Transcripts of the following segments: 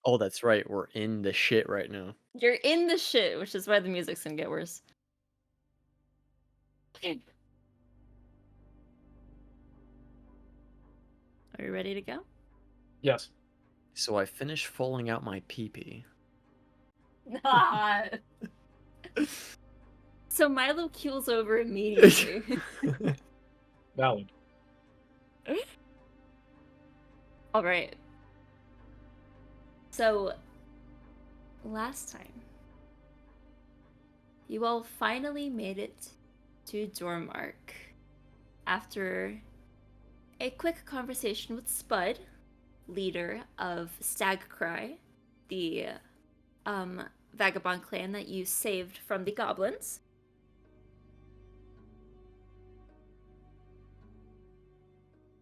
Oh, that's right. We're in the shit right now. You're in the shit, which is why the music's gonna get worse. Okay. Are you ready to go? Yes. So I finished falling out my pee-pee. So Milo keels over immediately. Valid. All right. So last time, you all finally made it to Dormark after a quick conversation with Spud, leader of Stag Cry, the vagabond clan that you saved from the goblins.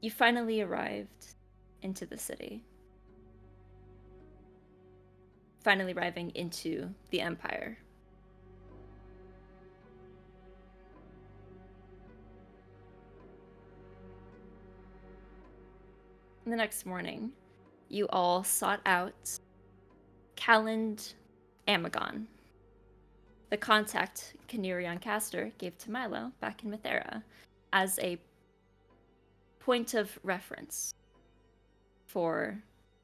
You finally arrived into the city. Finally arriving into the Empire. The next morning, you all sought out Calland Amagon, the contact Canurion Caster gave to Milo back in Mithera, as a point of reference for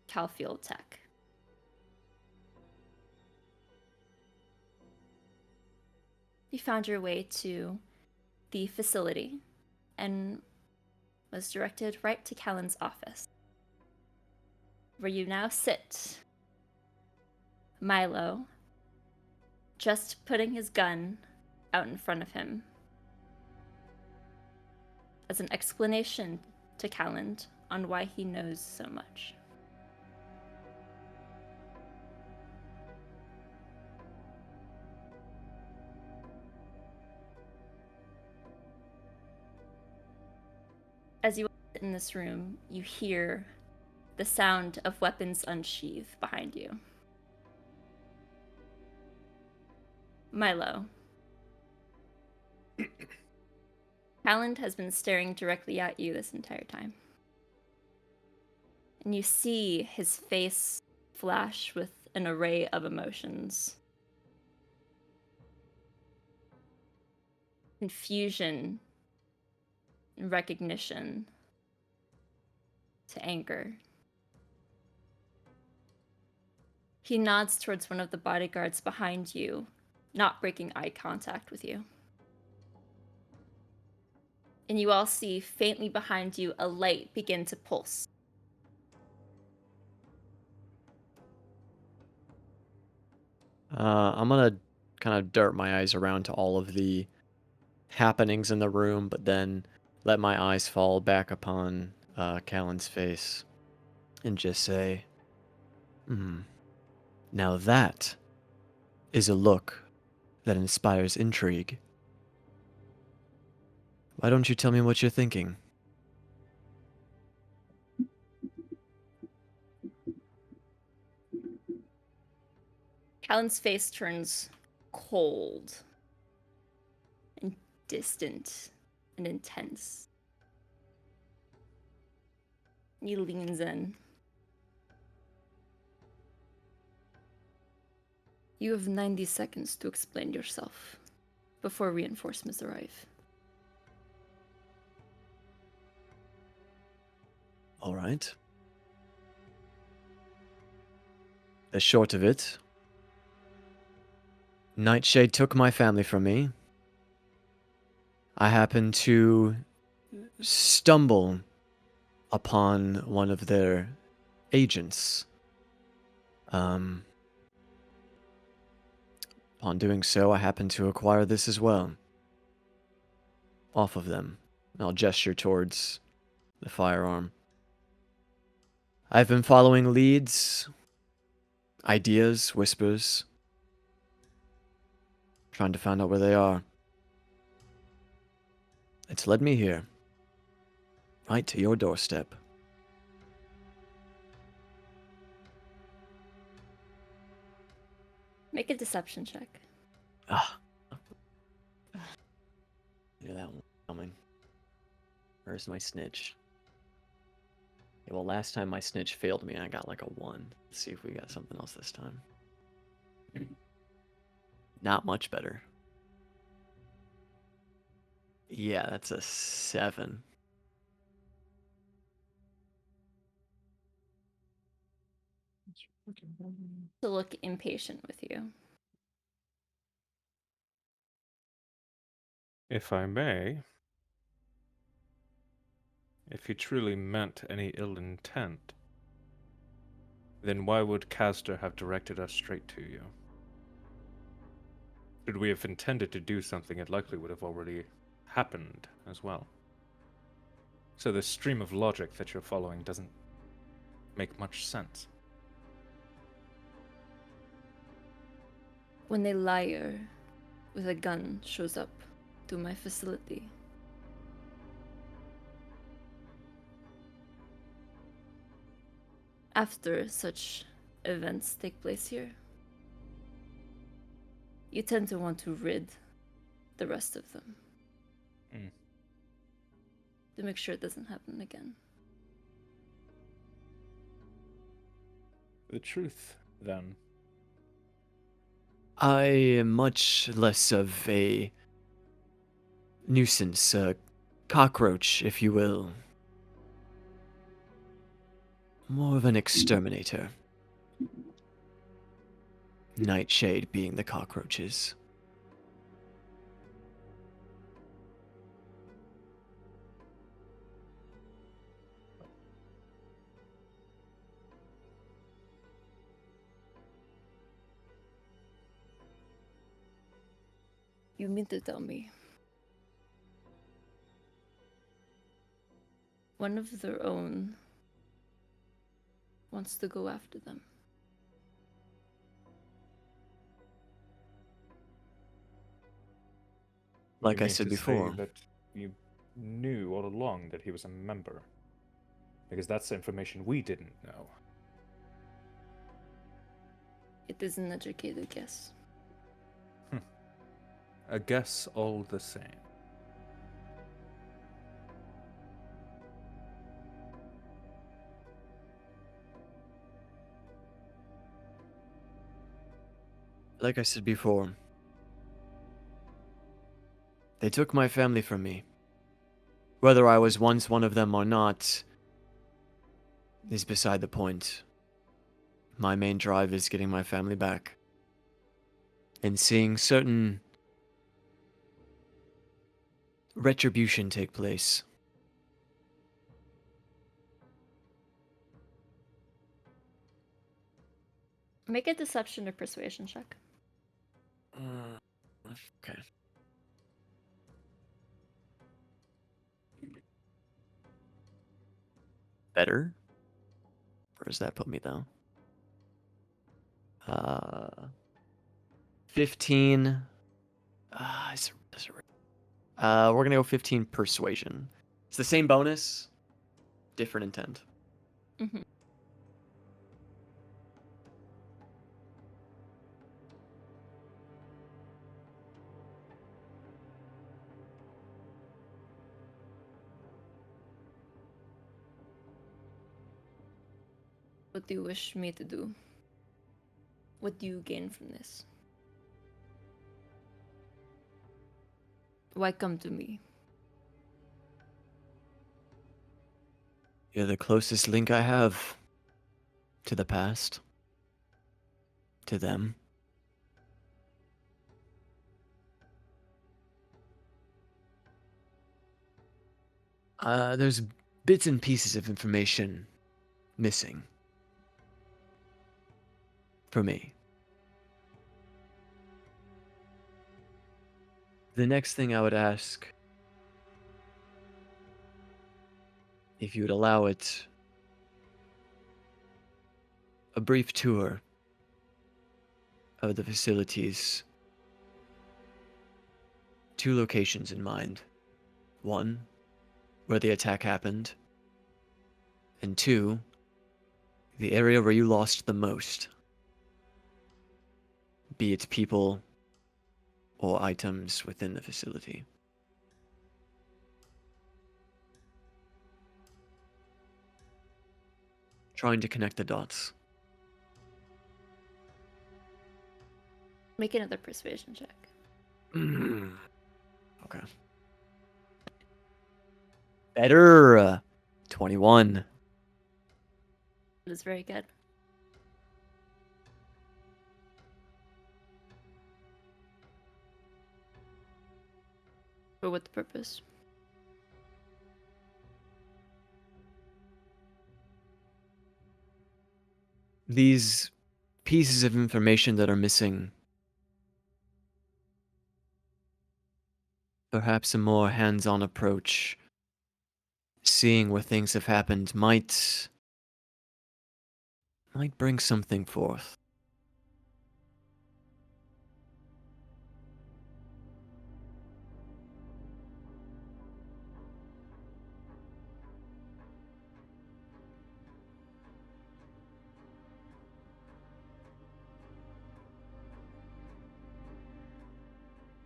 Calfield Tech. You found your way to the facility and was directed right to Callan's office, where you now sit. Milo, just putting his gun out in front of him as an explanation to Calland on why he knows so much. As you sit in this room, you hear the sound of weapons unsheathe behind you. Milo. Calland has been staring directly at you this entire time. And you see his face flash with an array of emotions. Confusion, recognition, to anger. He nods towards one of the bodyguards behind you, not breaking eye contact with you. And you all see faintly behind you a light begin to pulse. I'm gonna kind of dart my eyes around to all of the happenings in the room, but then let my eyes fall back upon Callan's face and just say, now that is a look that inspires intrigue. Why don't you tell me what you're thinking? Callan's face turns cold and distant and intense. He leans in. You have 90 seconds to explain yourself before reinforcements arrive. All right. The short of it, Nightshade took my family from me. I happened to stumble upon one of their agents. Upon doing so, I happened to acquire this as well. Off of them. I'll gesture towards the firearm. I've been following leads, ideas, whispers, trying to find out where they are. It's led me here. Right to your doorstep. Make a deception check. Ah. Knew that one coming. Where's my snitch? Yeah, well, last time my snitch failed me, I got like a 1. Let's see if we got something else this time. Not much better. Yeah, that's a 7. To look impatient with you. If I may, if he truly meant any ill intent, then why would Castor have directed us straight to you? Should we have intended to do something, it likely would have already happened as well. So the stream of logic that you're following doesn't make much sense. When a liar with a gun shows up to my facility, after such events take place here, you tend to want to rid the rest of them. To make sure it doesn't happen again. The truth, then. I am much less of a nuisance, a cockroach, if you will. More of an exterminator. Nightshade being the cockroaches. You mean to tell me one of their own wants to go after them? Like You I mean said to before. say that you knew all along that he was a member? Because that's information we didn't know. It is an educated guess. A guess all the same. Like I said before, they took my family from me. Whether I was once one of them or not is beside the point. My main drive is getting my family back. And seeing certain retribution take place. Make a deception or persuasion check. Okay. Better? Where does that put me, though? 15. We're gonna go 15 persuasion. It's the same bonus, different intent. Mm-hmm. What do you wish me to do? What do you gain from this? Why come to me? You're the closest link I have to the past, to them. There's bits and pieces of information missing for me. The next thing I would ask, if you would allow it, a brief tour of the facilities. 2 locations in mind. 1, where the attack happened, and 2, the area where you lost the most. Be it people or items within the facility. trying to connect the dots. Make another persuasion check. Okay. Better. 21. That is very good. For what purpose? These pieces of information that are missing. Perhaps a more hands-on approach, seeing where things have happened, might bring something forth.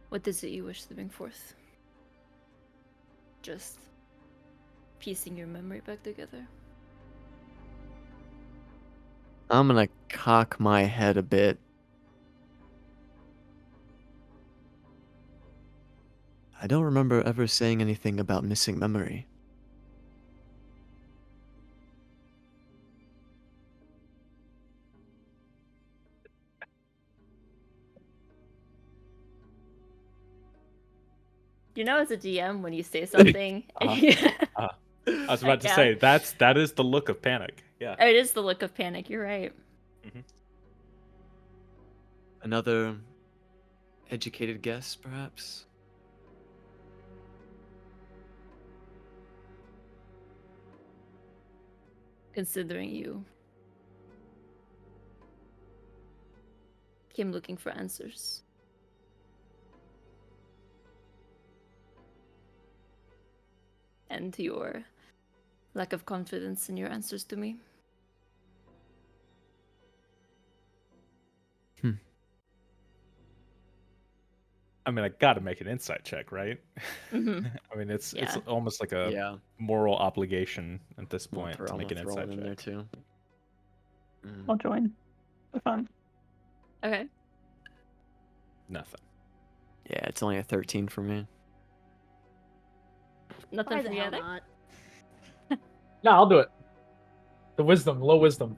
What is it you wish to bring forth? Just piecing your memory back together? I'm gonna cock my head a bit. I don't remember ever saying anything about missing memory. You know, as a DM, when you say something, I was about to Yeah. say that is the look of panic. Yeah. it is the look of panic. You're right. Another educated guess, perhaps? Considering you came looking for answers. And your lack of confidence in your answers to me. I mean, I got to make an insight check, right? Mhm. I mean, it's Yeah. almost like a Yeah. moral obligation at this I'm point to gonna make an throw it insight in there check. too. I'll join. For fun. Okay. Nothing. Yeah, it's only a 13 for me. Nothing Why for the you hell either? not? No, I'll do it. The wisdom, low wisdom.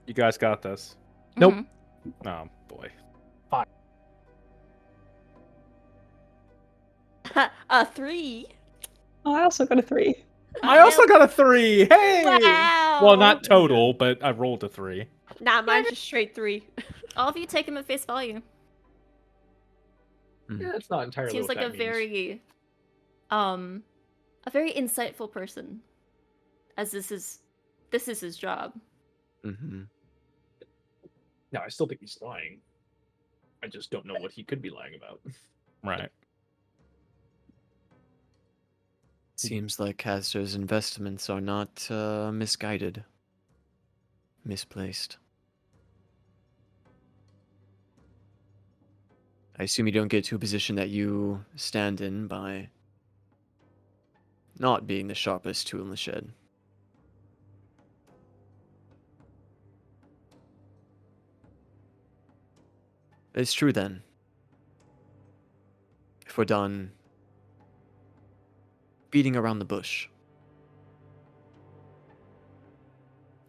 You guys got this. Nope. Mhm. Oh boy. A 3. Oh, I also got a 3. I also got a 3. Hey. Wow. Well, not total, but I rolled a 3. Nah, mine's just straight 3. All of you take him at face value. Yeah, it's not entirely Seems what like that a means. a very insightful person. As this is his job. Mm-hmm. No, I still think he's lying. I just don't know what he could be lying about. Right. Seems like Castor's investments are not misguided. Misplaced. I assume you don't get to a position that you stand in by not being the sharpest tool in the shed. It's true then. If we're done beating around the bush,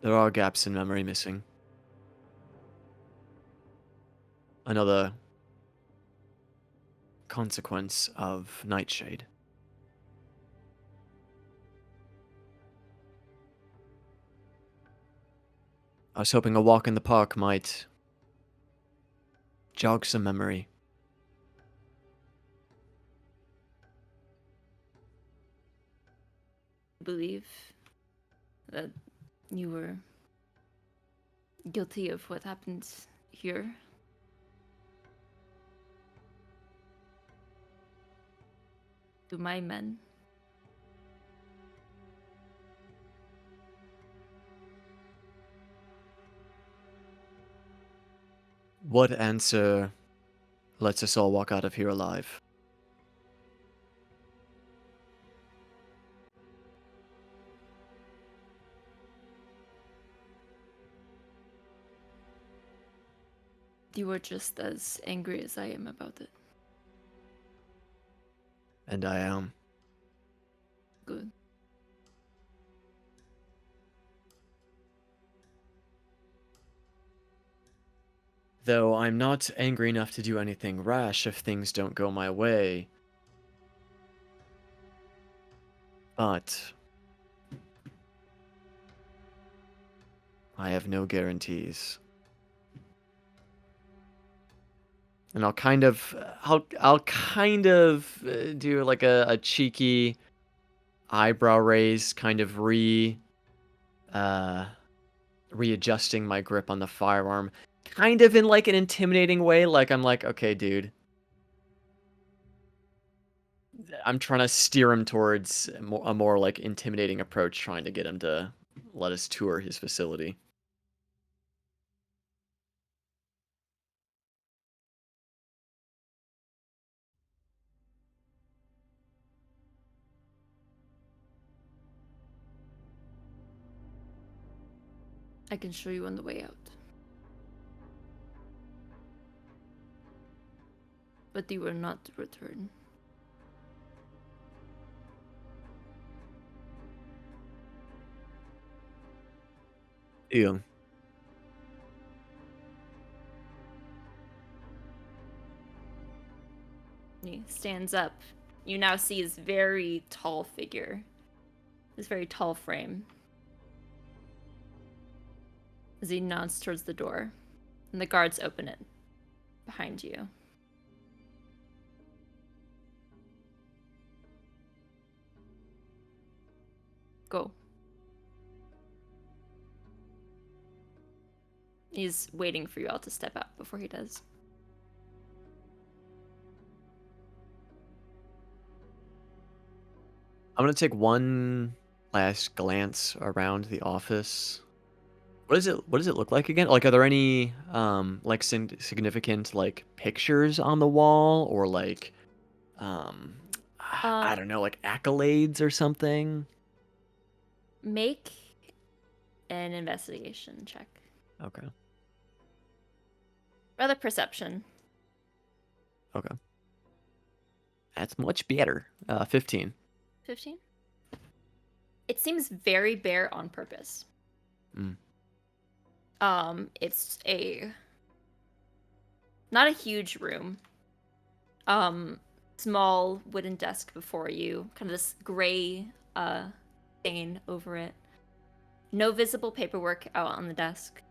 there are gaps in memory missing. Another consequence of Nightshade. I was hoping a walk in the park might jog some memory. Believe that you were guilty of what happened here. To my men. What answer lets us all walk out of here alive? You were just as angry as I am about it. And I am. Good. Though I'm not angry enough to do anything rash if things don't go my way. But I have no guarantees. And I'll kind of do like a cheeky eyebrow raise, kind of readjusting my grip on the firearm, kind of in like an intimidating way, like I'm like, okay, dude. I'm trying to steer him towards a more like intimidating approach, trying to get him to let us tour his facility. I can show you on the way out. But you will not return. Yeah. He stands up. You now see his very tall figure. His very tall frame. As he nods towards the door. And the guards open it. Behind you. Go. He's waiting for you all to step out before he does. I'm gonna take one last glance around the office. What does it look like again? Like, are there any like significant like pictures on the wall, or like I don't know, like accolades or something? Make an investigation check. Okay. Rather perception. Okay. That's much better. 15. 15? It seems very bare on purpose. Mm. It's not a huge room. Small wooden desk before you, kind of this gray stain over it. No visible paperwork out on the desk.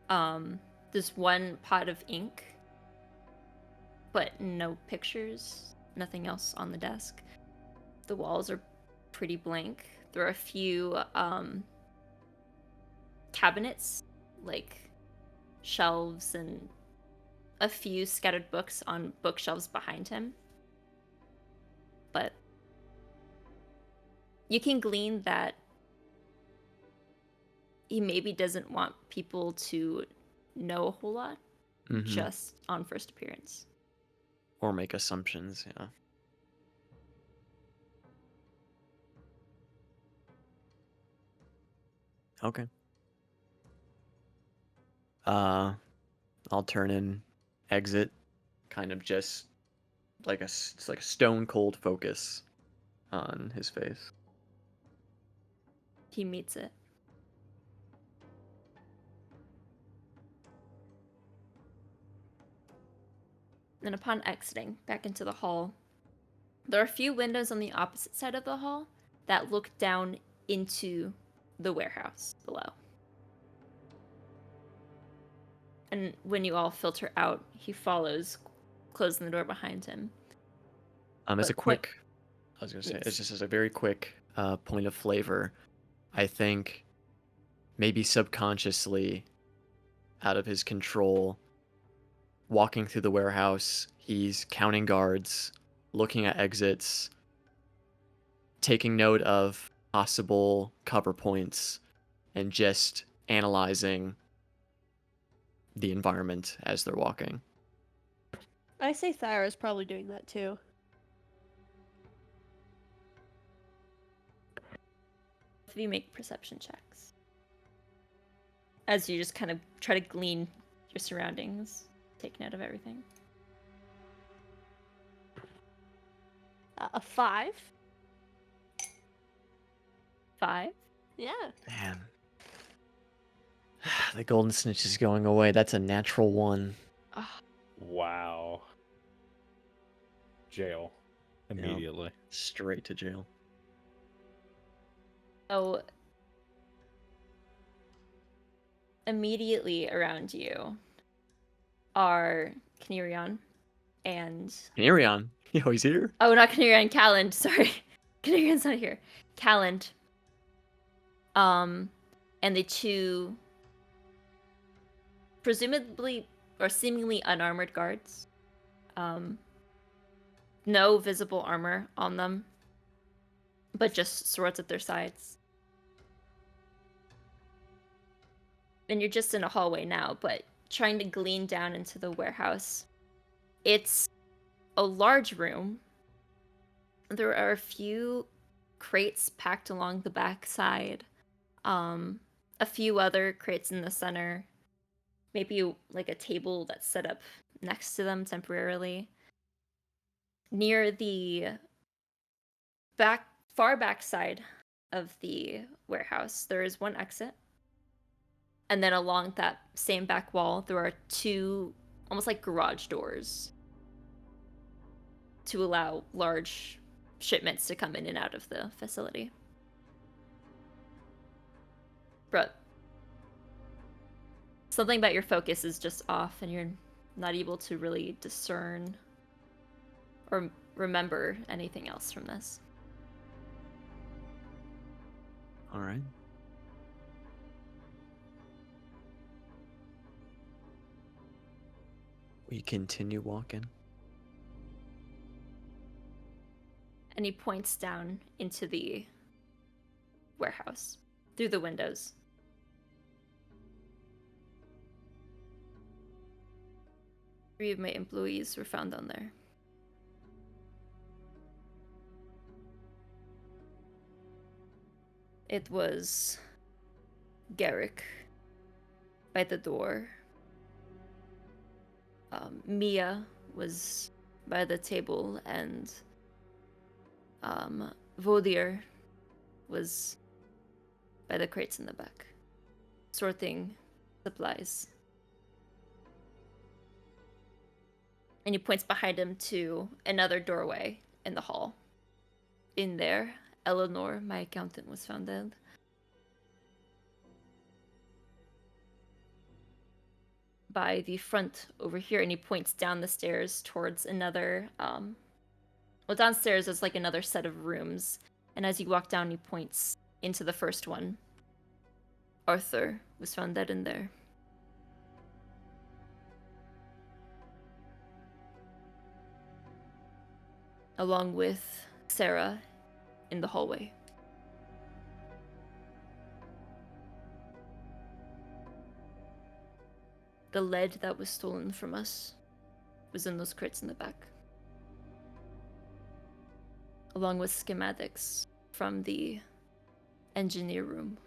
There's one pot of ink, but no pictures, nothing else on the desk. The walls are pretty blank. There are a few cabinets, like shelves, and a few scattered books on bookshelves behind him. But you can glean that he maybe doesn't want people to know a whole lot, just on first appearance. Or make assumptions, yeah. Okay. I'll turn in, exit, kind of just like it's like a stone cold focus on his face. He meets it. And upon exiting back into the hall, there are a few windows on the opposite side of the hall that look down into the warehouse below. And when you all filter out, he follows, closing the door behind him. As a But what- quick, I was gonna say, Yes. it's just as a very quick point of flavor. I think maybe subconsciously, out of his control, walking through the warehouse, he's counting guards, looking at exits, taking note of possible cover points, and just analyzing the environment as they're walking. I say Thyra's probably doing that too. If you make perception checks. As you just kind of try to glean your surroundings, take note of everything. A 5? 5. Yeah. Man. The golden snitch is going away. That's a natural 1. Wow. Jail. Immediately. Straight to jail. So immediately around you are Canerion and Arion. Yo, he's here? oh, not Canerion, Calland. Sorry, Canerion's not here. Calland. And the 2 presumably or seemingly unarmored guards. No visible armor on them, but just swords at their sides. And you're just in a hallway now, but trying to glean down into the warehouse. It's a large room. There are a few crates packed along the back side. A few other crates in the center. Maybe like a table that's set up next to them temporarily. Near the far back side of the warehouse, there is one exit. And then along that same back wall, there are 2 almost like garage doors to allow large shipments to come in and out of the facility. But something about your focus is just off, and you're not able to really discern or remember anything else from this. All right. We continue walking. And he points down into the warehouse through the windows. 3 of my employees were found down there. It was Garrick by the door. Mia was by the table, and Vodier was by the crates in the back, sorting supplies. And he points behind him to another doorway in the hall. In there, Eleanor, my accountant, was found dead. By the front over here, and he points down the stairs towards another, well, downstairs is like another set of rooms, and as you walk down, he points into the first one. Arthur was found dead in there. Along with Sarah in the hallway. The lead that was stolen from us was in those crates in the back. Along with schematics from the engineer room.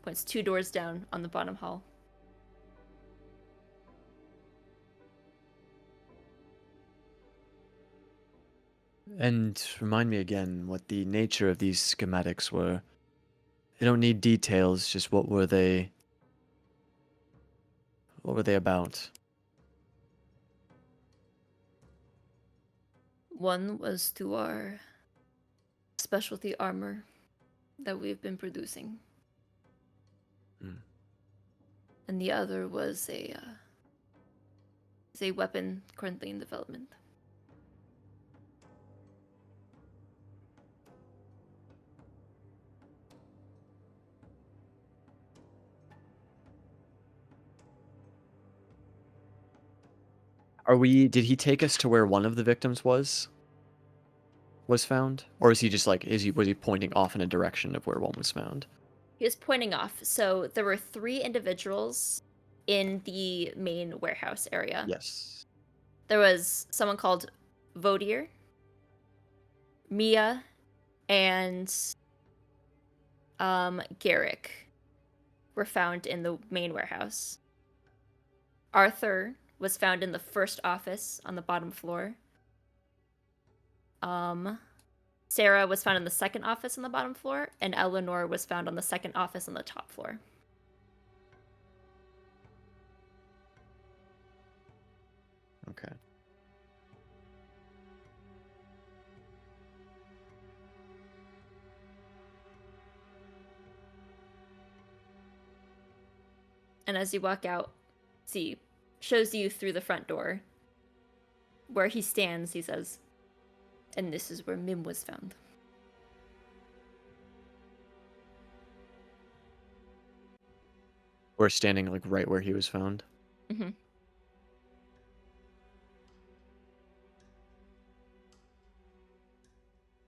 Points 2 doors down on the bottom hall. And remind me again what the nature of these schematics were. I don't need details, just what were they about? One was to our specialty armor that we've been producing. And the other was a weapon currently in development. Did he take us to where one of the victims was found? Or is he just like, was he pointing off in a direction of where one was found? He was pointing off. So there were 3 individuals in the main warehouse area. Yes. There was someone called Vodier, Mia, and Garrick were found in the main warehouse. Arthur was found in the first office on the bottom floor. Sarah was found in the second office on the bottom floor, and Eleanor was found on the second office on the top floor. Okay. And as you walk out, see, shows you through the front door. Where he stands, he says, "And this is where Mim was found." We're standing like right where he was found. Mm-hmm. I'm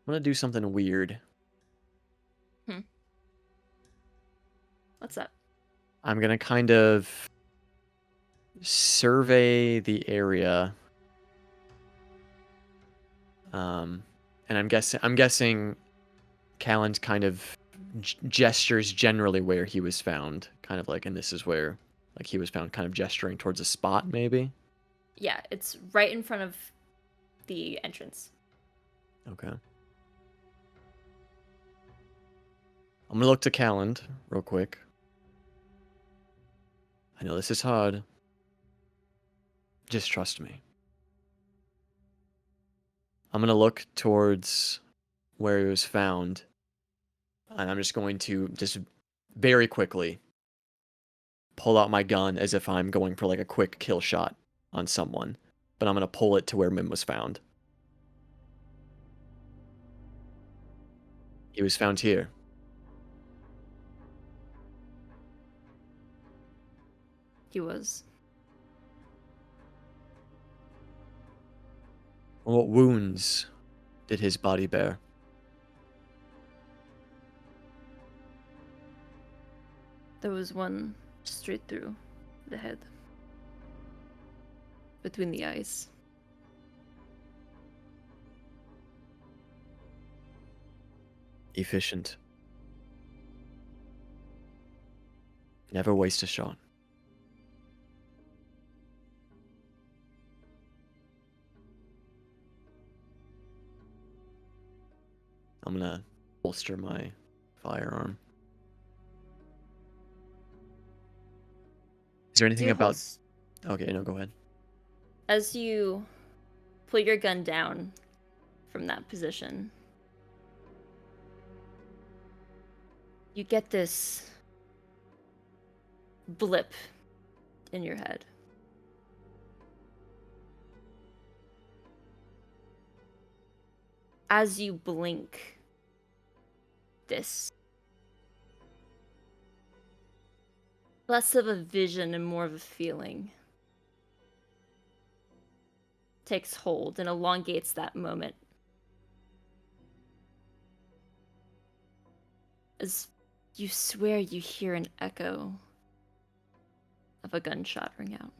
gonna do something weird. What's up? I'm gonna kind of survey the area. And I'm guessing Callan's kind of gestures generally where he was found, kind of like, and this is where like he was found, kind of gesturing towards a spot, maybe. Yeah, it's right in front of the entrance. Okay. I'm gonna look to Callan real quick. I know this is hard. Just trust me. I'm gonna look towards where he was found, and I'm just going to just very quickly pull out my gun as if I'm going for like a quick kill shot on someone, but I'm gonna pull it to where Mim was found. He was found here. He was. What wounds did his body bear? There was one straight through the head. Between the eyes. Efficient. Never waste a shot. I'm gonna holster my firearm. Is there anything about... Okay, no, go ahead. As you pull your gun down from that position, you get this blip in your head. As you blink, this less of a vision and more of a feeling takes hold and elongates that moment. As you swear you hear an echo of a gunshot ring out.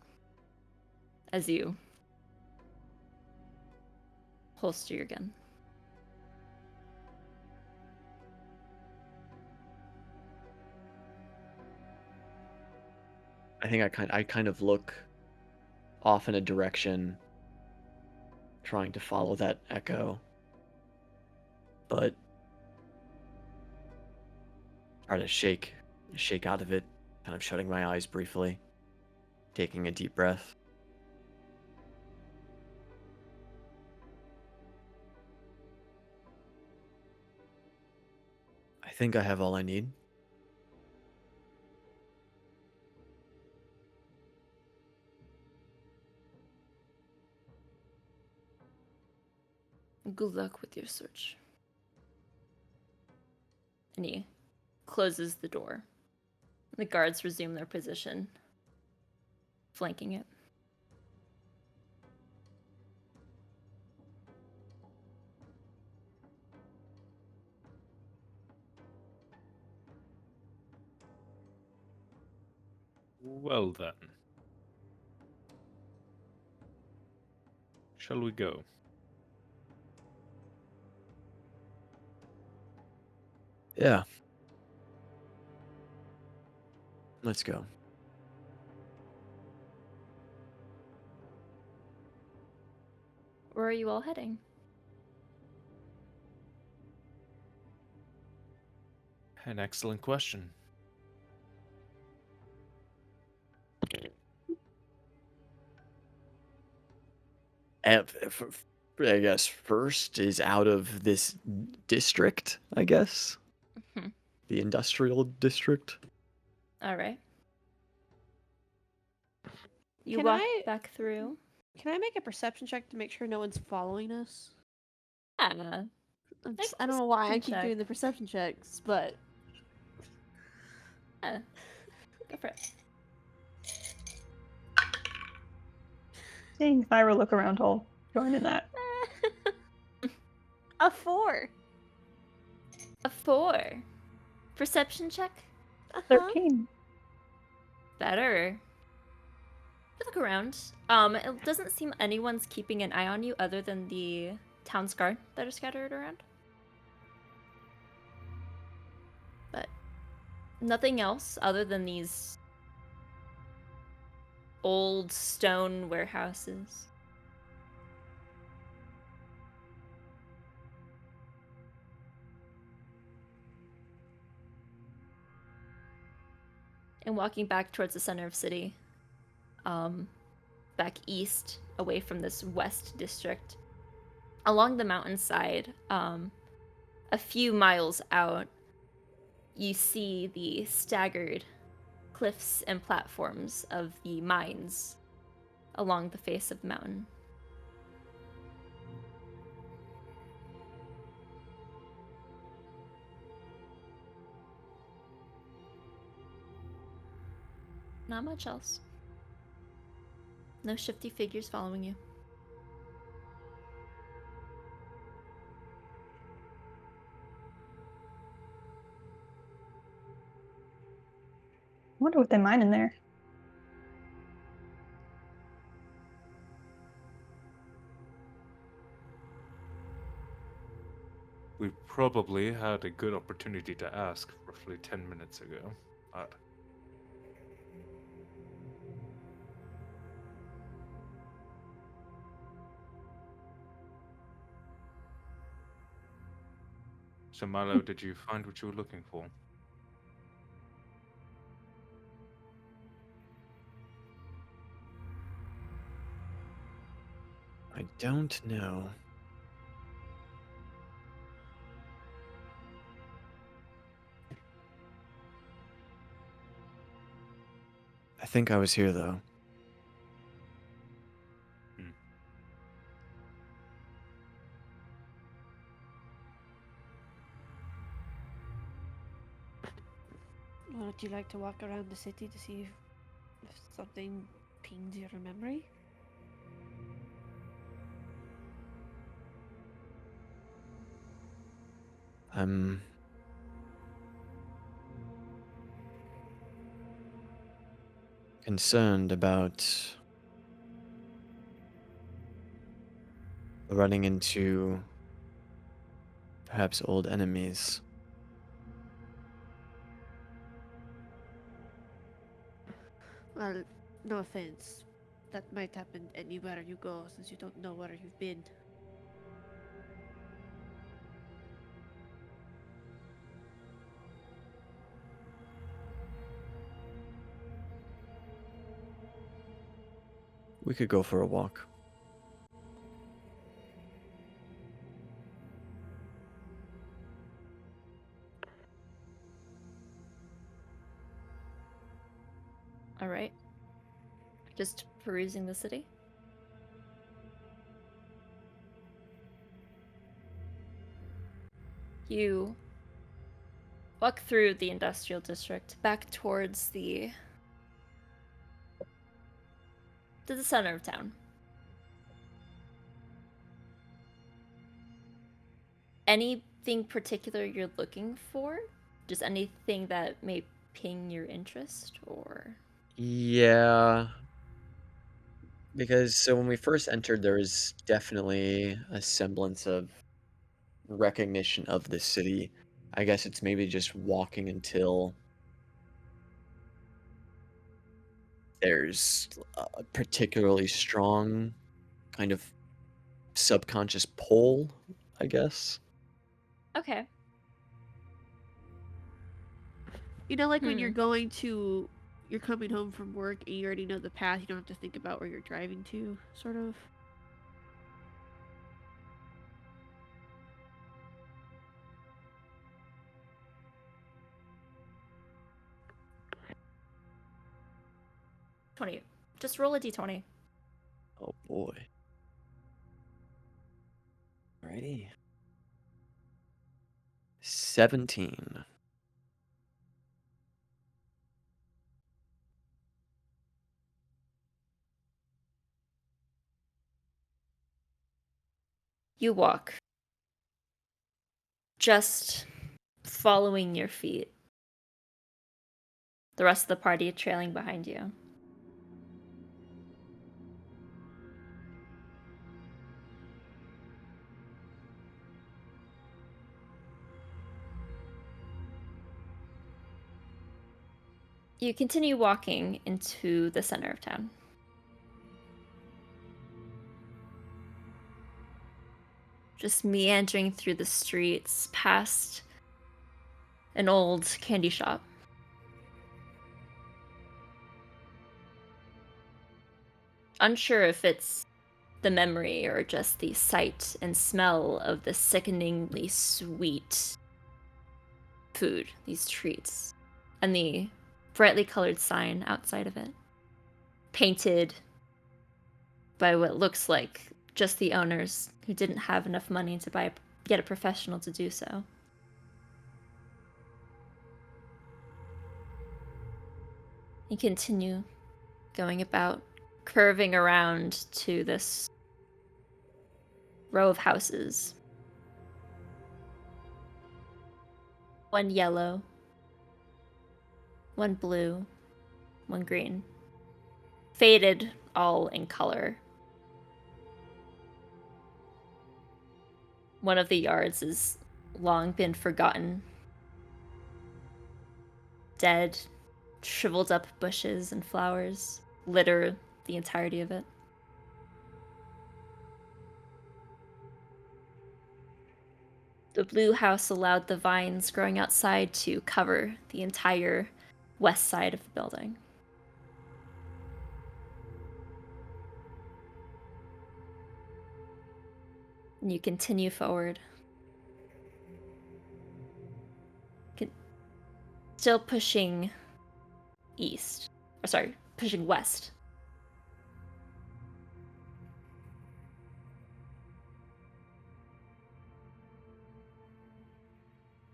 As you holster your gun. I think I kind of look off in a direction, trying to follow that echo, but try to shake out of it, kind of shutting my eyes briefly, taking a deep breath. I think I have all I need. Good luck with your search. And he closes the door. The guards resume their position, flanking it. Well then. Shall we go? Yeah. Let's go. Where are you all heading? An excellent question. I guess first is out of this district, I guess. Mhm. The industrial district. All right. You Can walk I- back through. Can I make a perception check to make sure no one's following us? Yeah. I don't know why I perception keep check. doing the perception checks, but Yeah. Go for it. Seeing Thyra look around, I'll join in that. a 4. A 4. Perception check? 13. Better. You look around. It doesn't seem anyone's keeping an eye on you other than the town's guard that are scattered around. But nothing else other than these old stone warehouses. And walking back towards the center of city, back east, away from this west district, along the mountainside, a few miles out, you see the staggered cliffs and platforms of the mines along the face of the mountain. Not much else. No shifty figures following you. I wonder what they mine in there. We probably had a good opportunity to ask roughly 10 minutes ago, but so Milo, did you find what you were looking for? I don't know. I think I was here though. Would you like to walk around the city to see if something pings your memory? I'm concerned about running into perhaps old enemies. Well, no offense. That might happen anywhere you go since you don't know where you've been. We could go for a walk. All right. Just perusing the city. You walk through the industrial district back towards the center of town. Anything particular you're looking for? Just anything that may ping your interest, or Yeah. Because so when we first entered, there was definitely a semblance of recognition of the city. I guess it's maybe just walking until there's a particularly strong kind of subconscious pull, I guess. Okay. You know, like when Hmm. you're coming home from work and you already know the path, you don't have to think about where you're driving to, sort of. Just roll a d20. Oh boy. Alrighty. 17. You walk, just following your feet. The rest of the party trailing behind you. You continue walking into the center of town. Just meandering through the streets past an old candy shop. Unsure if it's the memory or just the sight and smell of the sickeningly sweet food, these treats, and the brightly colored sign outside of it, painted by what looks like just the owners who didn't have enough money to get a professional to do so. You continue going about, curving around to this row of houses. One yellow, one blue, one green. Faded all in color. One of the yards has long been forgotten. Dead, shriveled up bushes and flowers litter the entirety of it. The blue house allowed the vines growing outside to cover the entire west side of the building. And you continue forward. Still pushing east. Or sorry, pushing west.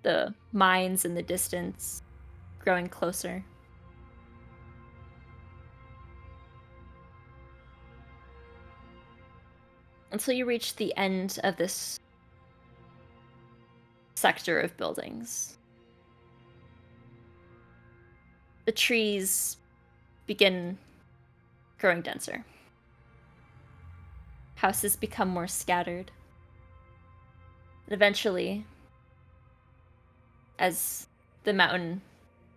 The mines in the distance growing closer. Until you reach the end of this sector of buildings. The trees begin growing denser. Houses become more scattered. And eventually, as the mountain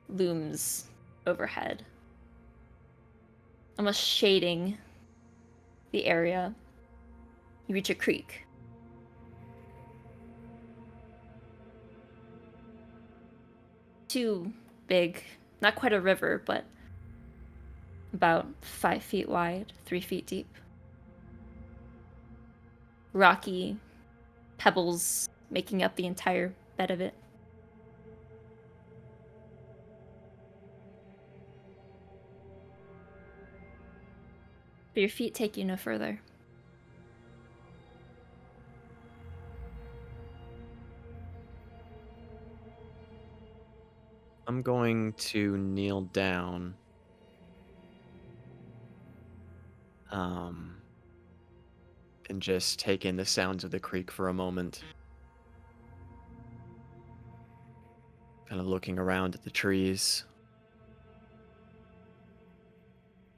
looms overhead, almost shading the area, you reach a creek. Too big, not quite a river, but about 5 feet wide, 3 feet deep. Rocky pebbles making up the entire bed of it. But your feet take you no further. I'm going to kneel down. And just take in the sounds of the creek for a moment. Kind of looking around at the trees.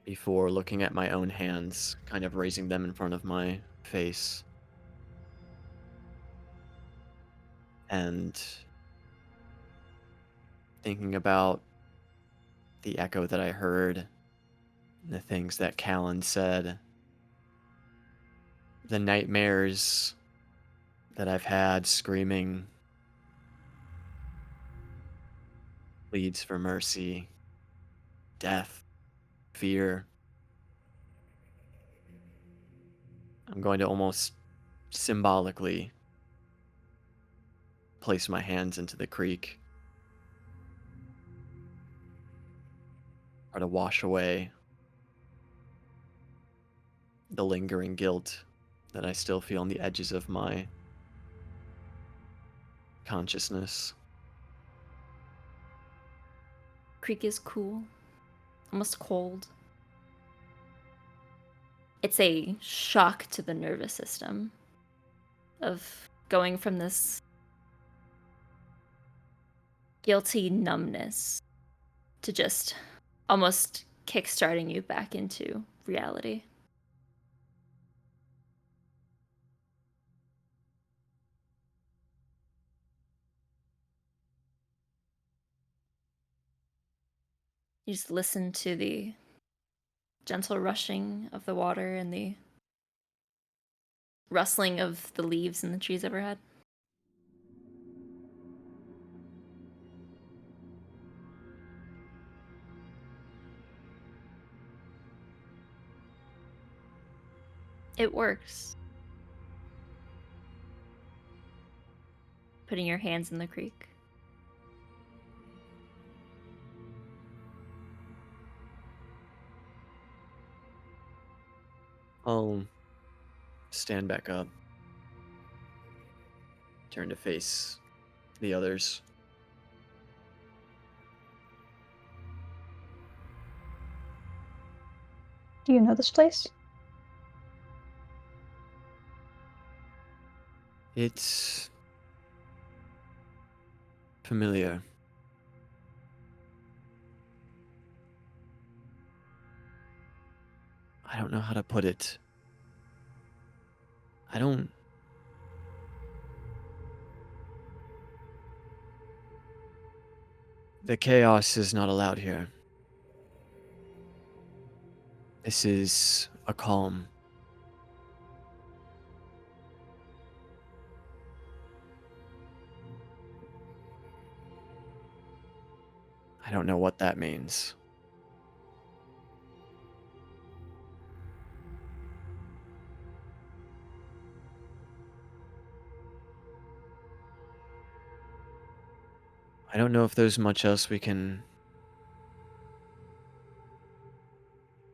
Before looking at my own hands, kind of raising them in front of my face. And thinking about the echo that I heard, the things that Callan said, the nightmares that I've had screaming pleads for mercy, death, fear. I'm going to almost symbolically place my hands into the creek. Try to wash away the lingering guilt that I still feel on the edges of my consciousness. Creek is cool, almost cold. It's a shock to the nervous system of going from this guilty numbness to just almost kickstarting you back into reality. You just listen to the gentle rushing of the water and the rustling of the leaves in the trees overhead. It works. Putting your hands in the creek. I'll stand back up. Turn to face the others. Do you know this place? It's familiar. I don't know how to put it. I don't... The chaos is not allowed here. This is a calm. I don't know what that means. I don't know if there's much else we can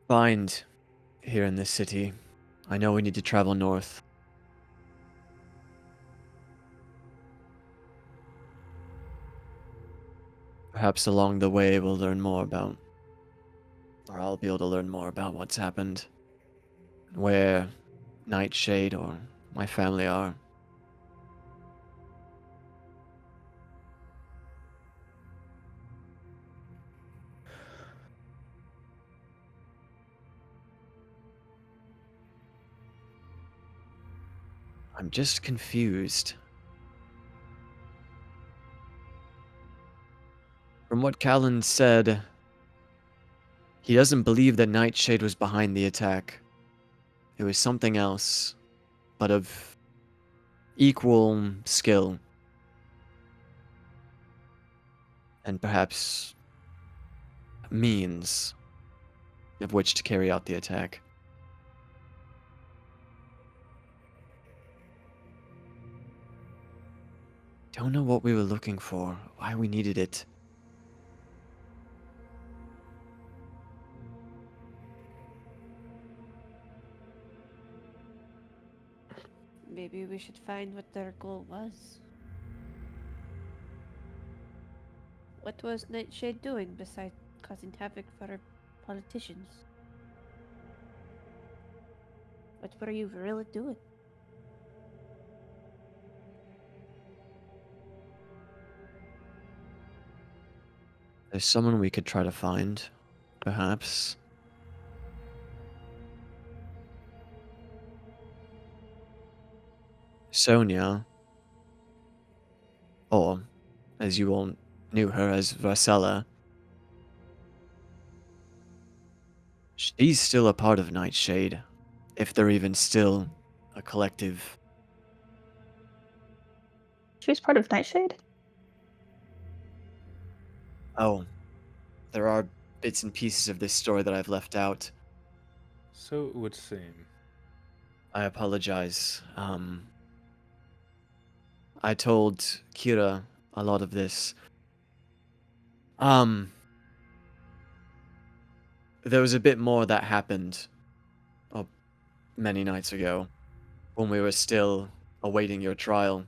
find here in this city. I know we need to travel north. Perhaps along the way we'll learn more about, or I'll be able to learn more about what's happened, where Nightshade or my family are. I'm just confused. From what Callan said, he doesn't believe that Nightshade was behind the attack. It was something else, but of equal skill. And perhaps means of which to carry out the attack. Don't know what we were looking for, why we needed it. Maybe we should find what their goal was. What was Nightshade doing besides causing havoc for our politicians? What were you really doing? There's someone we could try to find, perhaps. Sonia, or as you all knew her as Varcella, she's still a part of Nightshade, if they're even still a collective. She was part of Nightshade? Oh, there are bits and pieces of this story that I've left out. So it would seem. I apologize. I told Kira a lot of this. There was a bit more that happened many nights ago when we were still awaiting your trial.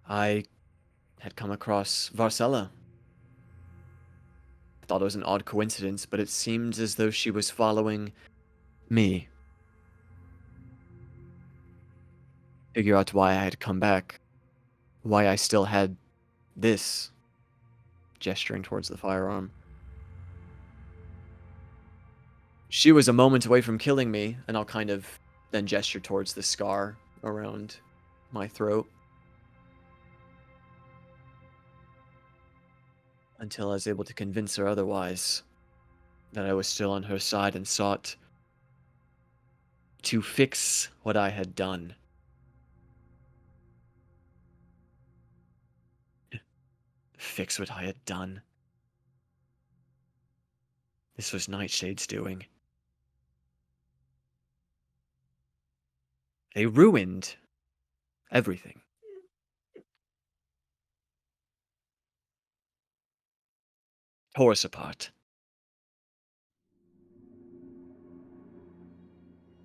I had come across Varcella. I thought it was an odd coincidence, but it seemed as though she was following me. Figure out why I had come back. Why I still had this, gesturing towards the firearm. She was a moment away from killing me, and I'll kind of then gesture towards the scar around my throat. Until I was able to convince her otherwise, that I was still on her side and sought to fix what I had done. Fix what I had done. This was Nightshade's doing. They ruined everything. Tore us apart.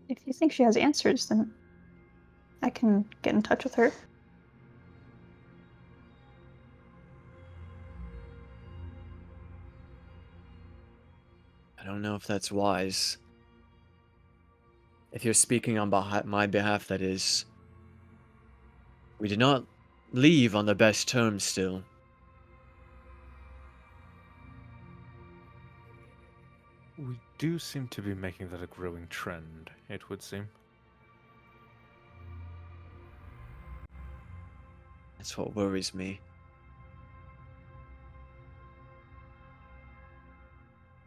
If you think she has answers, then I can get in touch with her. I don't know if that's wise. If you're speaking on my behalf, that is. We did not leave on the best terms still. We do seem to be making that a growing trend, it would seem. That's what worries me.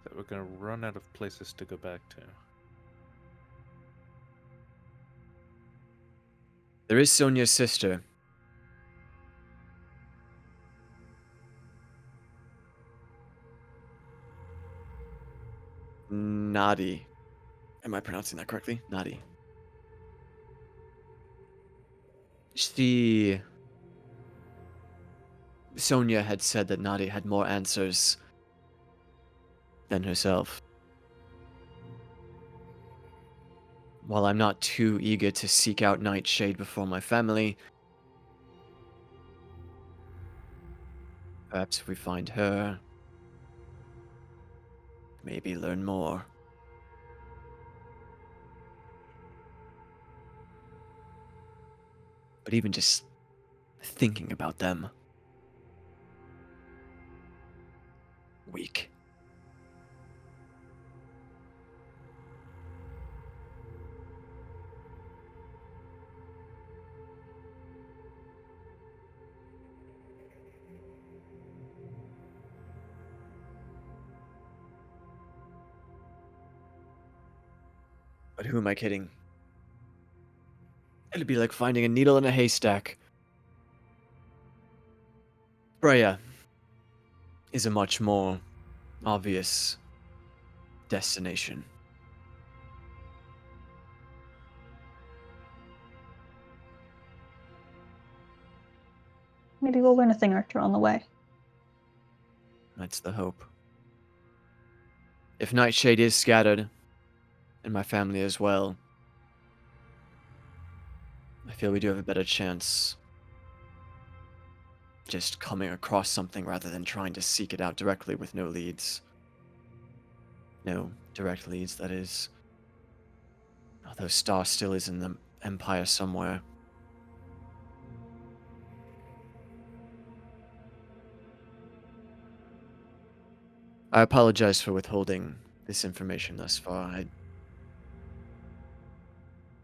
That we're gonna run out of places to go back to. There is Sonia's sister. Nadi. Am I pronouncing that correctly? Nadi. Sonia had said that Nadi had more answers than herself. While I'm not too eager to seek out Nightshade before my family, perhaps if we find her, maybe learn more. But even just thinking about them. Weak. But who am I kidding? It'd be like finding a needle in a haystack. Freya is a much more obvious destination. Maybe we'll learn a thing or two on the way. That's the hope. If Nightshade is scattered, and my family as well, I feel we do have a better chance just coming across something rather than trying to seek it out directly with no leads. No direct leads, that is. Although Star still is in the Empire somewhere. I apologize for withholding this information thus far. I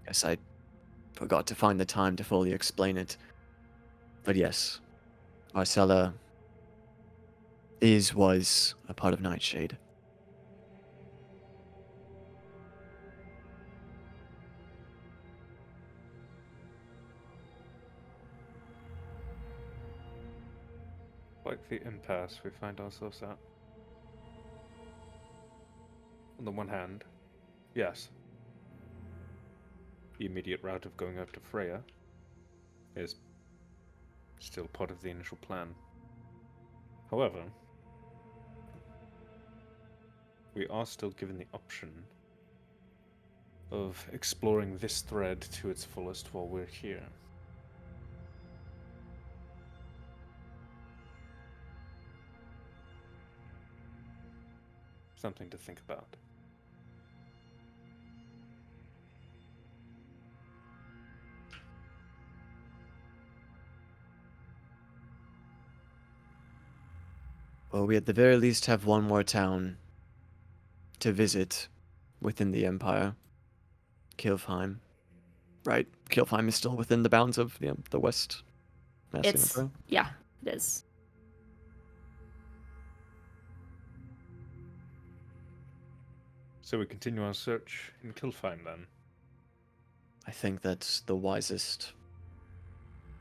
guess I forgot to find the time to fully explain it. But yes, Marcella was a part of Nightshade. Quite the impasse we find ourselves at. On the one hand, yes, the immediate route of going out to Freya is still part of the initial plan. However, we are still given the option of exploring this thread to its fullest while we're here. Something to think about. Well, we at the very least have one more town to visit within the Empire. Kilfheim. Right? Kilfheim is still within the bounds of the West. It's Empire. yeah, it is. So we continue our search in Kilfheim then. I think that's the wisest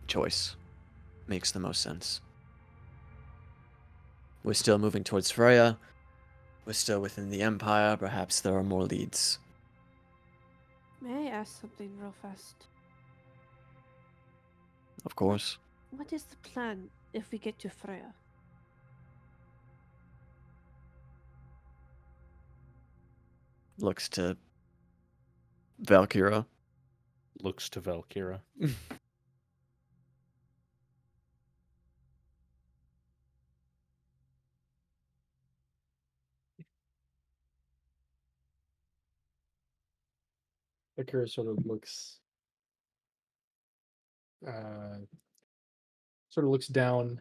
choice. Makes the most sense. We're still moving towards Freya. We're still within the Empire. Perhaps there are more leads. May I ask something real fast? Of course. What is the plan if we get to Freya? Looks to Valkyra. Looks to Valkyra. Valkyra uh, sort of looks down,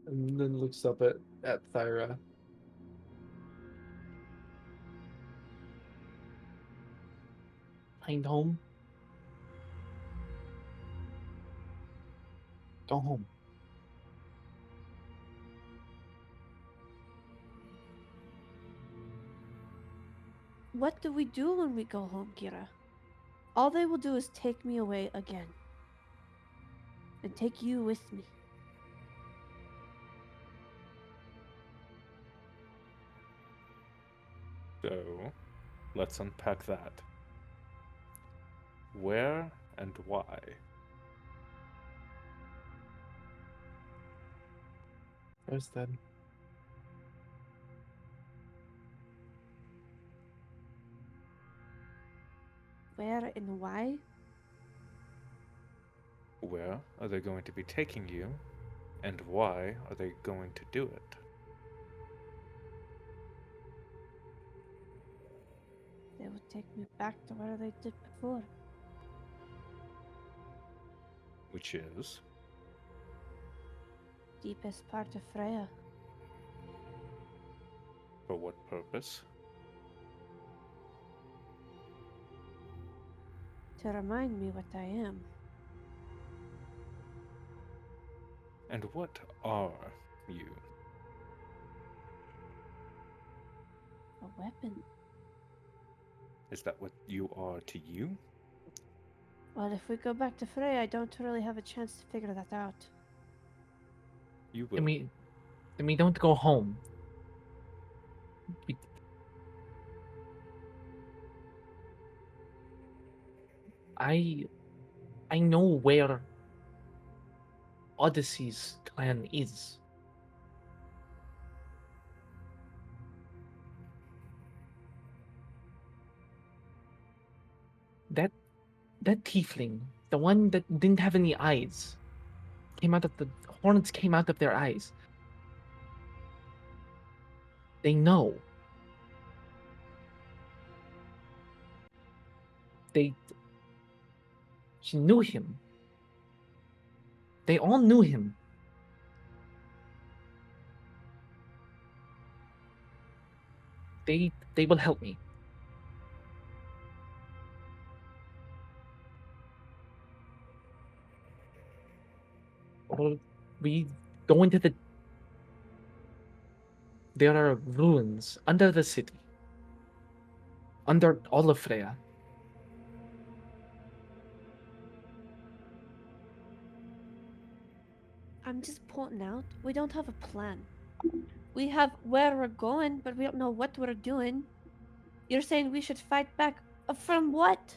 and then looks up at Thyra. Find home. Go home. What do we do when we go home, Kira? All they will do is take me away again. And take you with me. So, let's unpack that. Where and why? Where's that? Where and why? Where are they going to be taking you? And why are they going to do it? They will take me back to where they did before. Which is? Deepest part of Freya. For what purpose? To remind me what I am. And what are you? A weapon. Is that what you are to you? Well, if we go back to Freya, I don't really have a chance to figure that out. You will. Then we don't go home. I know where Odyssey's clan is. That tiefling, the one that didn't have any eyes, horns came out of their eyes. They know. She knew him. They all knew him. They will help me. Or we go into the... There are ruins under the city. Under all of Freya. I'm just pointing out, we don't have a plan. We have where we're going, but we don't know what we're doing. You're saying we should fight back. From what?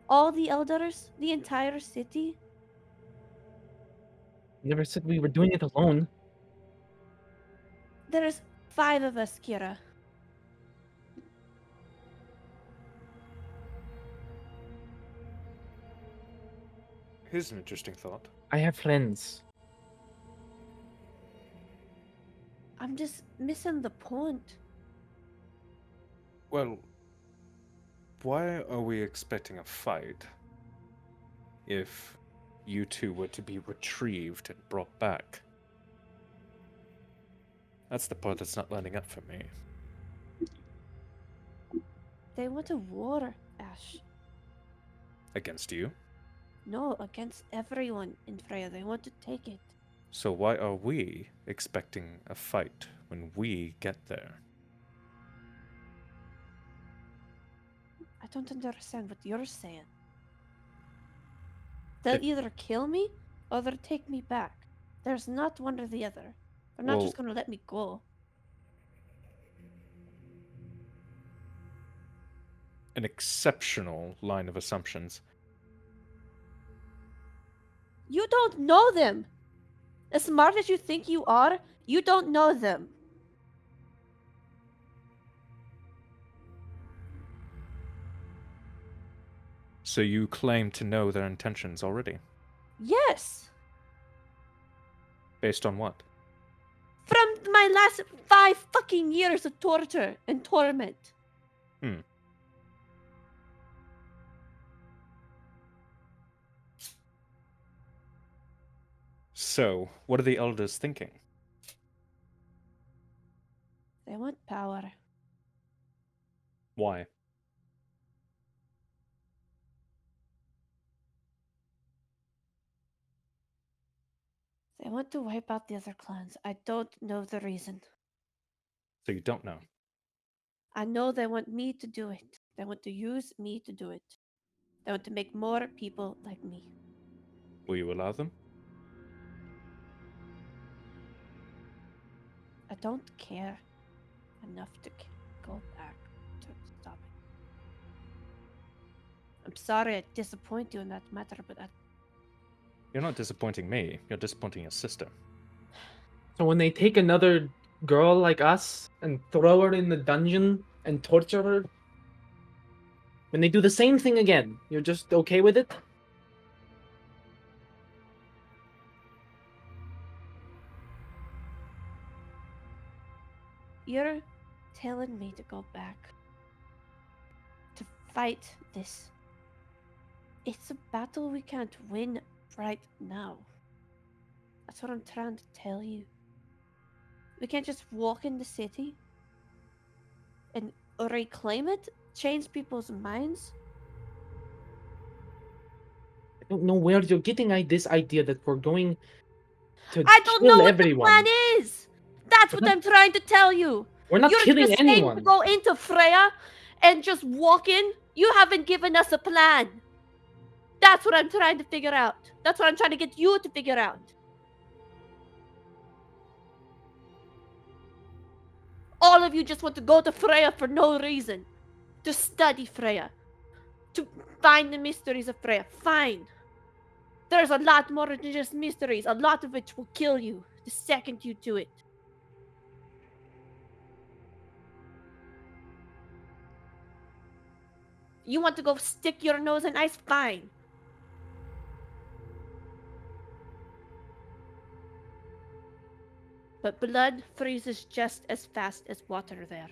All the elders? The entire city? Never said we were doing it alone. There's 5 of us, Kira. Here's an interesting thought. I have friends. I'm just missing the point. Well, why are we expecting a fight if you two were to be retrieved and brought back? That's the part that's not lining up for me. They want a war, Ashe. Against you? No, against everyone in Freya. They want to take it. So why are we expecting a fight when we get there? I don't understand what you're saying. They'll either kill me or they'll take me back. There's not one or the other. They're not just Well- gonna let me go. An exceptional line of assumptions. You don't know them! As smart as you think you are, you don't know them. So you claim to know their intentions already? Yes! Based on what? From my last 5 fucking years of torture and torment. So, what are the elders thinking? They want power. Why? They want to wipe out the other clans. I don't know the reason. So you don't know. I know they want me to do it. They want to use me to do it. They want to make more people like me. Will you allow them? I don't care enough to go back to stop it. I'm sorry I disappoint you in that matter, but You're not disappointing me. You're disappointing your sister. So when they take another girl like us and throw her in the dungeon and torture her, when they do the same thing again, you're just okay with it? you're telling me to go back to fight this. It's a battle we can't win right now. That's what I'm trying to tell you. We can't just walk in the city and reclaim it, change people's minds. I don't know where you're getting this idea that we're going to I don't kill know what everyone. the plan is. That's We're what not- I'm trying to tell you. We're not You're killing just saying anyone. to go into Freya and just walk in. You haven't given us a plan. That's what I'm trying to figure out. That's what I'm trying to get you to figure out. All of you just want to go to Freya for no reason. To study Freya. To find the mysteries of Freya. Fine. There's a lot more than just mysteries, a lot of which will kill you the second you do it. You want to go stick your nose in ice? Fine. But blood freezes just as fast as water there.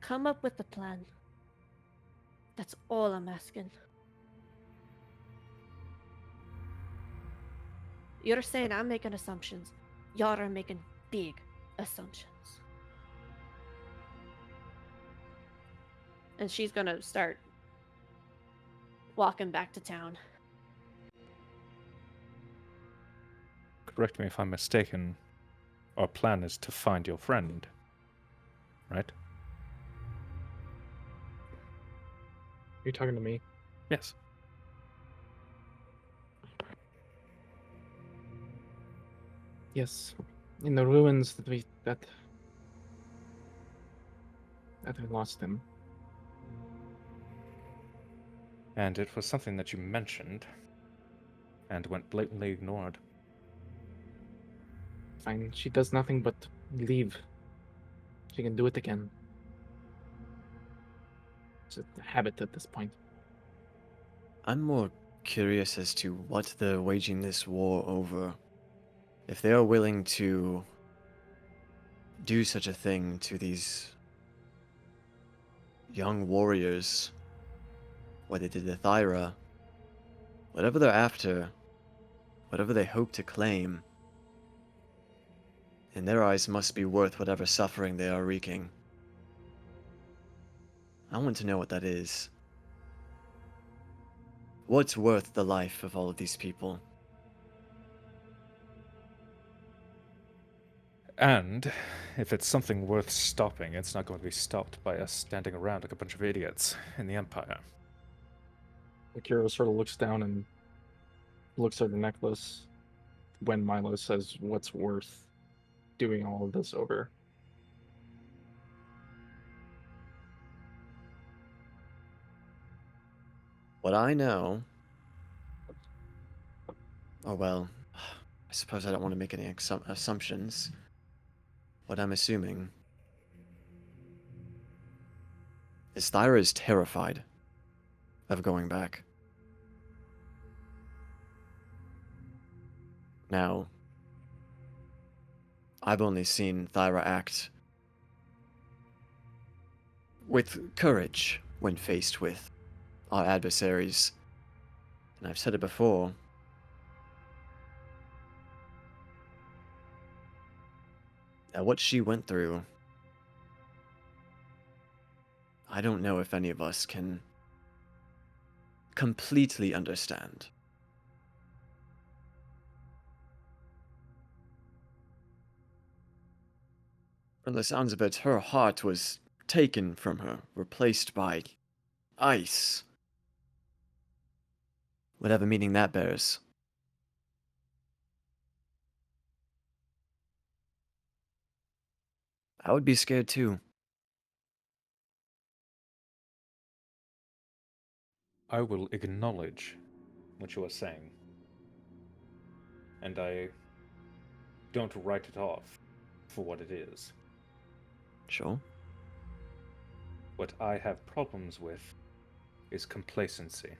Come up with a plan. That's all I'm asking. You're saying I'm making assumptions. Y'all are making big assumptions. And she's gonna start walking back to town. Correct me if I'm mistaken. Our plan is to find your friend. Right? You're talking to me. Yes. Yes, in the ruins that we lost him. And it was something that you mentioned and went blatantly ignored. Fine, she does nothing but leave. She can do it again. It's a habit at this point. I'm more curious as to what they're waging this war over. If they are willing to do such a thing to these young warriors, what they did to Thyra, whatever they're after, whatever they hope to claim, in their eyes must be worth whatever suffering they are wreaking. I want to know what that is. What's worth the life of all of these people? And if it's something worth stopping, it's not going to be stopped by us standing around like a bunch of idiots in the Empire. Akira sort of looks down and looks at the necklace when Milo says what's worth doing all of this over. What I know... Oh well, I suppose I don't want to make any assumptions. What I'm assuming is Thyra is terrified of going back. Now, I've only seen Thyra act with courage when faced with our adversaries. And I've said it before. Now, what she went through, I don't know if any of us can completely understand. From the sounds of it, her heart was taken from her, replaced by ice. Whatever meaning that bears. I would be scared too. I will acknowledge what you are saying. And I don't write it off for what it is. Sure. What I have problems with is complacency.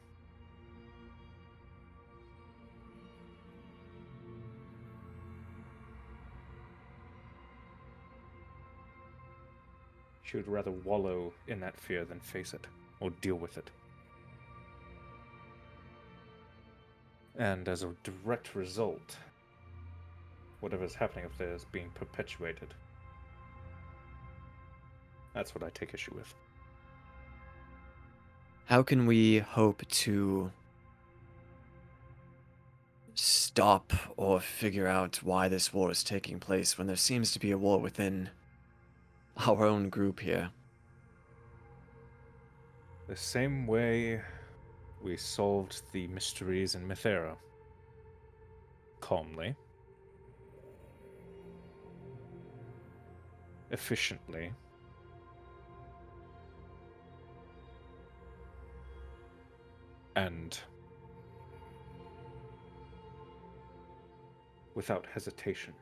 She would rather wallow in that fear than face it, or deal with it. And as a direct result, whatever's happening up there is being perpetuated. That's what I take issue with. How can we hope to stop or figure out why this war is taking place when there seems to be a war within our own group here? The same way we solved the mysteries in Mythera. Calmly. Efficiently. And without hesitation.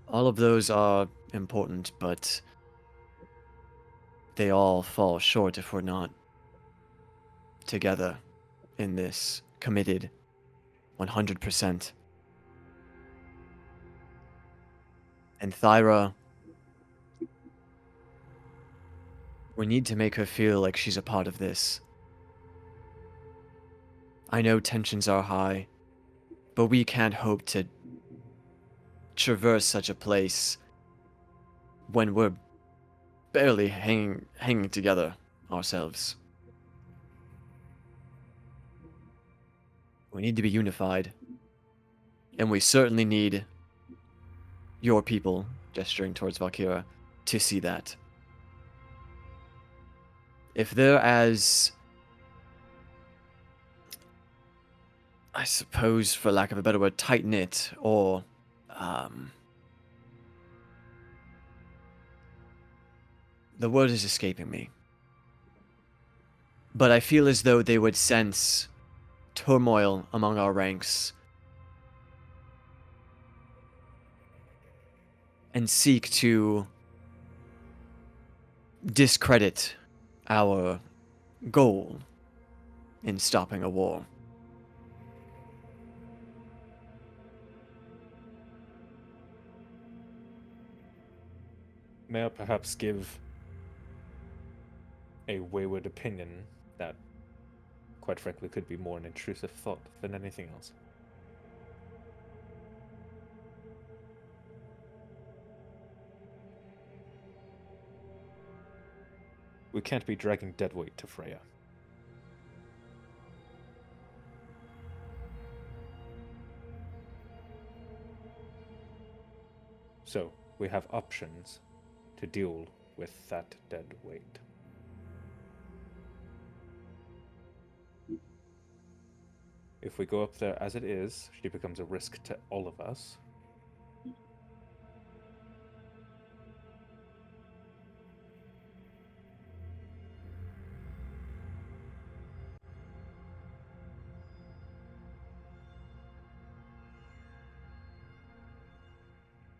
All of those are important, but they all fall short if we're not together in this, committed 100%. And Thyra, we need to make her feel like she's a part of this. I know tensions are high, but we can't hope to traverse such a place when we're barely hanging together ourselves. We need to be unified, and we certainly need your people gesturing towards Valkyra, to see that. If they're as, I suppose, for lack of a better word, tight-knit, or, the word is escaping me. But I feel as though they would sense turmoil among our ranks and seek to discredit our goal in stopping a war. May I perhaps give a wayward opinion that, quite frankly, could be more an intrusive thought than anything else? We can't be dragging deadweight to Freya. So, we have options to deal with that dead weight. If we go up there as it is, she becomes a risk to all of us.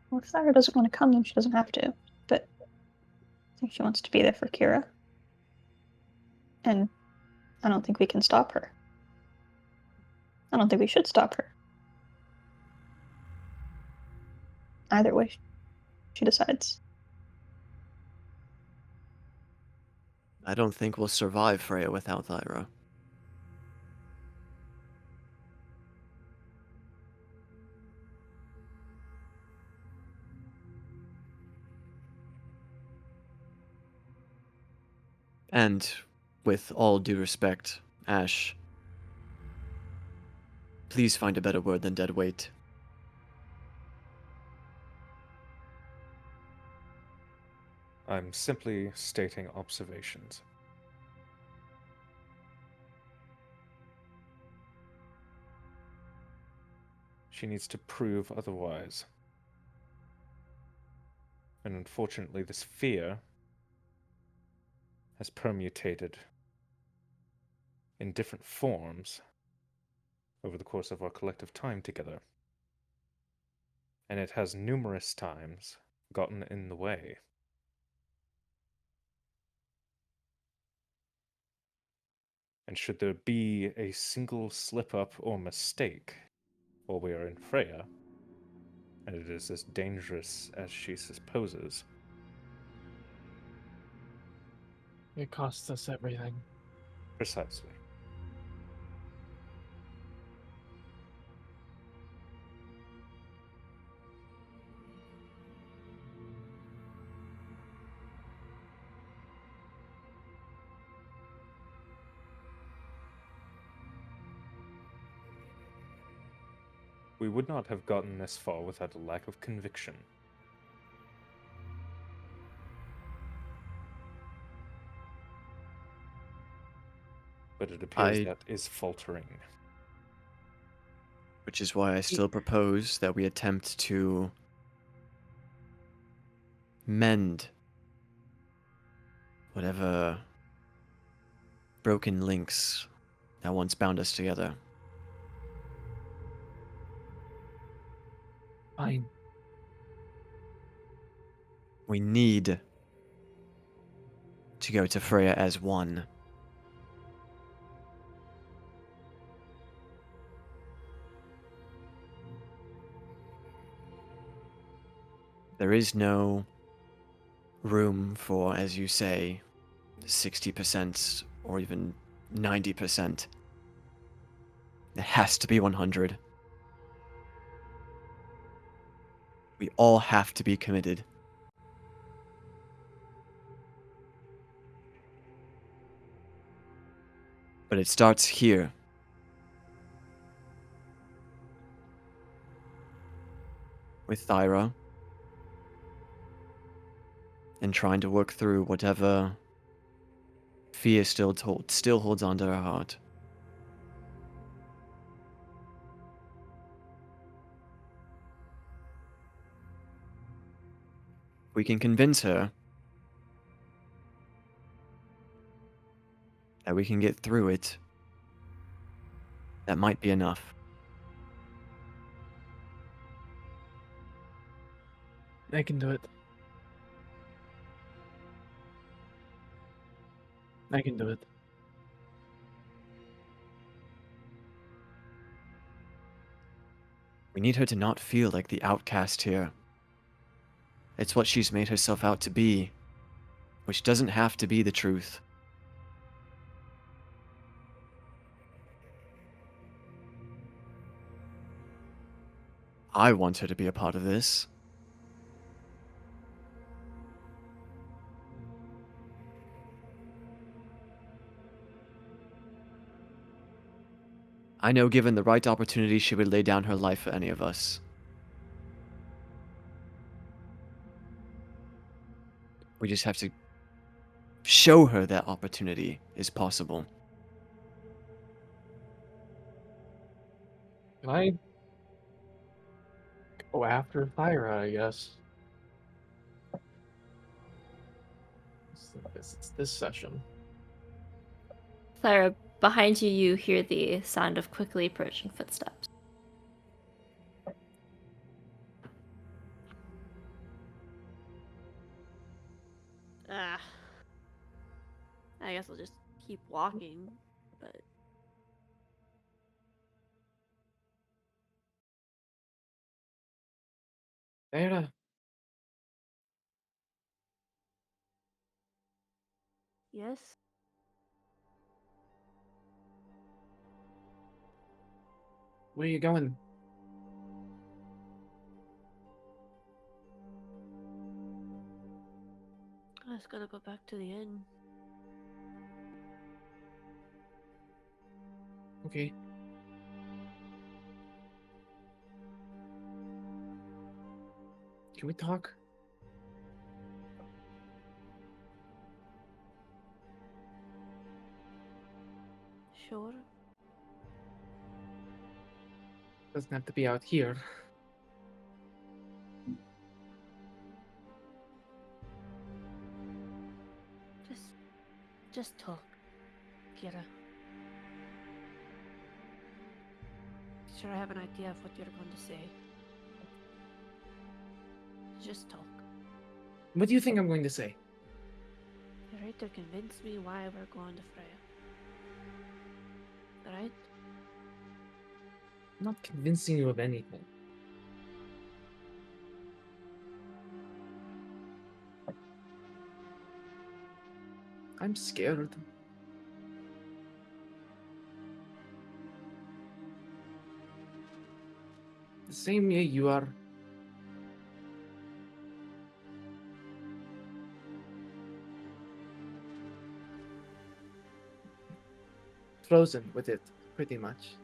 Well, if Thyra doesn't want to come, then she doesn't have to. But I think she wants to be there for Kira. And I don't think we can stop her. I don't think we should stop her. Either way, she decides. I don't think we'll survive Freya without Thyra. And, with all due respect, Ashe, please find a better word than dead weight. I'm simply stating observations. She needs to prove otherwise. And unfortunately, this fear has permutated in different forms over the course of our collective time together. And it has numerous times gotten in the way. And should there be a single slip-up or mistake while we are in Freya, and it is as dangerous as she supposes, It costs us everything. precisely. We would not have gotten this far without a lack of conviction. But it appears that is faltering. Which is why I still propose that we attempt to mend whatever broken links that once bound us together. Fine. We need to go to Freya as one. There is no room for, as you say, 60% or even 90%. It has to be 100. We all have to be committed. But it starts here. With Thyra. and trying to work through whatever fear still holds onto her heart. We can convince her that we can get through it. That might be enough. I can do it. I can do it. We need her to not feel like the outcast here. It's what she's made herself out to be, which doesn't have to be the truth. I want her to be a part of this. I know given the right opportunity, she would lay down her life for any of us. We just have to show her that opportunity is possible. Can I go after Thyra, I guess? It's this session. Thyra, behind you, you hear the sound of quickly approaching footsteps. Ah. I guess I'll just keep walking, but Thyra, yes. where are you going? I was gonna go back to the inn. Okay. Can we talk? Sure. Doesn't have to be out here. Just talk, Kira. Sure, I have an idea of what you're going to say. Just talk. What do you think I'm going to say? You're right to convince me why we're going to Freya. Right? I'm not convincing you of anything. I'm scared. The same way you are. Frozen with it, pretty much.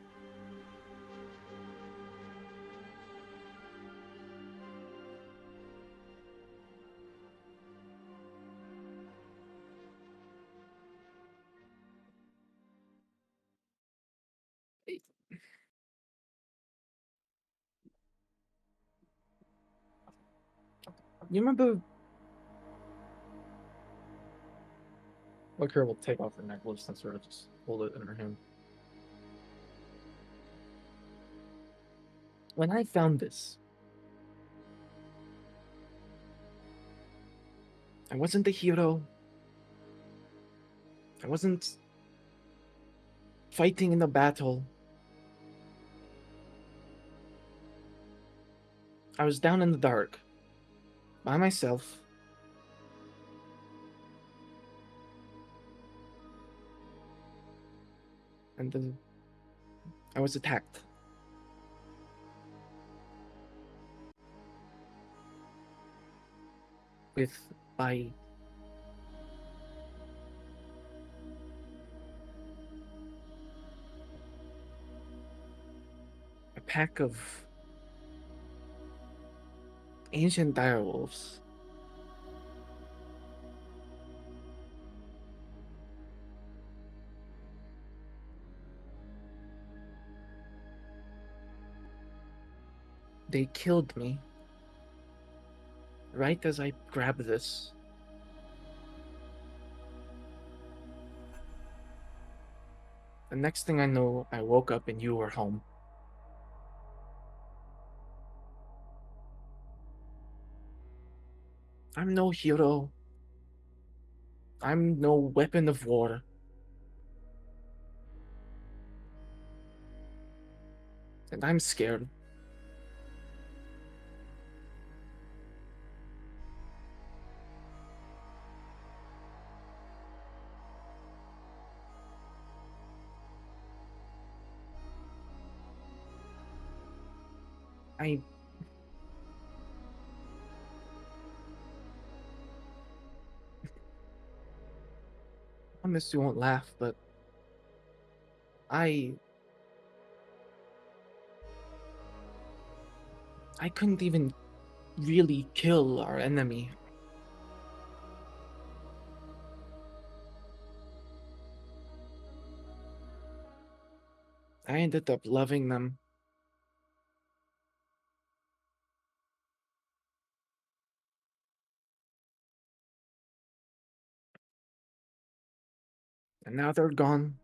You remember? Valkyra will take off her necklace and sort of just hold it in her hand. When I found this, I wasn't the hero. I wasn't fighting in a battle. I was down in the dark, by myself. And then I was attacked. By a pack of ancient direwolves. They killed me. Right as I grabbed this. The next thing I know, I woke up and you were home. I'm no hero. I'm no weapon of war. And I'm scared. I promise you won't laugh, but I couldn't even really kill our enemy. I ended up loving them. And now they're gone.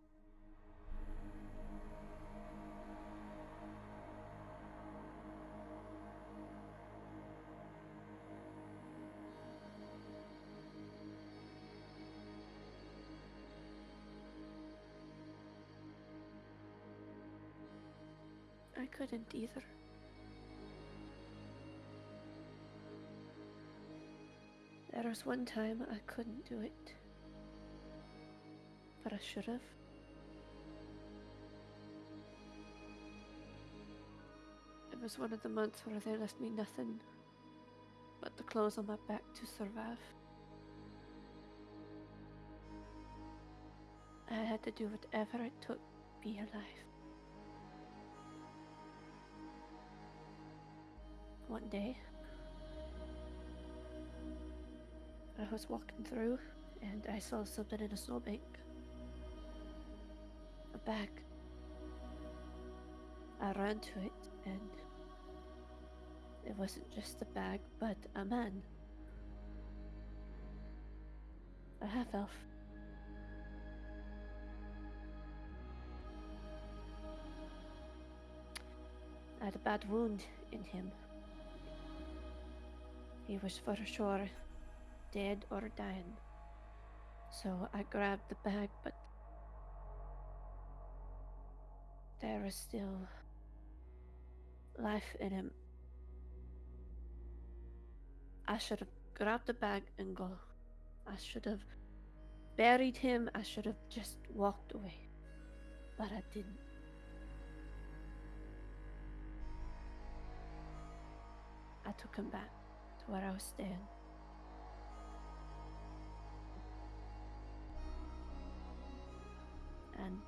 I couldn't either. There was one time I couldn't do it. But I should have. It was one of the months where they left me nothing but the clothes on my back to survive. I had to do whatever it took to be alive. One day, I was walking through and I saw something in a snowbank. A bag. I ran to it and it wasn't just a bag, but a man. A half-elf. I had a bad wound in him. He was for sure dead or dying. So I grabbed the bag, but there was still life in him. I should have grabbed the bag and go. I should have buried him. I should have just walked away. But I didn't. I took him back to where I was staying. And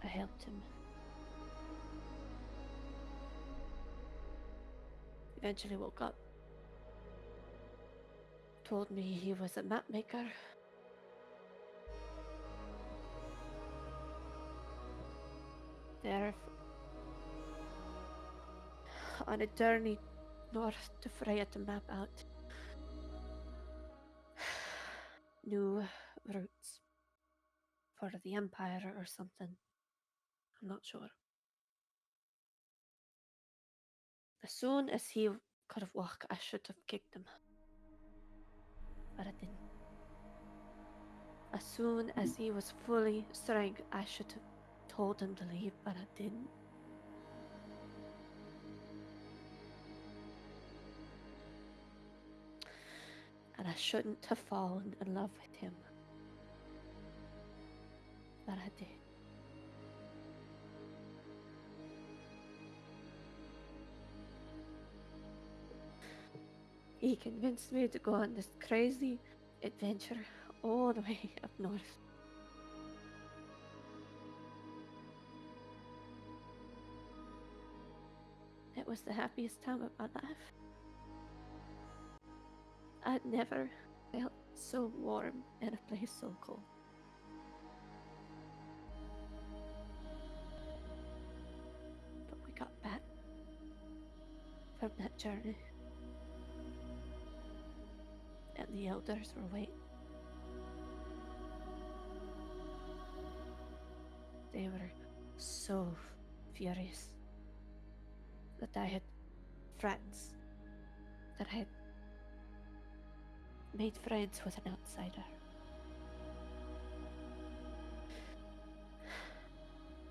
I helped him. Eventually woke up. Told me he was a map maker. There on a journey north to Freya to map out new routes for the Empire or something. I'm not sure. As soon as he could have walked, I should have kicked him. But I didn't. As soon as he was fully strength, I should have told him to leave, but I didn't. And I shouldn't have fallen in love with him. But I did. He convinced me to go on this crazy adventure all the way up north. It was the happiest time of my life. I'd never felt so warm in a place so cold. But we got back from that journey. And the elders were waiting. They were so furious that I had friends, that I had made friends with an outsider.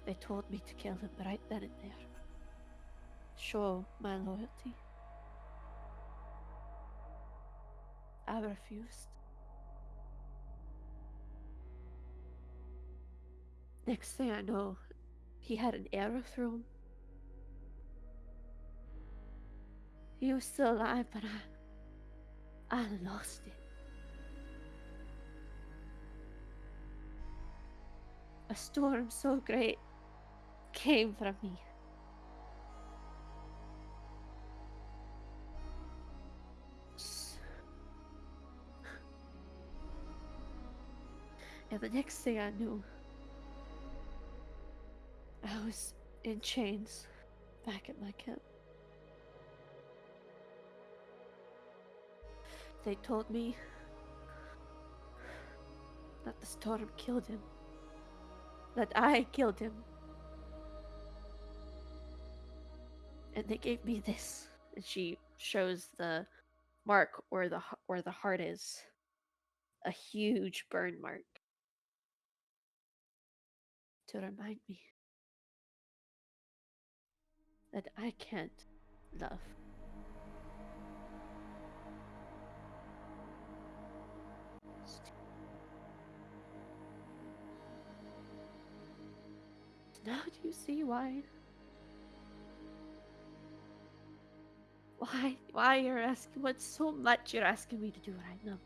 They told me to kill him right then and there. Show my loyalty. I refused. Next thing I know, he had an arrow through him. He was still alive, but I lost it. A storm so great came from me. And the next thing I knew, I was in chains back at my camp. They told me that the storm killed him, that I killed him. And they gave me this. And she shows the mark where the heart is. A huge burn mark. To remind me that I can't love. Now do you see why? Why you're asking? What's so much you're asking me to do right now?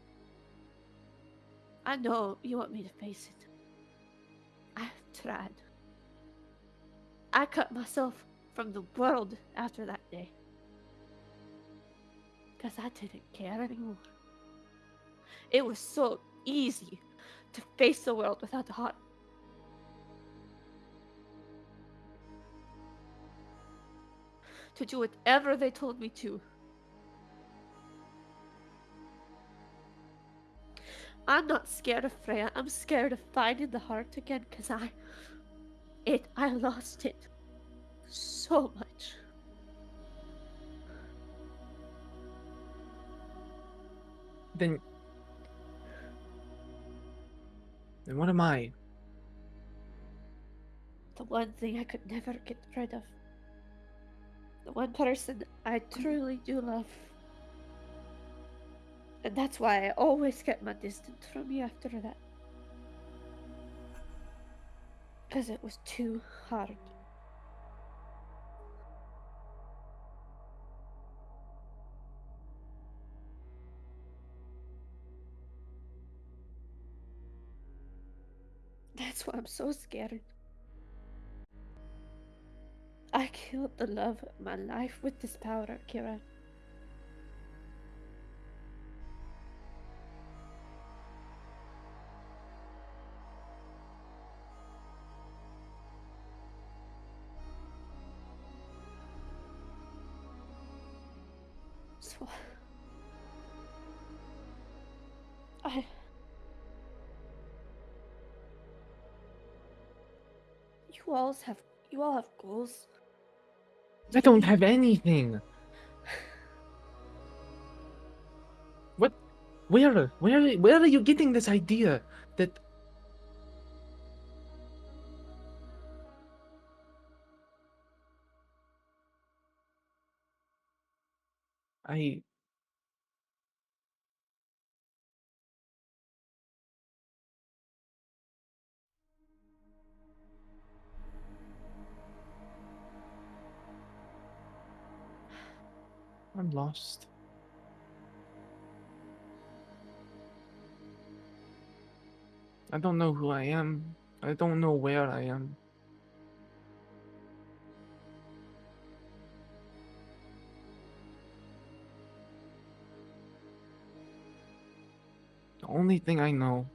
I know you want me to face it. I've tried. I cut myself from the world after that day. Because I didn't care anymore. It was so easy to face the world without a heart. To do whatever they told me to. I'm not scared of Freya. I'm scared of finding the heart again because I lost it so much. Then what am I? The one thing I could never get rid of. The one person I truly do love. And that's why I always kept my distance from you after that. Because it was too hard. That's why I'm so scared. I killed the love of my life with this powder, Kira. So you all have goals. I don't have anything. What? Where are you getting this idea that I I'm lost. I don't know who I am. I don't know where I am. The only thing I know,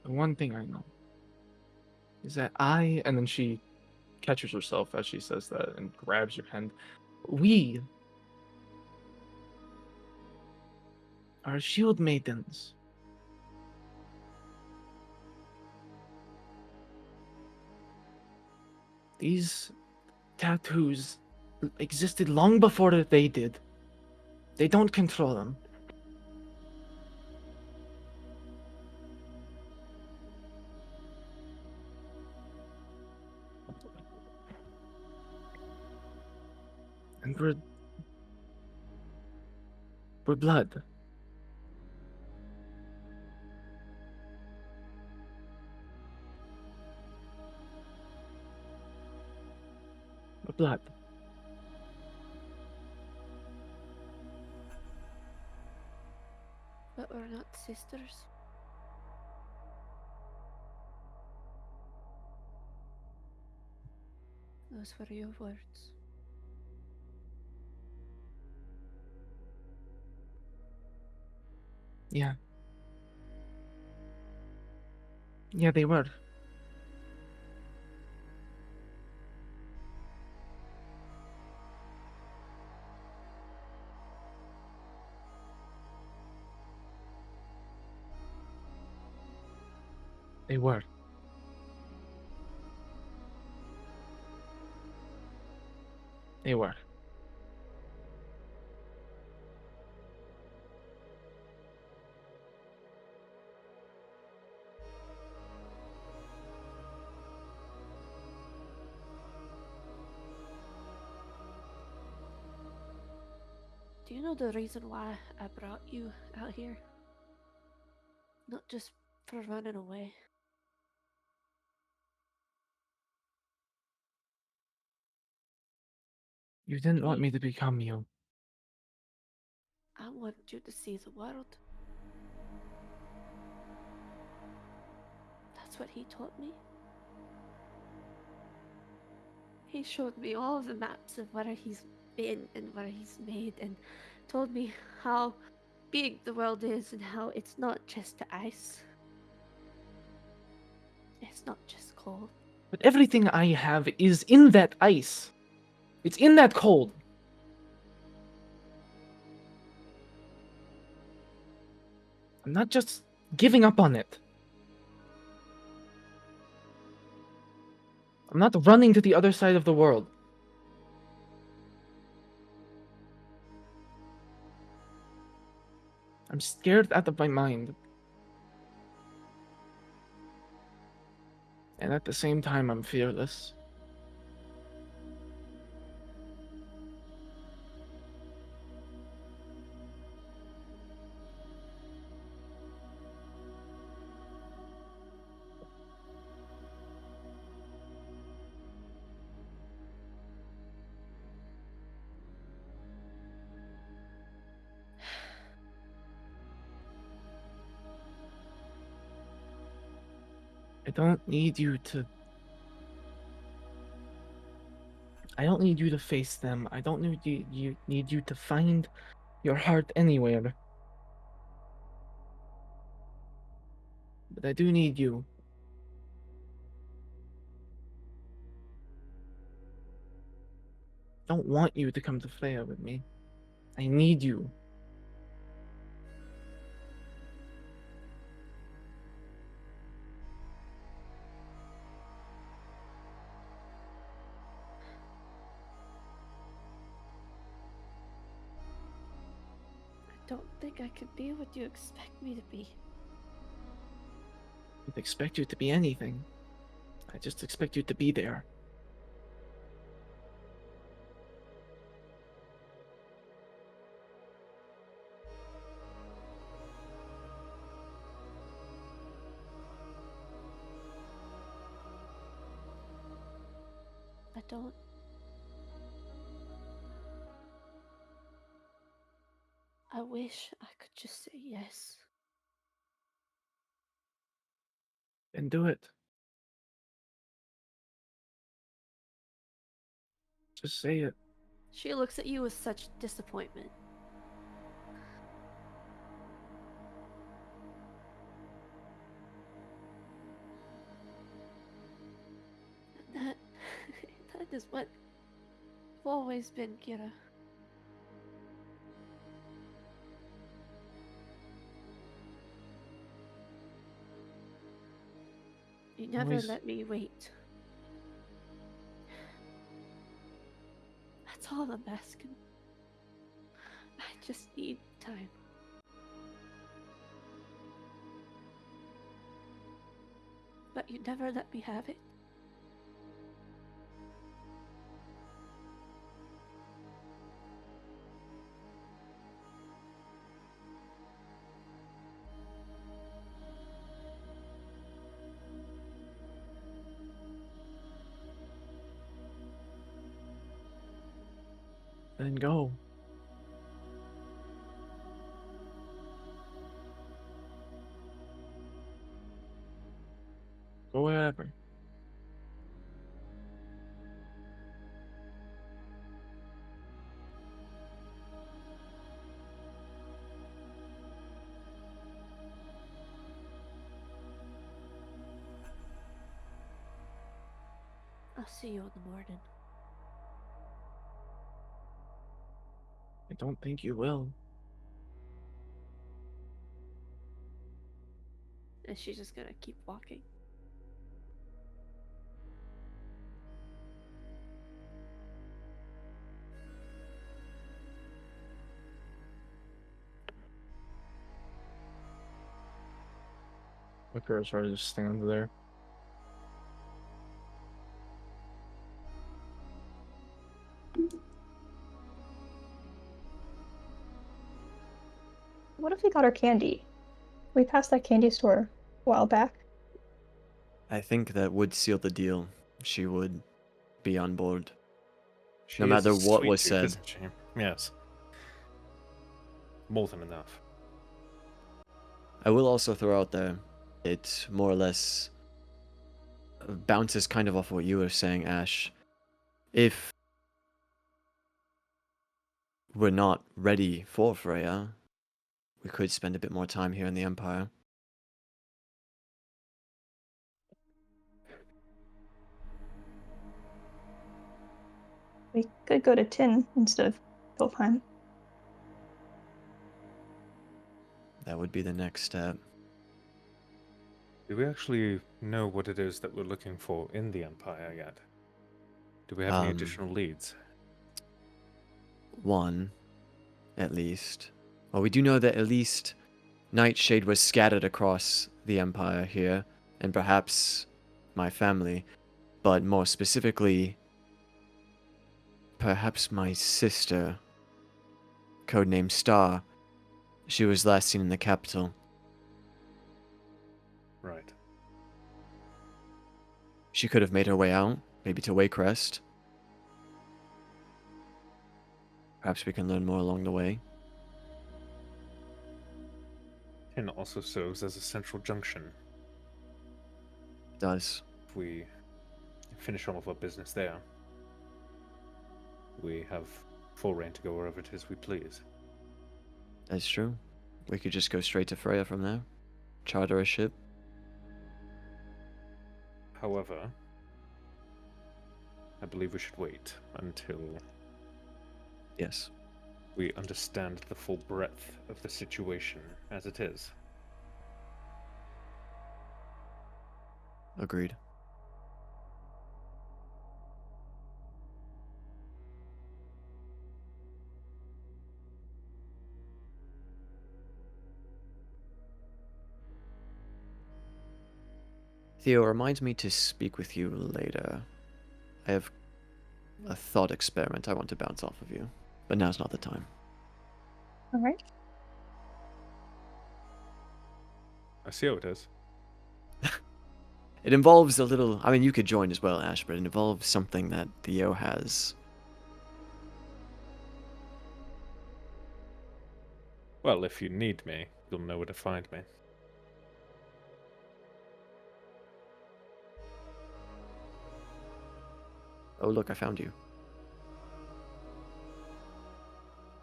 the one thing I know, is that and then she catches herself as she says that and grabs your hand. We are shield maidens. These tattoos existed long before they did. They don't control them. And we're blood. We're blood. But we're not sisters. Those were your words. Yeah. Yeah, they were. They were. They were. Do you know the reason why I brought you out here? Not just for running away. You didn't want me to become you. I want you to see the world. That's what he taught me. He showed me all the maps of where he's been and where he's made, and told me how big the world is and how it's not just ice. It's not just cold. But everything I have is in that ice. It's in that cold. I'm not just giving up on it. I'm not running to the other side of the world. I'm scared out of my mind. And at the same time, I'm fearless. I don't need you to... I don't need you to face them. I don't need you to find your heart anywhere. But I do need you. I don't want you to come to Freya with me. I need you. I don't think I can be what you expect me to be. I don't expect you to be anything. I just expect you to be there. I don't. I wish I could just say yes. Then do it. Just say it. She looks at you with such disappointment. That is what I've always been, Kira. You never Always- let me wait. That's all I'm asking. I just need time. But you never let me have it. Then go. Go wherever. I'll see you in the morning. I don't think you will. Is she just gonna keep walking? Valkyra sort of just stands there. What if we got our candy? We passed that candy store a while back. I think that would seal the deal. She would be on board. She No is matter a what sweet was tooth, said. isn't she? Yes. More than enough. I will also throw out there, it more or less bounces kind of off what you were saying, Ashe. If we're not ready for Freya, we could spend a bit more time here in the Empire. We could go to Tin instead of Bilfheim. That would be the next step. Do we actually know what it is that we're looking for in the Empire yet? Do we have any additional leads? One, at least. Well, we do know that at least Nightshade was scattered across the Empire here, and perhaps my family, but more specifically, perhaps my sister, codenamed Star. She was last seen in the capital. Right. She could have made her way out, maybe to Waycrest. Perhaps we can learn more along the way. Tin also serves as a central junction. It does. If we finish all of our business there, we have full reign to go wherever it is we please. That's true. We could just go straight to Freya from there. Charter a ship. However, I believe we should wait until Yes. we understand the full breadth of the situation as it is. Agreed. Theo, remind me to speak with you later. I have a thought experiment I want to bounce off of you, but now's not the time. All right. I see how it is. It involves a little... I mean, you could join as well, Ashe, but it involves something that Theo has. Well, if you need me, you'll know where to find me. Oh, look, I found you.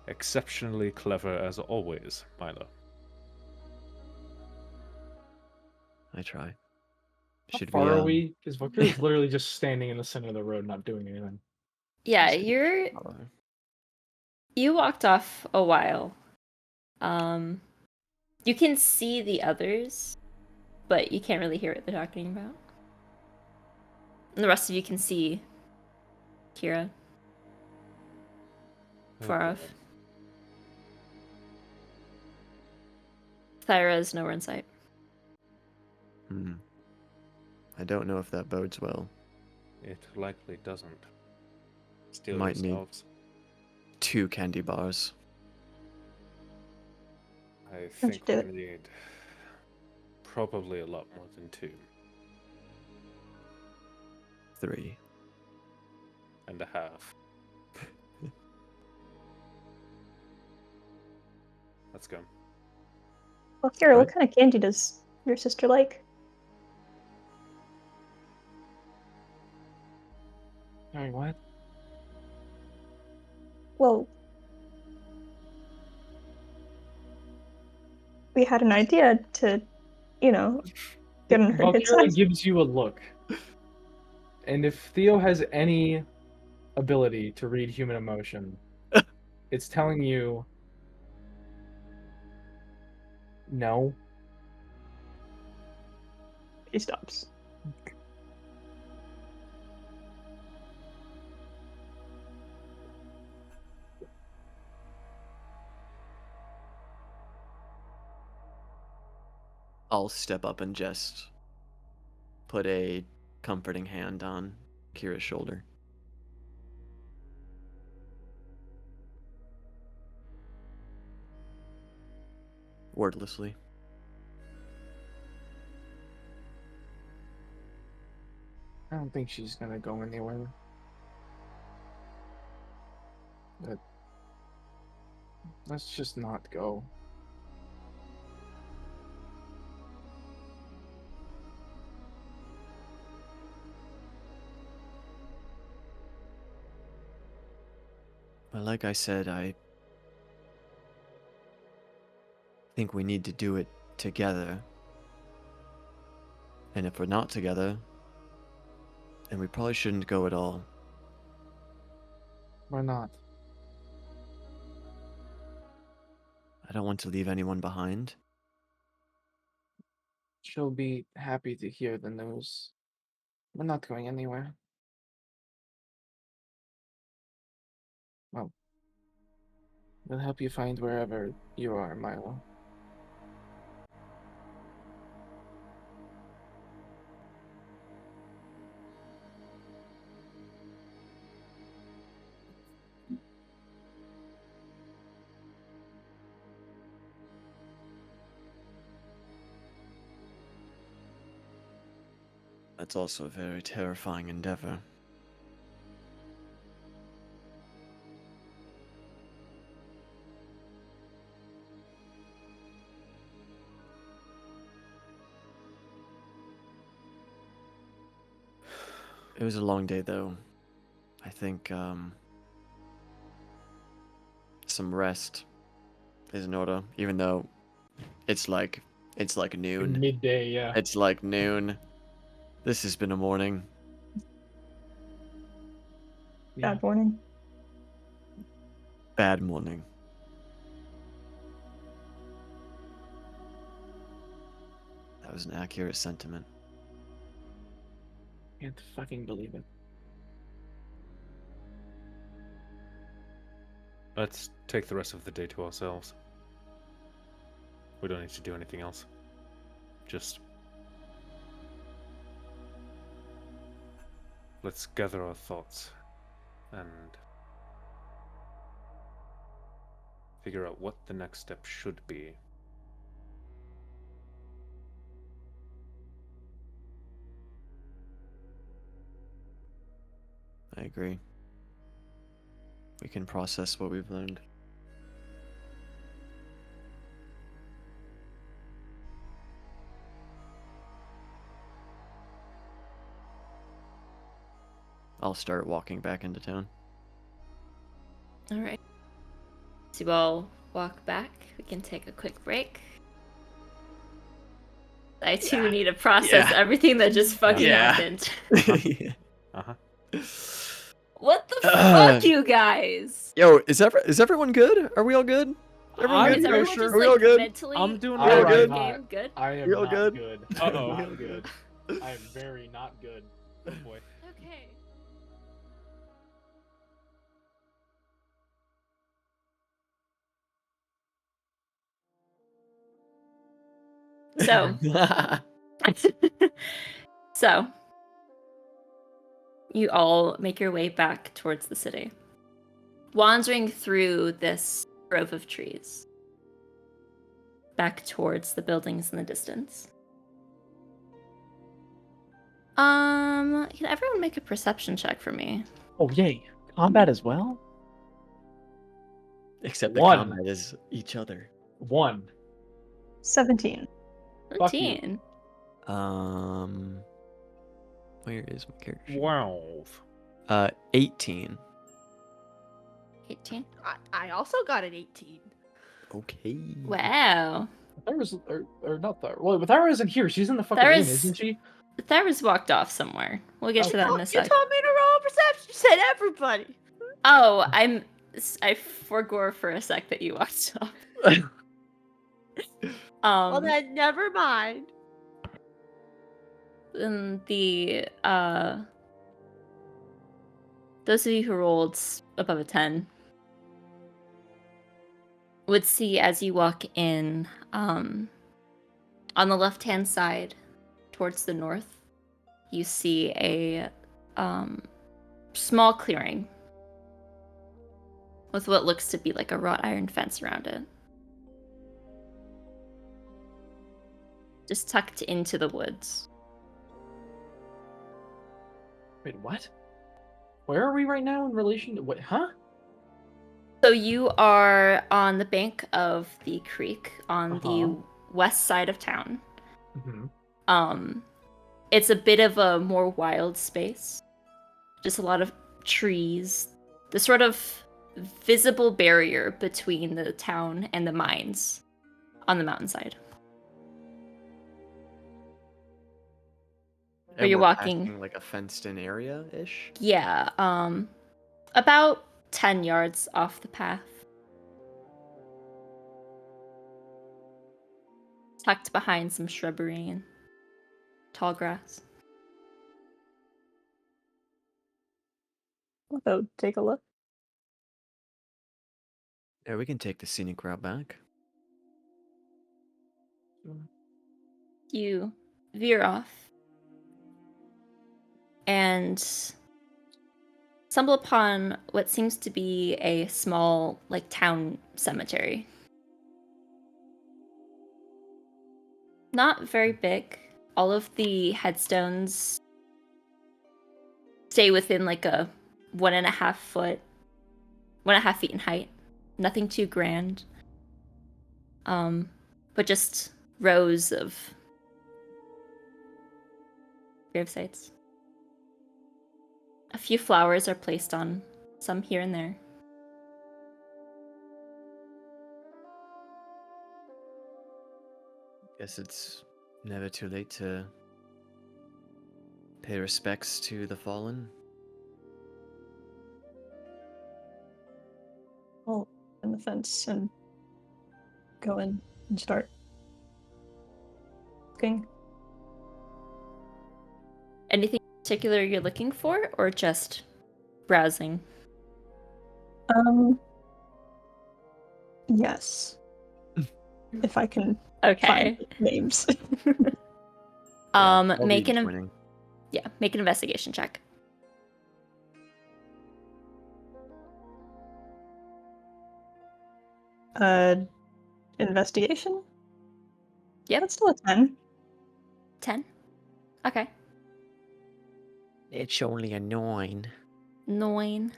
Exceptionally clever as always, Milo. I try. How Should far we, are we? Because Valkyra's literally just standing in the center of the road, not doing anything. Yeah, Let's see. you walked off a while. You can see the others, but you can't really hear what they're talking about. And the rest of you can see Kira far Okay. off. Thyra is nowhere in sight. I don't know if that bodes well. It likely doesn't. Steal Might need- yourselves. 2 candy bars. I How'd think you do we it? need probably a lot more than 2 3. and a half. Let's go. Well, Kira, what Right. kind of candy does your sister like? Sorry, what? Well, we had an idea to, you know, get on her good Valkyra side. gives you a look. And if Theo has any ability to read human emotion, it's telling you no. She stops. I'll step up and just put a comforting hand on Kira's shoulder. Wordlessly. I don't think she's gonna go anywhere. But let's just not go. But like I said, I think we need to do it together. And if we're not together, then we probably shouldn't go at all. We're not. I don't want to leave anyone behind. She'll be happy to hear the news. We're not going anywhere. Well, we'll help you find wherever you are, Milo. That's also a very terrifying endeavor. It was a long day, though. I think, some rest is in order, even though it's like noon. Midday, yeah. It's like noon. This has been a morning. Yeah. Bad morning. Bad morning. That was an accurate sentiment. Can't fucking believe it. Let's take the rest of the day to ourselves. We don't need to do anything else. Just let's gather our thoughts and figure out what the next step should be. I agree. We can process what we've learned. I'll start walking back into town. All right. So you all walk back. We can take a quick break. I too need to process Yeah. everything that just fucking Yeah. happened. Uh-huh. What the fuck, you guys? Yo, is everyone good? Are we all good? Everyone I'm good? Is for everyone sure. just Are we all like good? mentally I'm doing We all already good? in game? Good. I am We all not good? good. Uh-oh. Not good. I am very not good. Oh boy. Okay. So, so you all make your way back towards the city, wandering through this grove of trees, back towards the buildings in the distance. Can everyone make a perception check for me? Oh yay! Combat as well. Except the One. combat is each other. 1. 17. Fuck you. 13. Where is my character sheet? 12. 18. 18. I also got an 18. Okay. Wow. Thyra's or not Thyra. Well, but Thyra isn't here. She's in the fucking inn, Thyra's- isn't she? Thyra's walked off somewhere. We'll get to that in a You sec. told me to roll perception. You said everybody. Oh, I forgot for a sec that you walked off. Well, then never mind. And the those of you who rolled above a 10 would see as you walk in, on the left-hand side towards the north, you see a small clearing with what looks to be like a wrought iron fence around it. Just tucked into the woods. Wait, what? Where are we right now in relation to what? Huh? So you are on the bank of the creek on Uh-huh. the west side of town. Mm-hmm. It's a bit of a more wild space. Just a lot of trees. The sort of visible barrier between the town and the mines on the mountainside. And you're we're walking- passing, like a fenced-in area-ish? Yeah, about 10 yards off the path. Tucked behind some shrubbery and tall grass. I'll go take a look. Yeah, we can take the scenic route back. You veer off and stumble upon what seems to be a small, like, town cemetery. Not very big. All of the headstones stay within like a 1.5 feet in height. Nothing too grand. But just rows of gravesites. A few flowers are placed on some here and there. Guess it's never too late to pay respects to the fallen. I'll in the fence and go in and start looking. Anything particular you're looking for, or just browsing? Yes. If I can Okay. find names. I'll be Make an joining. make an investigation check. Investigation? Yep. That's still a 10. 10. Okay. It's only a 9. 9.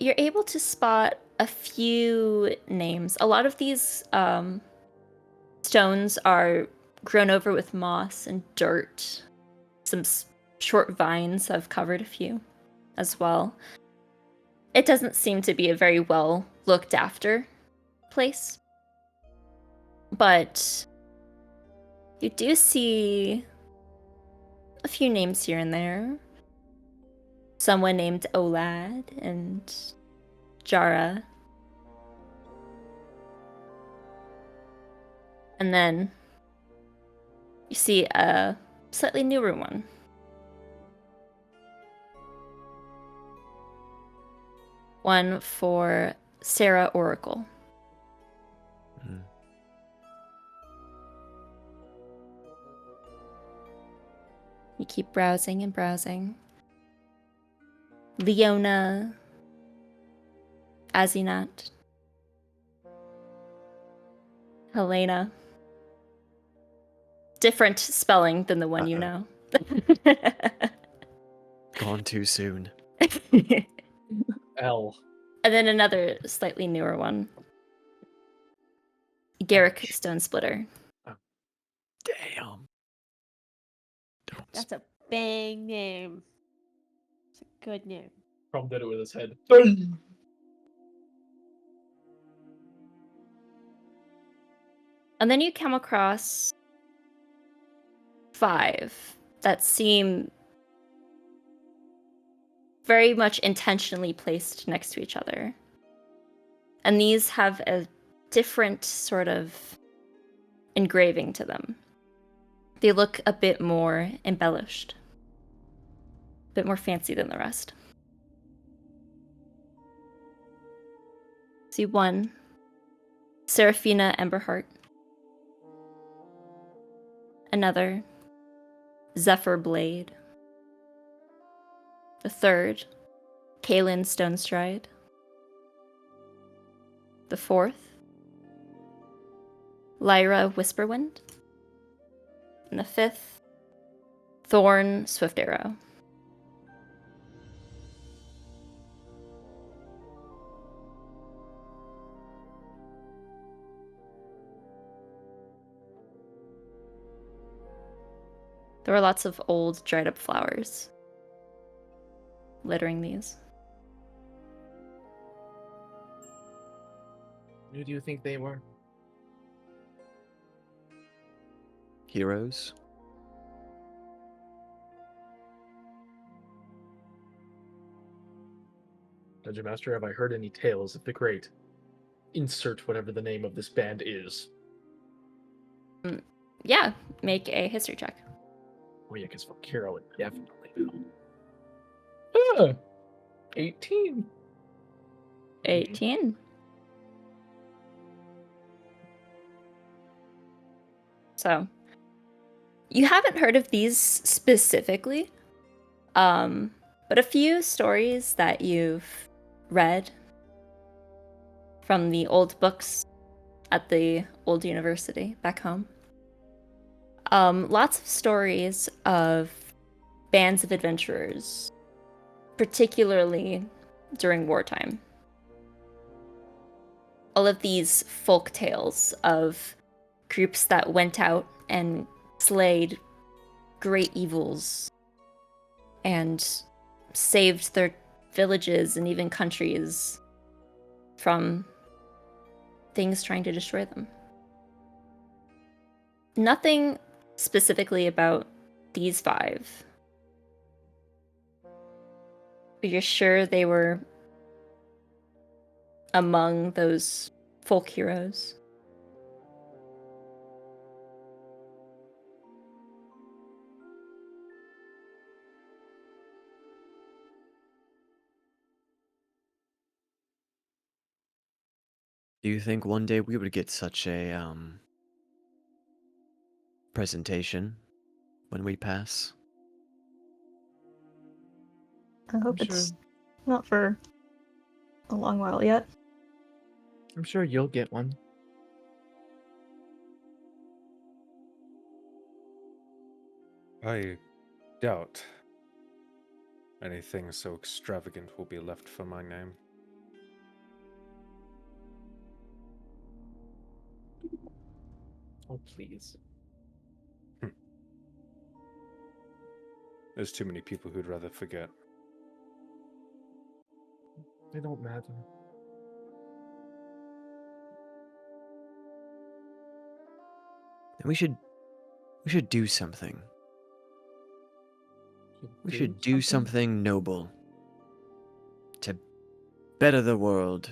You're able to spot a few names. A lot of these stones are grown over with moss and dirt. Some short vines have covered a few as well. It doesn't seem to be a very well looked after place. But You do see a few names here and there. Someone named Olad and Jara. And then you see a slightly newer one. One for Sarah Oracle. Hmm. You keep browsing and browsing. Leona. Azinat. Helena. Different spelling than the one you know. Gone too soon. L. And then another slightly newer one. Garrick Ashe. Stone Splitter. Damn. Don't That's a bang name. It's a good name. Probably did it with his head. And then you come across 5 that seem very much intentionally placed next to each other. And these have a different sort of engraving to them. They look a bit more embellished, a bit more fancy than the rest. See 1, Seraphina Emberheart. Another, Zephyr Blade. The 3rd, Kaylin Stonestride. The 4th, Lyra Whisperwind. And the 5th, Thorn Swift Arrow. There are lots of old, dried up flowers littering these. Who do you think they were? Heroes? Dungeon Master, have I heard any tales of the great? Insert whatever the name of this band is. Yeah, make a history check. Oh yeah, because Valkyra would definitely know. 18. 18. So, you haven't heard of these specifically, but a few stories that you've read from the old books at the old university back home. Lots of stories of bands of adventurers, particularly during wartime. All of these folk tales of groups that went out and slayed great evils and saved their villages and even countries from things trying to destroy them. Nothing specifically about these 5. But you're sure they were among those folk heroes? Do you think one day we would get such a presentation when we pass? I hope I'm it's sure- not for a long while yet. I'm sure you'll get one. I doubt anything so extravagant will be left for my name. Oh, please. There's too many people who'd rather forget. They don't matter. And we should We should do something. We should do something noble. To better the world.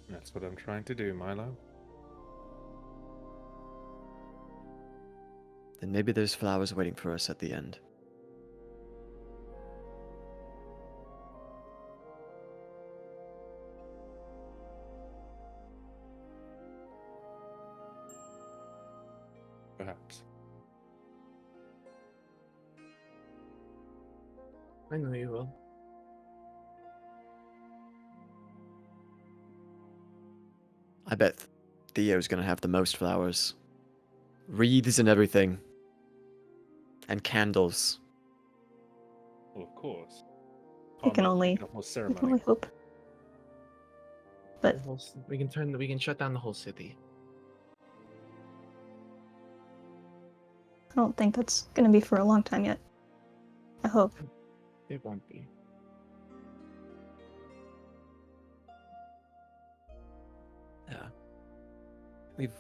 That's what I'm trying to do, Milo. Then maybe there's flowers waiting for us at the end. Perhaps. I know you will. I bet Theo's gonna have the most flowers. Wreaths and everything. And candles. Well, of course. We can only Almost we ceremony. can only hope. But We can shut down the whole city. I don't think that's gonna be for a long time yet. I hope. It won't be. Yeah. We've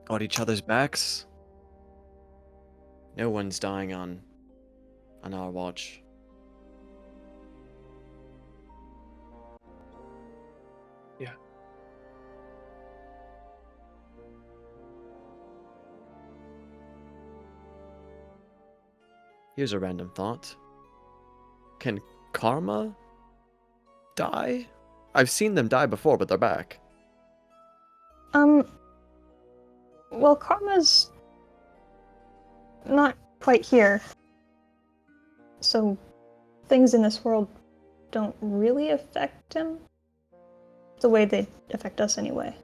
got each other's backs. No one's dying on our watch. Yeah. Here's a random thought. Can Karma die? I've seen them die before, but they're back. Well, Karma's not quite here. So things in this world don't really affect him the way they affect us anyway.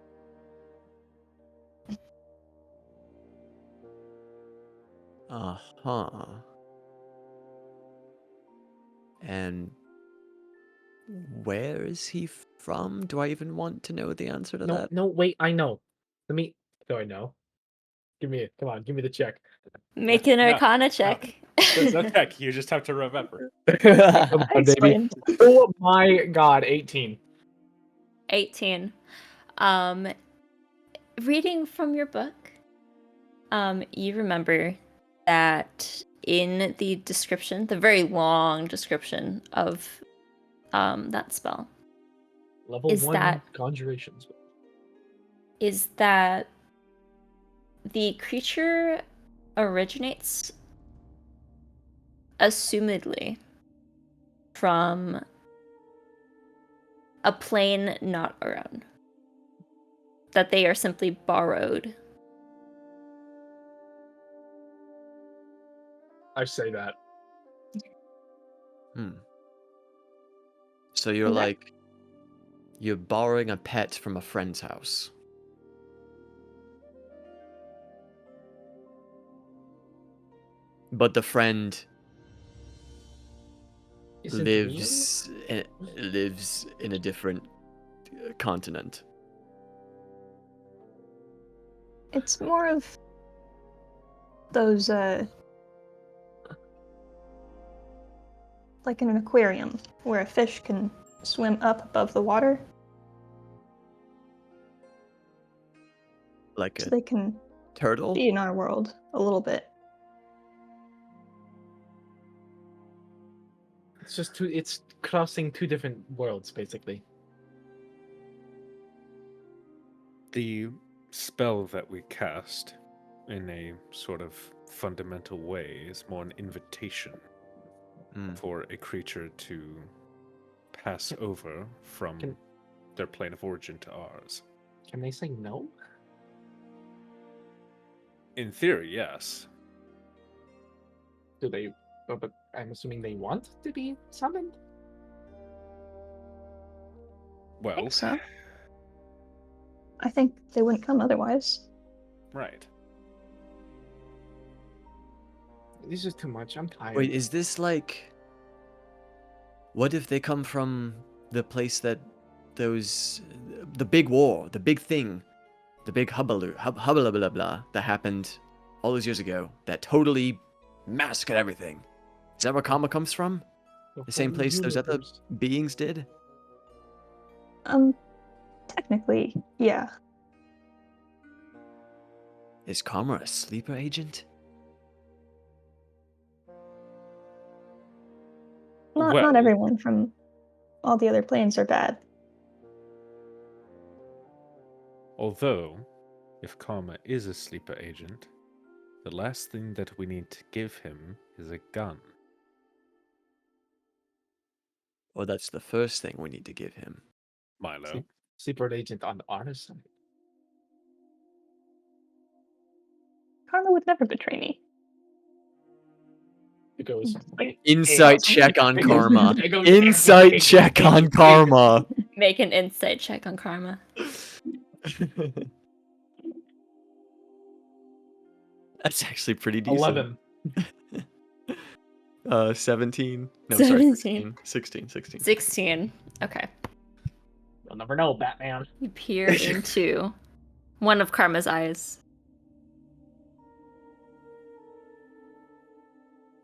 Uh-huh. And where is he from? Do I even want to know the answer to No, that? no, wait, I know. Do I know? Give me the check. Make an No, Arcana check. There's no tech. You just have to remember. Come I on, baby. explained. Oh my god, 18. 18. Reading from your book, you remember that in the description, the very long description of that spell, Level Is 1 that- conjurations. is that the creature originates assumedly from a plane not our own. That they are simply borrowed. I say that. So you're Okay. like, you're borrowing a pet from a friend's house. But the friend Isn't lives in a different continent. It's more of those, like in an aquarium, where a fish can swim up above the water, Like so a they can turtle? be in our world a little bit. it's crossing two different worlds, basically. The spell that we cast in a sort of fundamental way is more an invitation for a creature to pass over from Can- their plane of origin to ours. Can they say no? In theory, yes. Do they? But I'm assuming they want to be summoned. I Well, think so. I think they wouldn't come otherwise. right. This is too much. I'm tired. Wait, is this like... What if they come from the place that those... The big war, the big thing, the big hubba that happened all those years ago, that totally massacred everything. Is that where Karma comes from? The same whole place those other universe. beings did? Technically, yeah. Is Karma a sleeper agent? Not Well- everyone from all the other planes are bad. Although, if Karma is a sleeper agent, the last thing that we need to give him is a gun. Or that's the first thing we need to give him. Milo. Secret agent on our side. Karma would never betray me. It goes. Insight Hey, check on it goes- Karma. it goes- Insight check on Karma. Make an insight check on Karma. That's actually pretty decent. 11. 17. No, 17. sorry, 16. 16. 16. Okay. You'll never know, Batman. You peer into one of Karma's eyes.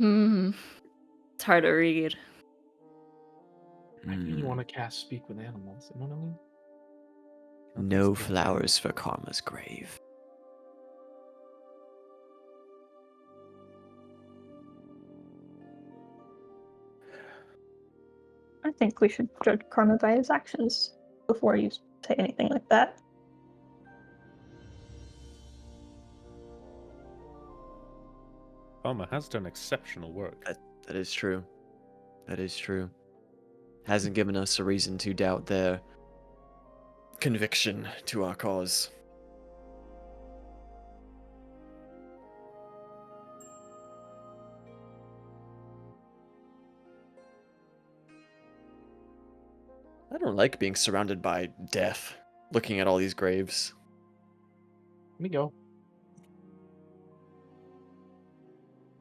It's hard to read. I really Hmm. want to cast Speak with Animals. You know what I mean? No flowers for Karma's grave. I think we should judge Karma by his actions before you say anything like that. Karma has done exceptional work. That is true. That is true. Hasn't given us a reason to doubt their conviction to our cause. I don't like being surrounded by death, looking at all these graves. Let me go.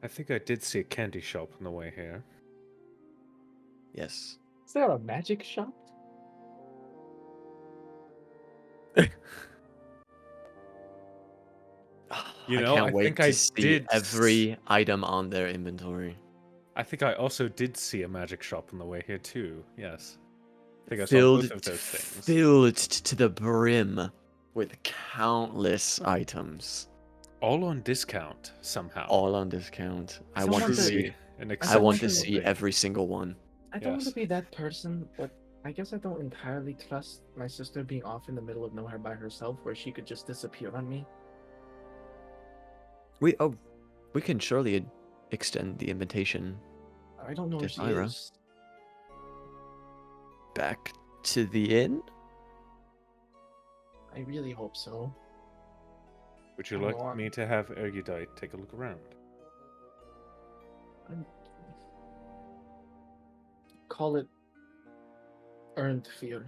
I think I did see a candy shop on the way here. Yes. Is there a magic shop? You I know, can't I wait think to I see did every item on their inventory. I think I also did see a magic shop on the way here too. Yes. I think I saw Filled, both of those things. filled to the brim with countless items, All on discount somehow. all on discount. I Someone want to said- see. An I want to Exceptional see thing. every single one. I don't want to Yes. be that person, but I guess I don't entirely trust my sister being off in the middle of nowhere by herself where she could just disappear on me. We can surely extend the invitation I don't know To where she Thyra. is. back to the inn. I really hope so. Would you I don't like know, me to have Erudite take a look around? Call it earned fear.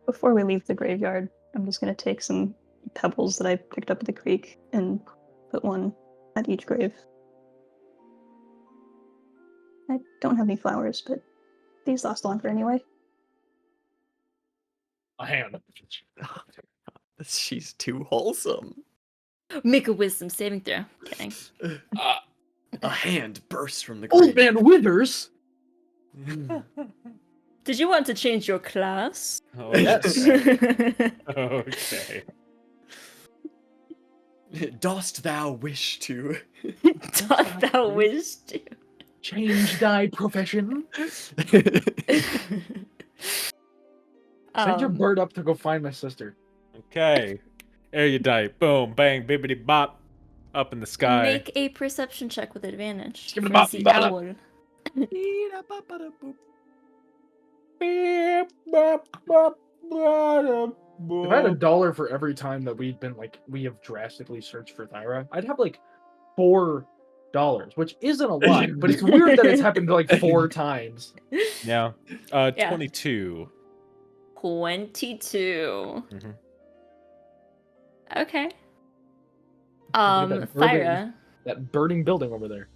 Before we leave the graveyard, I'm just going to take some pebbles that I picked up at the creek and put one at each grave. I don't have any flowers, but these last longer anyway. A hand. She's too wholesome. Make a wisdom saving throw. Kidding. A hand bursts from the Old grave. man Withers! Did you want to change your class? Oh, Yes. Okay. Dost thou wish to? Doth thou wish to? Change thy profession. Send your bird up to go find my sister. Okay. Erudite. Boom, bang, bibbity bop. Up in the sky. Make a perception check with advantage. Give it for up, the bop, owl. If I had $1 for every time that we have drastically searched for Thyra, I'd have like $4, which isn't a lot, but it's weird that it's happened like 4 times. Yeah. Yeah. 22. 22. Mhm. Okay. Look at that building. Thyra. That burning building over there.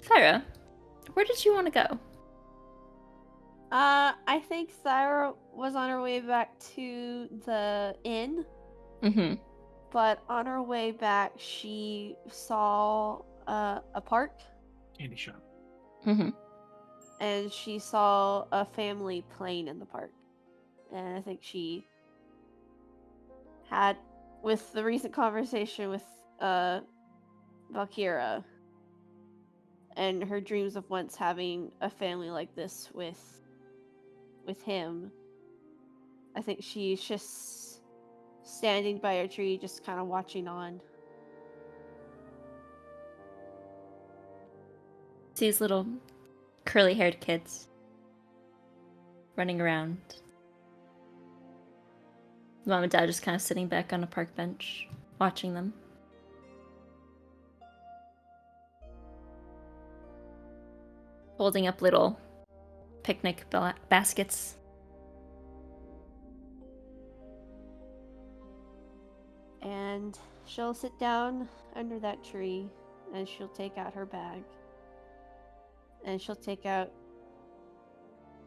Thyra, where did you want to go? I think Thyra was on her way back to the inn, Mm-hmm. but on her way back, she saw a park. Candy shop. Mm-hmm. and she saw a family playing in the park. And I think she had, with the recent conversation with Valkyra, and her dreams of once having a family like this with him, I think she's just standing by a tree, just kind of watching on. These little curly-haired kids running around. Mom and Dad just kind of sitting back on a park bench, watching them. Holding up little picnic baskets. And she'll sit down under that tree, and she'll take out her bag. And she'll take out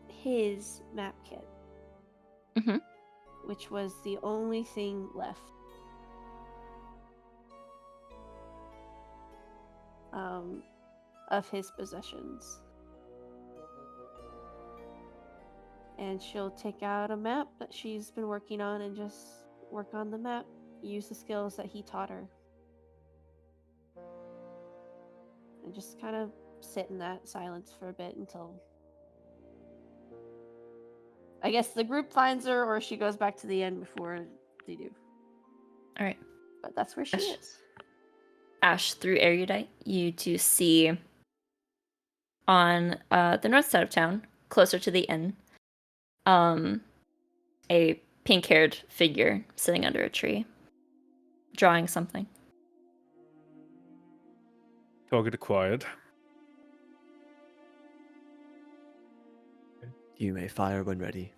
his map kit. Mhm. Which was the only thing left. Of his possessions. And she'll take out a map that she's been working on and just work on the map. Use the skills that he taught her. And just kind of sit in that silence for a bit until I guess the group finds her, or she goes back to the end before they do. All right. But that's where she Ashe. is. Ash, through erudite, you do see on the north side of town, closer to the inn, a pink-haired figure sitting under a tree, drawing something. Target acquired. You may fire when ready.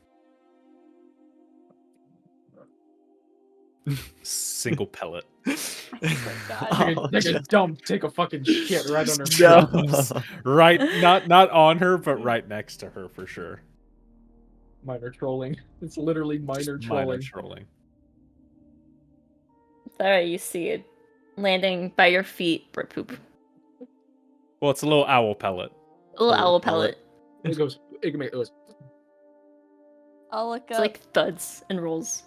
Single pellet. Oh, Take a dump, take a fucking shit right on her No. face. Right, not on her, but right next to her for sure. Minor trolling. It's literally minor trolling. Minor trolling. There you see it landing by your feet, Brit Poop. Well, it's a little owl pellet. A little Owl owl pellet. pellet. It goes. I'll look It's up like thuds and rolls.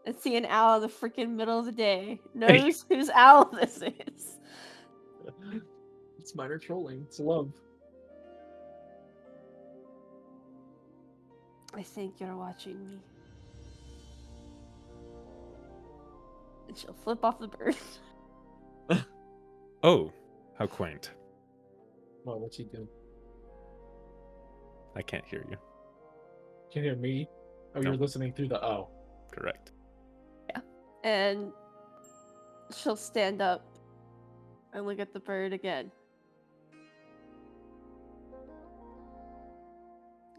and see an owl in the freaking middle of the day. Knows whose owl this is. It's minor trolling. It's love. I think you're watching me. And she'll flip off the bird. Oh, how quaint. Well, what's he do? I can't hear you. Can you hear me? Oh, No. you're listening through the oh. Correct. And she'll stand up and look at the bird again.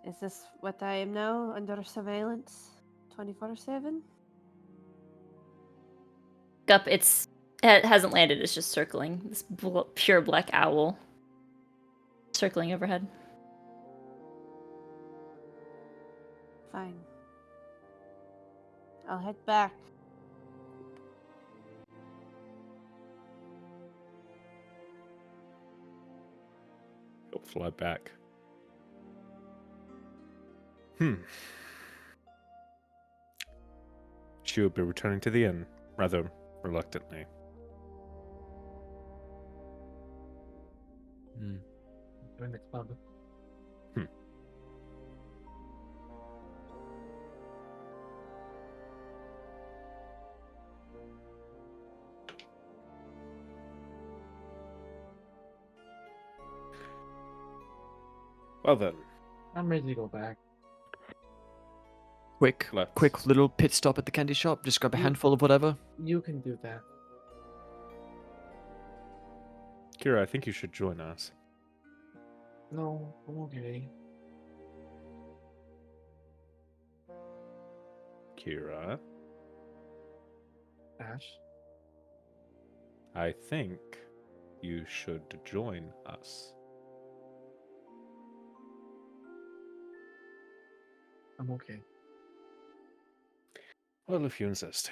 Is this what I am now, under surveillance 24/7? Up, it hasn't landed, it's just circling. This pure black owl circling overhead. Fine. I'll head back. Go fly back. She will be returning to the inn, rather reluctantly. In the club. Well then, I'm ready to go back. Quick little pit stop at the candy shop. Just grab a handful of whatever. You can do that. Kira, I think you should join us. No, I'm okay. Kira, Ashe? I think you should join us. I'm okay. Well, if you insist.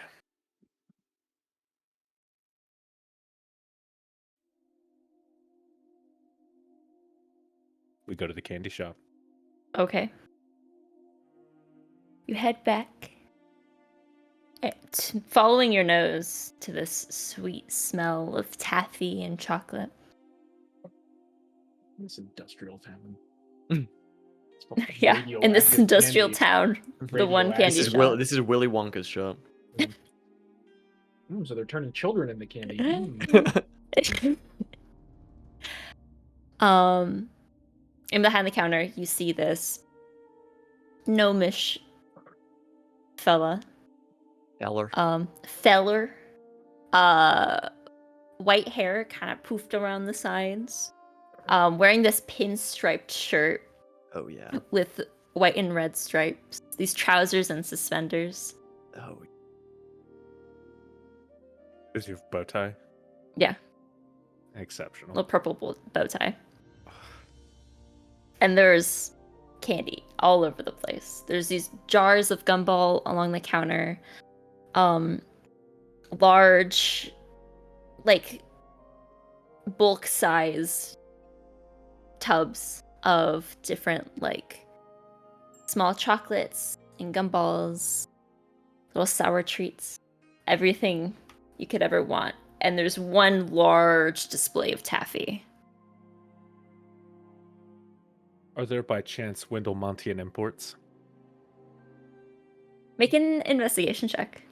We go to the candy shop. Okay. You head back, following your nose to this sweet smell of taffy and chocolate. This industrial town. It's full of Yeah, in this radioactive industrial candy. town, the one Radioactive. candy shop. This is Willy Wonka's shop. So they're turning children into candy. In behind the counter, you see this gnomish fella. Feller. White hair, kind of poofed around the sides. Wearing this pinstriped shirt. Oh yeah. With white and red stripes. These trousers and suspenders. Oh. Is your bow tie? Yeah. Exceptional. Little purple bow tie. And there's candy all over the place. There's these jars of gumball along the counter. Large, like, bulk size tubs of different, like, small chocolates and gumballs, little sour treats, everything you could ever want. And there's one large display of taffy. Are there by chance Wendell-Montian imports? Make an investigation check.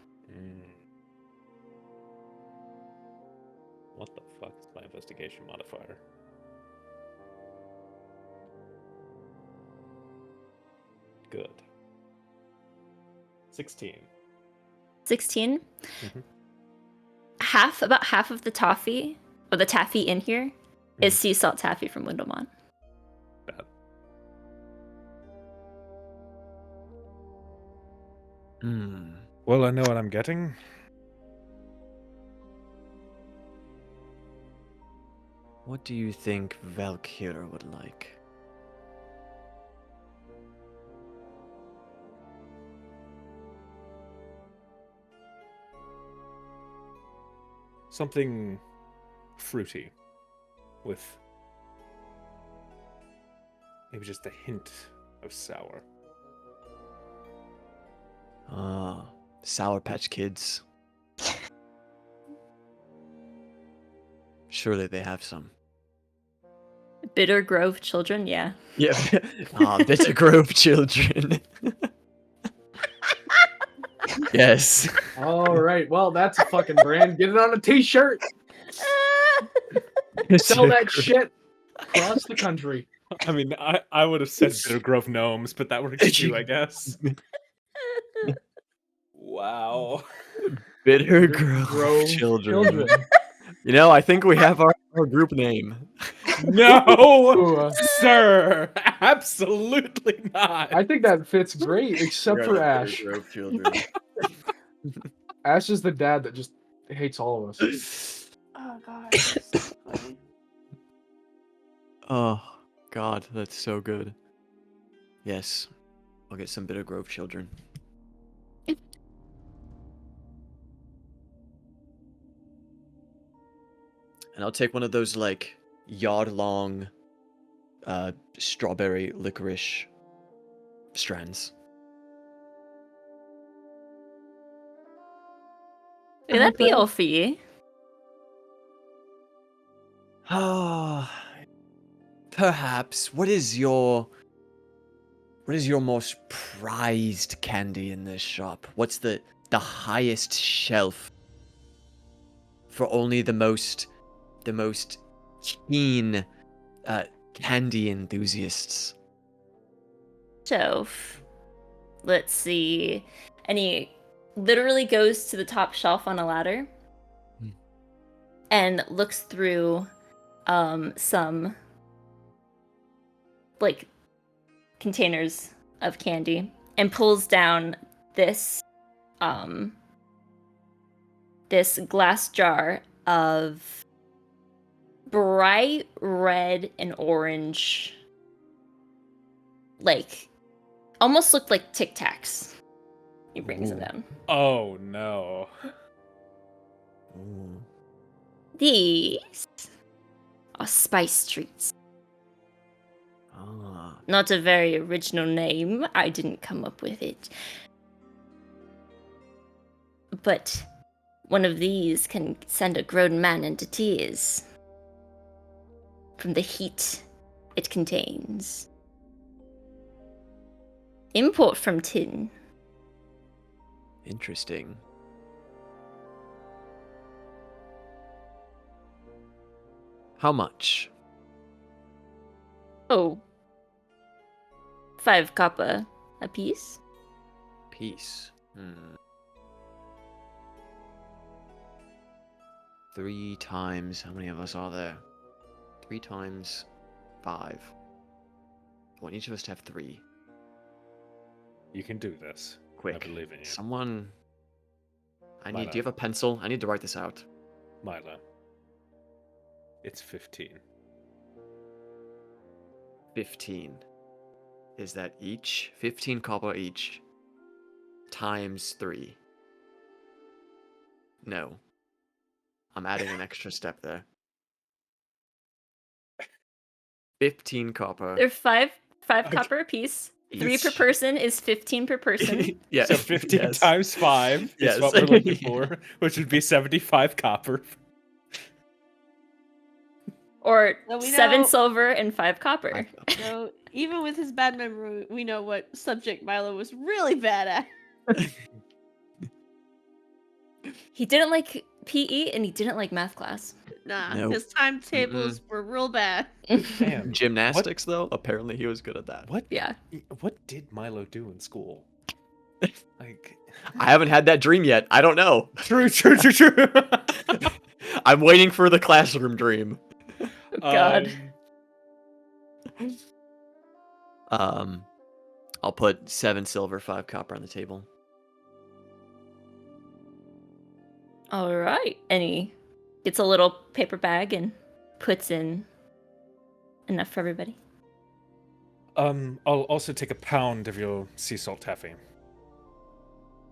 What the fuck is my investigation modifier? Good. 16. 16? Mhm. About half of the toffee, or the taffy in here, is sea salt taffy from Windlemont. Bad. Well, I know what I'm getting. What do you think Valkyra would like? Something fruity with maybe just a hint of sour. Ah, Sour Patch Kids. Surely they have some. Bitter Grove children, yeah. Yeah. Bitter Grove children. Yes. All right. Well, that's a fucking brand. Get it on a t-shirt. Sell that shit across the country. I mean, I would have said Bitter Grove gnomes, but that works too, I guess. Wow. Bitter Grove children. You know, I think we have our group name. No, sir, absolutely not. I think that fits great, except for Ashe. Grove children. Ashe is the dad that just hates all of us. Oh god. That's so funny. Oh, God, that's so good. Yes, I'll get some Bitter Grove children. And I'll take one of those, like, yard-long strawberry licorice strands. Would that be all for you? Ah, perhaps. What is your most prized candy in this shop? What's the highest shelf for only the most keen candy enthusiasts? So, let's see. And he literally goes to the top shelf on a ladder and looks through some like containers of candy and pulls down this this glass jar of bright red and orange, like almost looked like Tic Tacs. He brings them down. Oh no. Ooh. These are spice treats. Ah, Not a very original name. I didn't come up with it. But one of these can send a grown man into tears from the heat it contains. Import from tin. interesting. How much? Oh. 5 copper a piece. Piece. 3 times. How many of us are there? 3 times 5. I want each of us to have 3. You can do this. Quick. I believe in you. Someone. Do you Milo. have a pencil? I need to write this out. Milo. It's 15. 15. Is that each? 15 copper each. Times 3. No. I'm adding an extra step there. 15 copper. They're five Okay. copper a piece. 3 per Each. person is 15 per person. Yeah. So 15 yes. times 5 Yes. is what we're looking for, which would be 75 copper. Or So we 7 know- silver and 5 copper. So even with his bad memory, we know what subject Milo was really bad at. He didn't like PE and he didn't like math class. Nah, Nope. his timetables were real bad. Damn. Gymnastics, though, apparently he was good at that. What? Yeah. What did Milo do in school? Like, I haven't had that dream yet. I don't know. true. I'm waiting for the classroom dream. God. I'll put 7 silver, 5 copper on the table. All right. And he gets a little paper bag and puts in enough for everybody. I'll also take a pound of your sea salt taffy.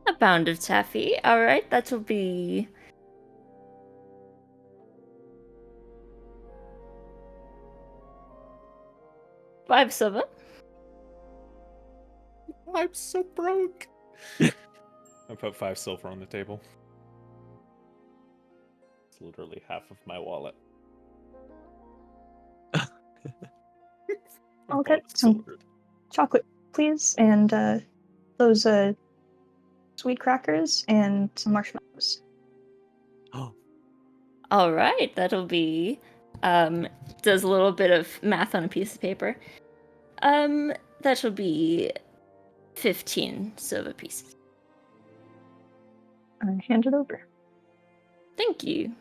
A pound of taffy. All right. That will be 5 silver. I'm so broke. I put 5 silver on the table. It's literally half of my wallet. I'll get some chocolate, please, and those sweet crackers and some marshmallows. Oh, All right. That'll be does a little bit of math on a piece of paper. That will be 15 silver pieces. I hand it over. Thank you.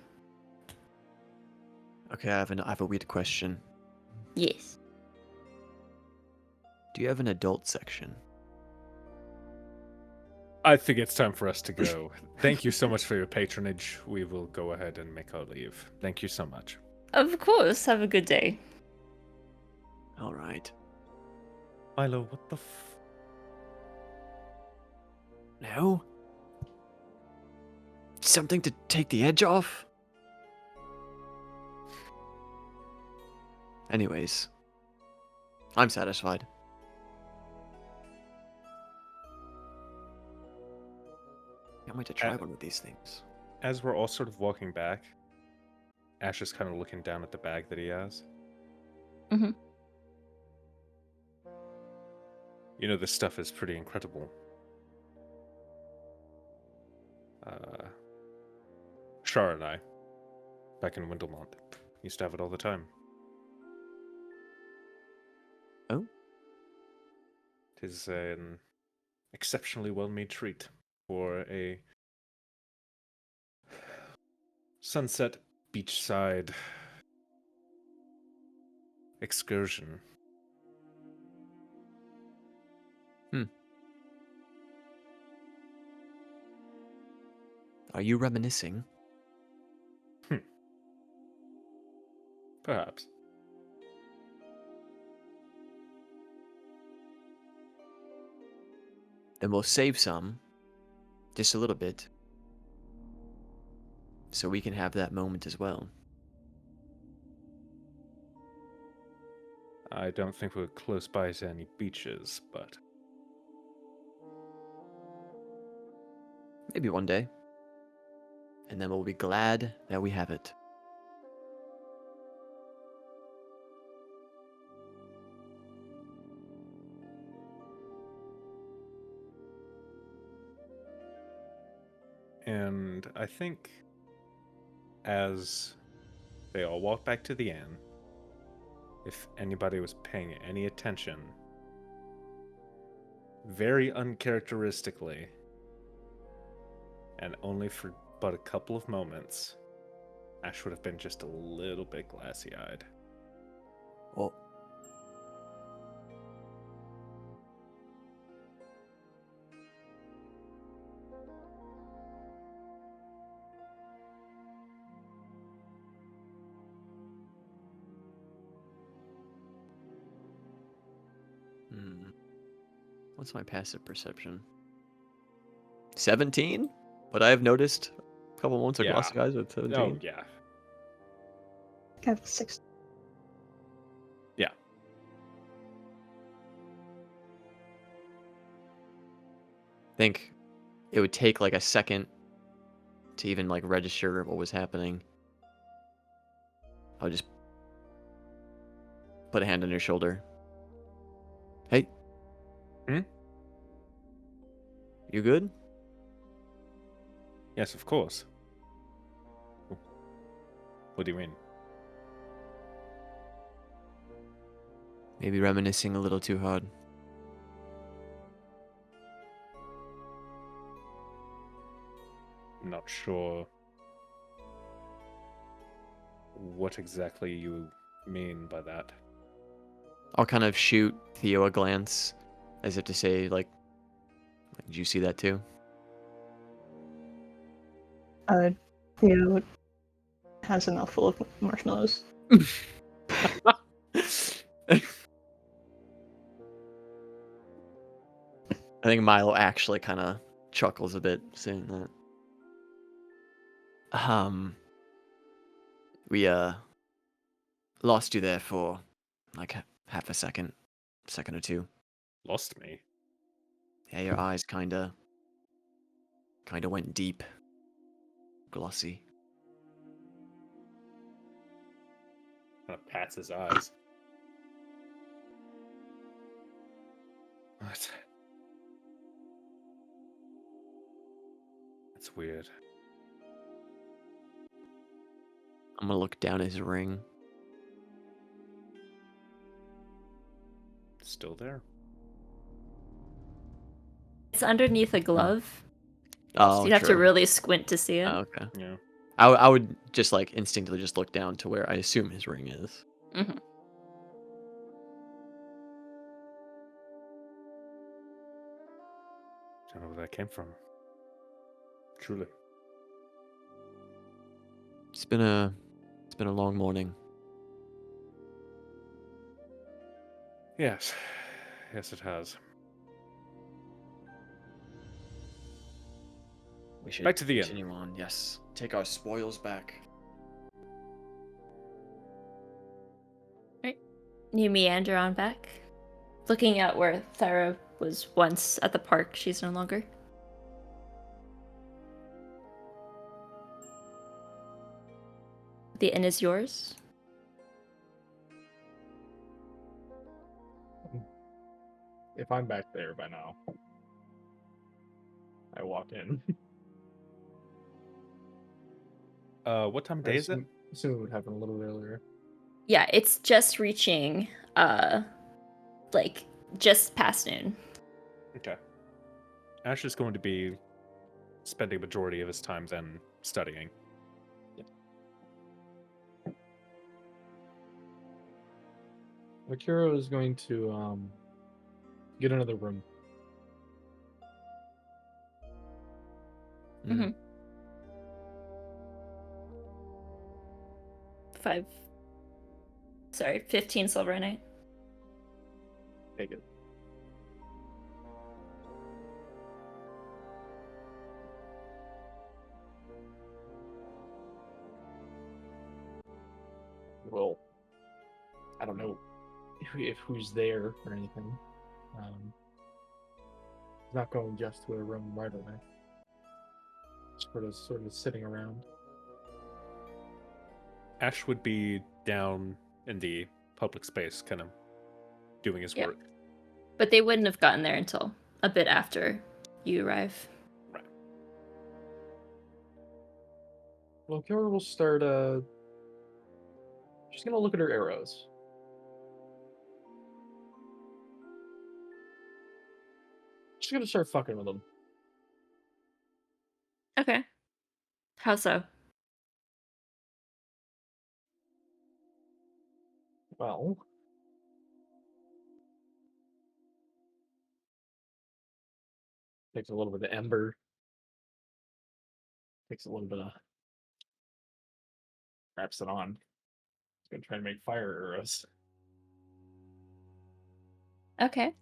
okay. I have a weird question. Yes. Do you have an adult section? I think it's time for us to go. Thank you so much for your patronage. We will go ahead and make our leave. Thank you so much. Of course. Have a good day. All right. Milo, what the No? Something to take the edge off? Anyways, I'm satisfied. Can't wait to try one of these things. As we're all sort of walking back, Ashe is kind of looking down at the bag that he has. Mhm. You know, this stuff is pretty incredible. Shar and I, back in Windlemont, used to have it all the time. Oh? It is an exceptionally well-made treat for a sunset beachside excursion. Are you reminiscing? Perhaps. Then we'll save some. Just a little bit. So we can have that moment as well. I don't think we're close by to any beaches, but Maybe one day. And then we'll be glad that we have it. and I think as they all walk back to the inn, if anybody was paying any attention, very uncharacteristically, and only for but a couple of moments, Ashe would have been just a little bit glassy-eyed. Well, what's my passive perception? 17? But I have noticed a couple moments of Yeah. glassy eyes with 17. Oh, yeah. I have 6. I think it would take like a second to even like register what was happening. I'll just put a hand on your shoulder. Hey. Hmm? You good? Yes, of course. What do you mean? Maybe reminiscing a little too hard. Not sure what exactly you mean by that. I'll kind of shoot Theo a glance as if to say, like, did you see that too? Theo has a mouthful of marshmallows. I think Milo actually kind of chuckles a bit saying that. We lost you there for like half a second or two. Lost me? Yeah, your eyes kind of went deep, glossy. Kind of pats his eyes. What? That's weird. I'm gonna look down at his ring. Still there? It's underneath a glove, Oh, so you'd have to true. really squint to see it. Oh, okay. Yeah. I would just like instinctively just look down to where I assume his ring is. Mhm. Don't know where that came from. Truly. It's been a long morning. Yes. Yes, it has. We should Back to the inn. continue on. Yes, take our spoils back. You meander on back, looking at where Thyra was once at the park. She's no longer. The inn is yours. If I'm back there by now, I walk in. What time of day is it? Assume it would happen a little earlier. Yeah, it's just reaching, like just past noon. Okay. Ashe is going to be spending a majority of his time then studying. Valkyra is going to get another room. Mhm. 15 silver a night. Take it. Well, I don't know. if who's there or anything. He's not going just to a room right away. Sort of sitting around. Ashe would be down in the public space, kind of doing his Yep. work. But they wouldn't have gotten there until a bit after you arrive. Right. Well, Kara will start. She's gonna look at her arrows. She's gonna start fucking with them. Okay. How so? Well, takes a little bit of ember. Takes a little bit of. Wraps it on. It's gonna try and make fire arrows. Okay.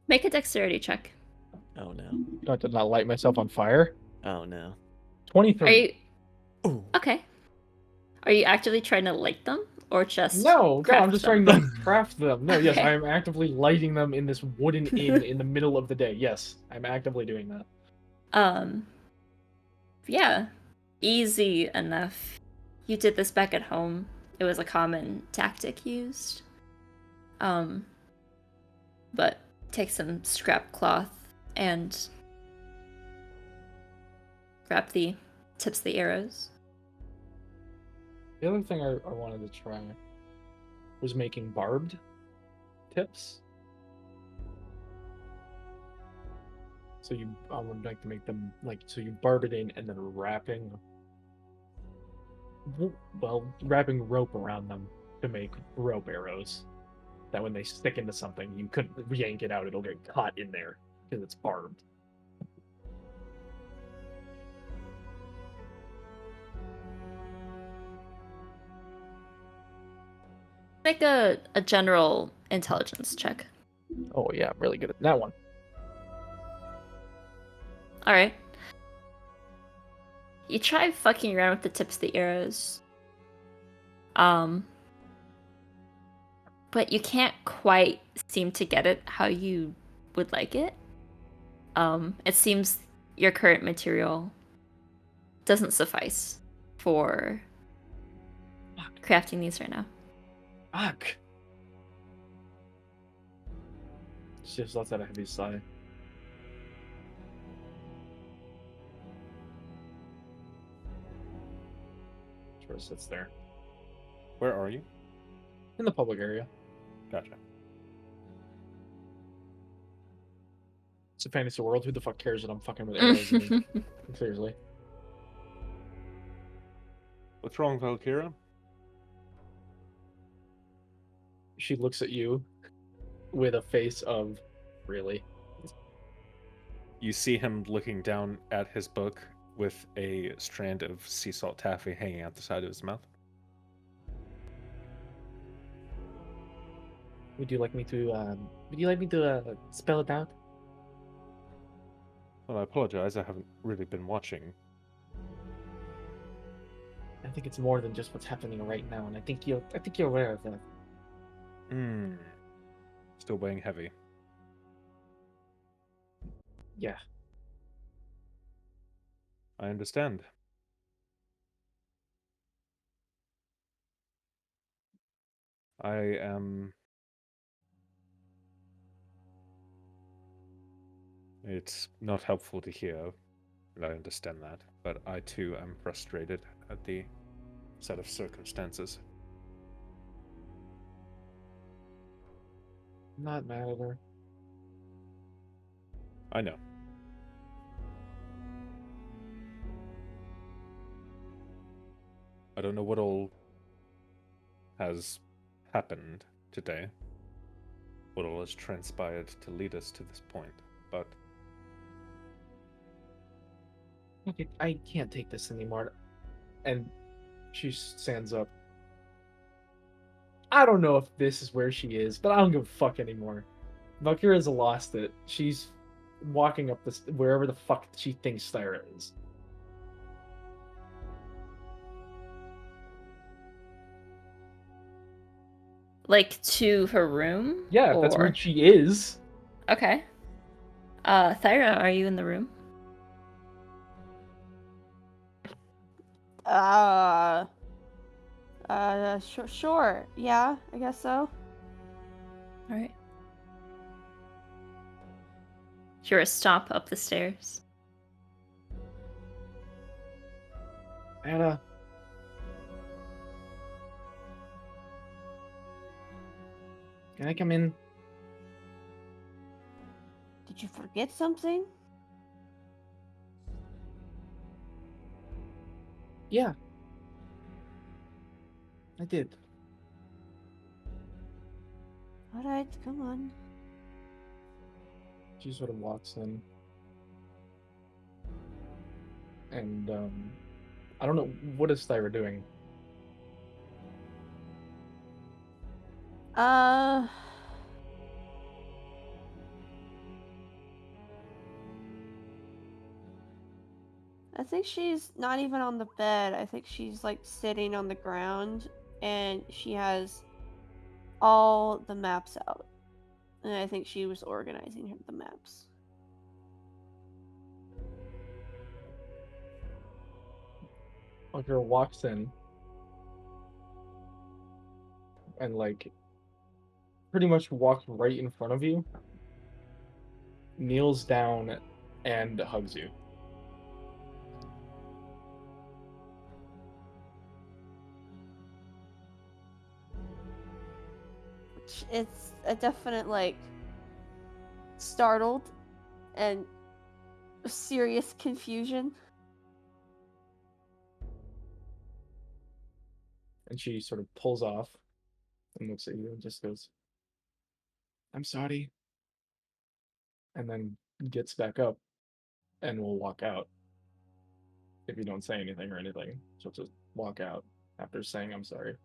Make a dexterity check. Oh no. I did not light myself on fire. Oh no. 23. Are you Ooh. okay? Are you actively trying to light them or just No, I'm craft just them? trying to craft them. No, yes, Okay. I am actively lighting them in this wooden inn in the middle of the day. Yes, I'm actively doing that. Yeah. Easy enough. You did this back at home. It was a common tactic used. But take some scrap cloth and wrap the tips of the arrows. The other thing I wanted to try was making barbed tips. So I would like to make them so you barb it in and then wrapping rope around them to make rope arrows. That when they stick into something, you couldn't yank it out; it'll get caught in there because it's barbed. Make a general intelligence check. Oh yeah, I'm really good at that one. Alright. You try fucking around with the tips of the arrows. But you can't quite seem to get it how you would like it. It seems your current material doesn't suffice for crafting these right now. Fuck. She just lets out a heavy sigh. Sure sits there. Where are you? In the public area. Gotcha. It's a fantasy world. Who the fuck cares that I'm fucking with arrows? Seriously. What's wrong, Valkyra? She looks at you with a face of, really? You see him looking down at his book with a strand of sea salt taffy hanging out the side of his mouth. Would you like me to spell it out? Well, I apologize. I haven't really been watching. I think it's more than just what's happening right now, and I think you're aware of that. Still weighing heavy. Yeah. I understand. I am... It's not helpful to hear, and I understand that, but I too am frustrated at the set of circumstances. I'm not mad at her. I know. I don't know what all has happened today, what all has transpired to lead us to this point, but I can't take this anymore. And she stands up. I don't know if this is where she is, but I don't give a fuck anymore. Valkyra's lost it. She's walking up this wherever the fuck she thinks Thyra is. Like to her room? Yeah, if that's where or- she is. Okay. Thyra, are you in the room? Sure. Yeah, I guess so. Alright. Hear a stomp up the stairs. Anna. Can I come in? Did you forget something? Yeah. I did. Alright, come on. She sort of walks in. And, I don't know, what is Thyra doing? I think she's not even on the bed. I think she's like sitting on the ground and she has all the maps out. And I think she was organizing the maps. Valkyra walks in. And, like, pretty much walks right in front of you. Kneels down and hugs you. It's a definite, like, startled and serious confusion. And she sort of pulls off and looks at you and just goes, I'm sorry. And then gets back up and will walk out. If you don't say anything or anything, she'll just walk out after saying I'm sorry.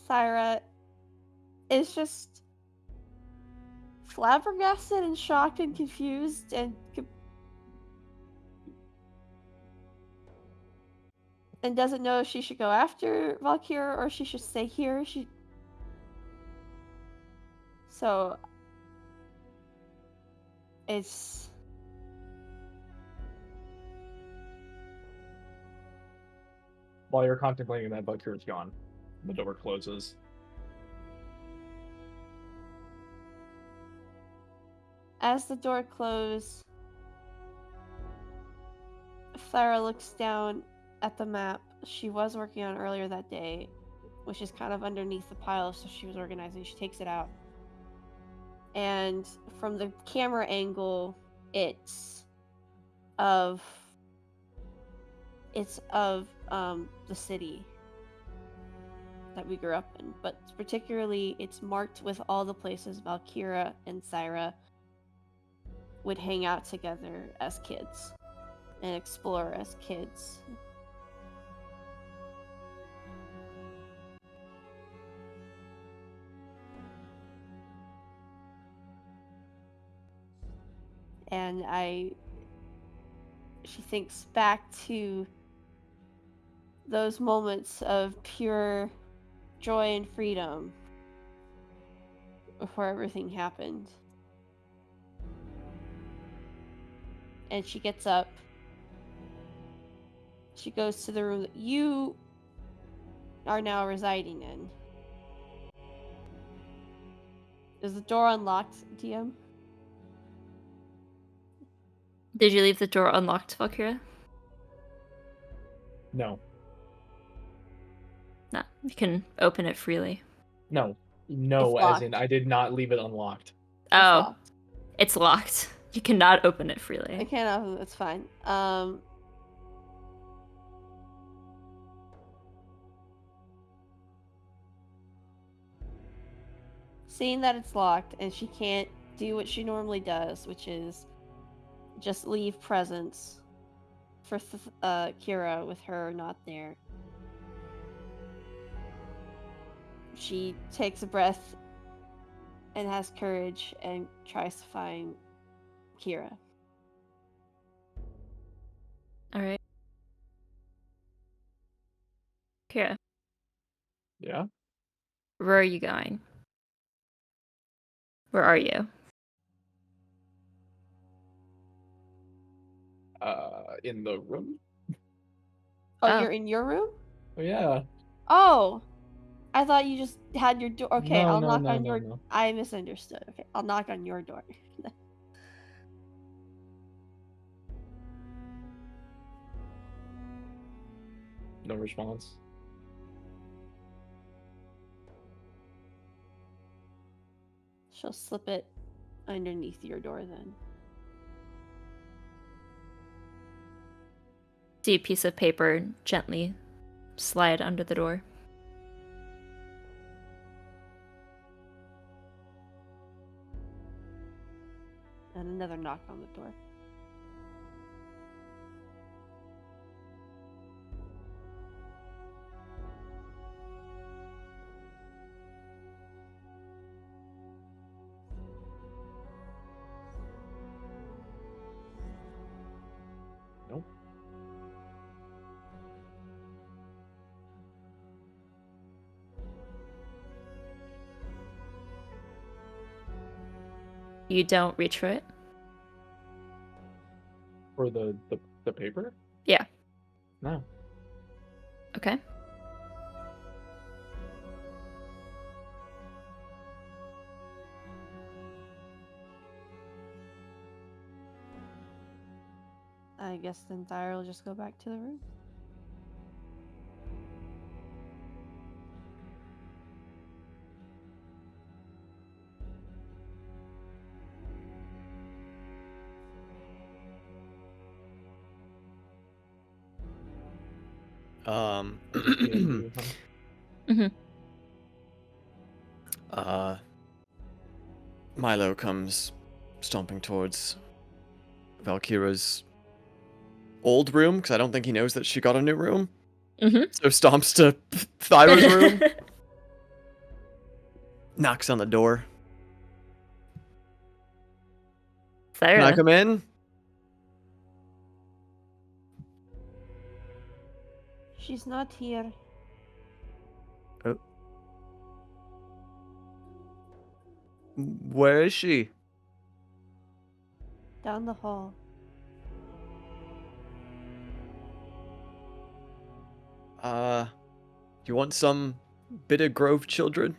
Thyra is just flabbergasted and shocked and confused and doesn't know if she should go after Valkyra or she should stay here. So it's While you're contemplating that, Valkyra's gone. The door closes. as the door closes, Thyra looks down at the map she was working on earlier that day, which is kind of underneath the pile, so she was organizing. She takes it out. And from the camera angle, it's of the city that we grew up in, but particularly it's marked with all the places Valkyra and Thyra would hang out together as kids and explore as kids. And she thinks back to those moments of pure joy and freedom before everything happened. And she gets up. She goes to the room that you are now residing in. Is the door unlocked, DM? Did you leave the door unlocked, Valkyra? No. No, you can open it freely. No, It's as in locked. I did not leave it unlocked. Oh, Locked. it's locked. You cannot open it I freely. can't open it, it's fine. Seeing that it's locked and she can't do what she normally does, which is just leave presents for Kira with her not there. She takes a breath and has courage and tries to find Kira. All right. Kira, Yeah. where are you going? Where are you? In the room. Oh, Oh. you're in your room? Oh yeah. Oh, I thought you just had your door. Okay, No, I'll no, knock no, on no, your. no. I misunderstood. Okay, I'll knock on your door. No response. She'll slip it underneath your door then. See a piece of paper gently slide under the door. And another knock on the door. Nope. You don't reach for it? For the paper? Yeah. No. Okay. I guess then Thyra will just go back to the room. BB&B, huh? Mm-hmm. Milo comes stomping towards Valkyra's old room, because I don't think he knows that she got a new room. Mm-hmm. So stomps to Thyra's room, knocks on the door. Can I Thyra. come in? She's not here. Oh. Where is she? Down the hall. You want some Bitter Grove children?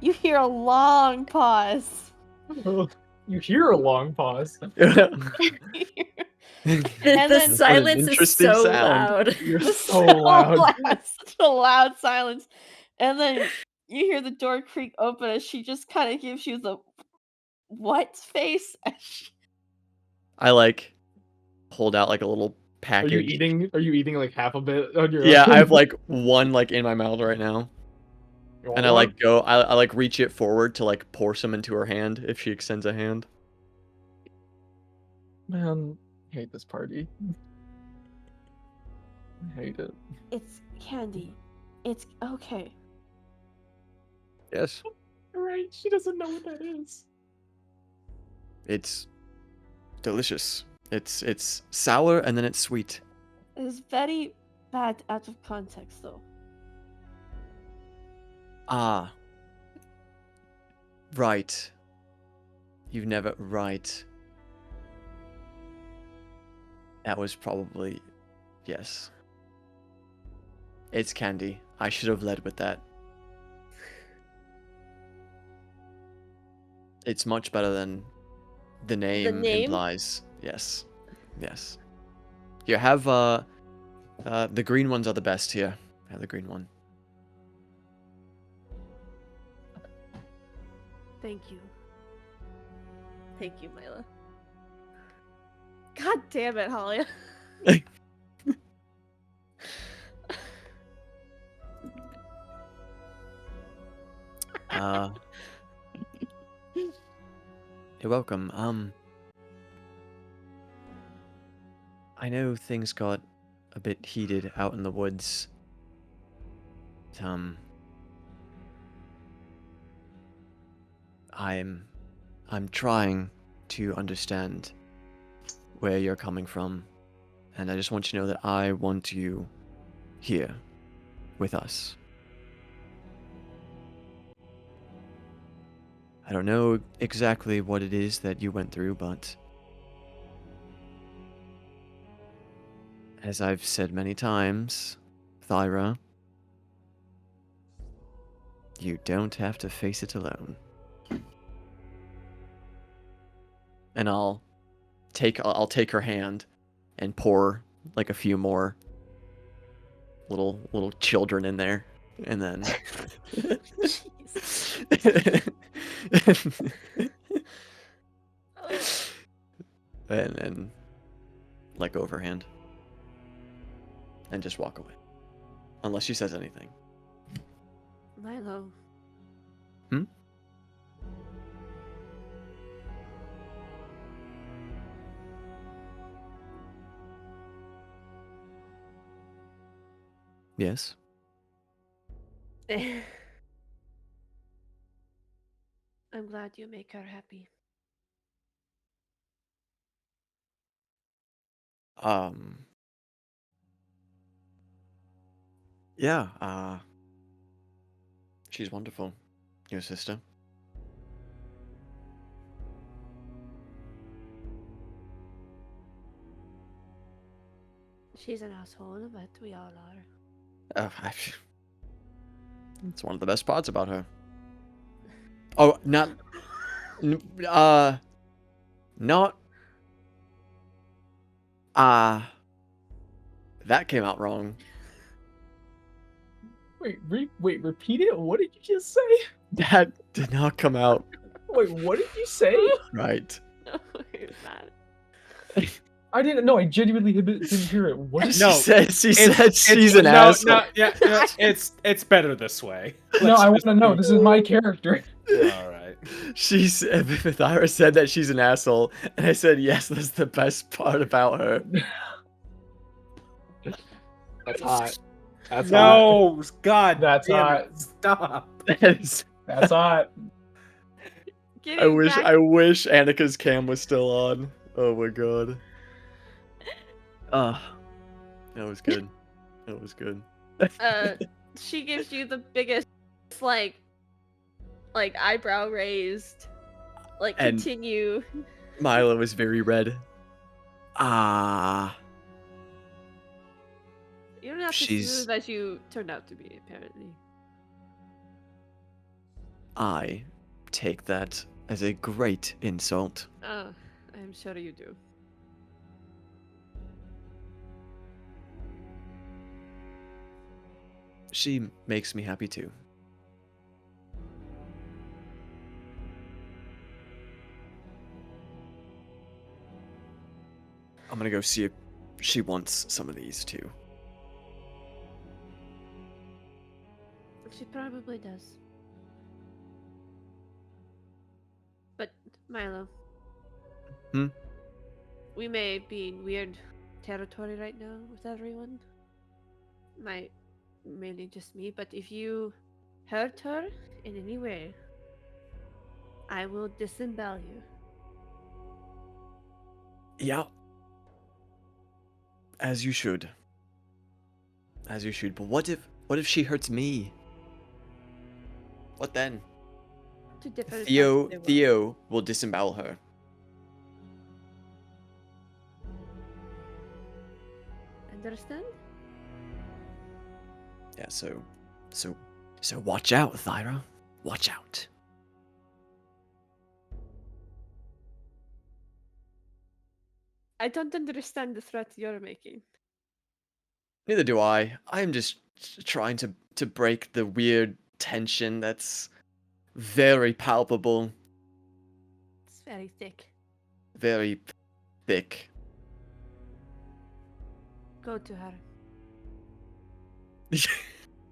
You hear a long pause. You hear a long pause. And The then- silence is interesting so sound. loud. You're It's so loud. Such a loud silence. And then you hear the door creak open as she just kind of gives you the what face. I like hold out like a little Are package. you eating? Are you eating like half of it on your Yeah, own? I have like one like in my mouth right now. You want And I one? like go I like reach it forward to like pour some into her hand if she extends a hand. Man, I hate this party. I hate it. It's candy. It's okay. Yes. Right? She doesn't know what that is. It's delicious. It's sour and then it's sweet. It is very bad out of context, though. Ah. Right. You've never right. That was probably yes. It's candy. I should have led with that. It's much better than the name name? implies. Yes. Yes. Here, have the green ones are the best here. Have the green one. Thank you. Thank you, Milo. God damn it, Hallia. You're welcome. I know things got a bit heated out in the woods. I'm trying to understand where you're coming from, and I just want you to know that I want you here with us. I don't know exactly what it is that you went through, but as I've said many times, Thyra, you don't have to face it alone. And I'll take her hand and pour like a few more little children in there, and then and let go of her hand and just walk away, unless she says anything. Milo. Hmm? Yes. I'm glad you make her happy. Yeah, she's wonderful. Your sister. She's an asshole, but we all are. It's one of the best parts about her. Oh, not, that came out wrong. Wait, repeat it? What did you just say? That did not come out Wait, what did you say? right. No, it's not. I didn't know. I genuinely didn't hear it. What did No, She said she's an no, asshole. no, yeah, it's better this way. No, Let's I want just to know. do- This is my character. All right. Thyra said that she's an asshole, and I said yes. That's the best part about her. That's hot. That's hot. No, God, That's damn hot. it, stop. That's hot. I wish Anneka's cam was still on. Oh my god. That was good. That was good. She gives you the biggest, like eyebrow raised, And- continue. Milo was very red. You're not as She's- smooth as you turned out to be, apparently. I take that as a great insult. Oh, I'm sure you do. She makes me happy too. I'm gonna go see if she wants some of these too. She probably does. But, Milo. Hmm? We may be in weird territory right now with everyone. Mainly just me, but if you hurt her in any way, I will disembowel you. Yeah. As you should. As you should. But what if she hurts me? What then? To different parts Theo of the world. Theo will disembowel her. Understand? Yeah, so watch out, Thyra. Watch out. I don't understand the threat you're making. Neither do I. I'm just trying to break the weird tension that's very palpable, It's very thick. very thick. Go to her.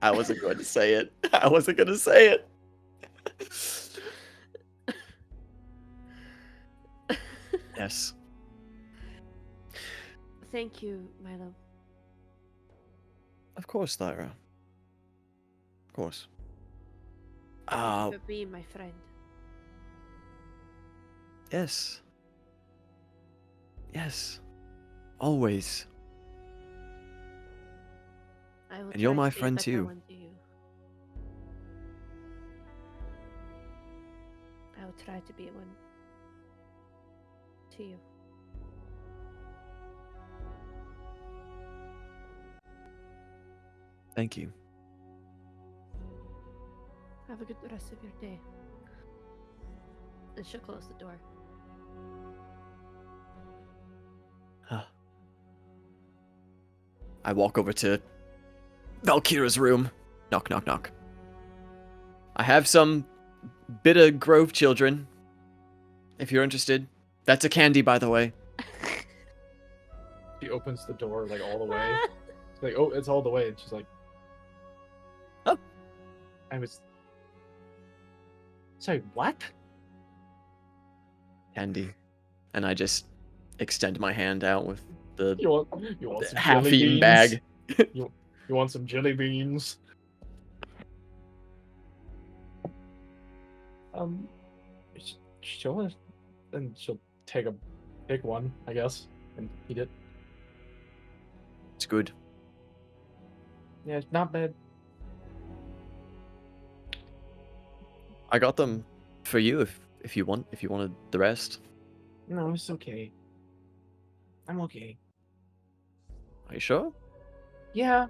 I wasn't going to say it. I wasn't going to say it. Yes. Thank you, Milo. Of course, Thyra. Of course. Thank you for being my friend. Yes. Yes. Always. I will And you're try my to be a friend better too. one to you. I will try to be one to you. Thank you. Have a good rest of your day. And she'll close the door. I walk over to Valkyra's room. Knock, knock, knock. I have some Bitter Grove children, if you're interested. That's a candy, by the way. She opens the door like all the way. She's like, oh, it's all the way. And she's like, Oh. I was. Sorry, what? Candy. And I just extend my hand out with the You want some jelly half-eaten beans? bag. You want some jelly beans? Sure. And she'll take one, I guess, and eat it. It's good. Yeah, it's not bad. I got them for you if you wanted the rest. No, it's okay. I'm okay. Are you sure? Yeah.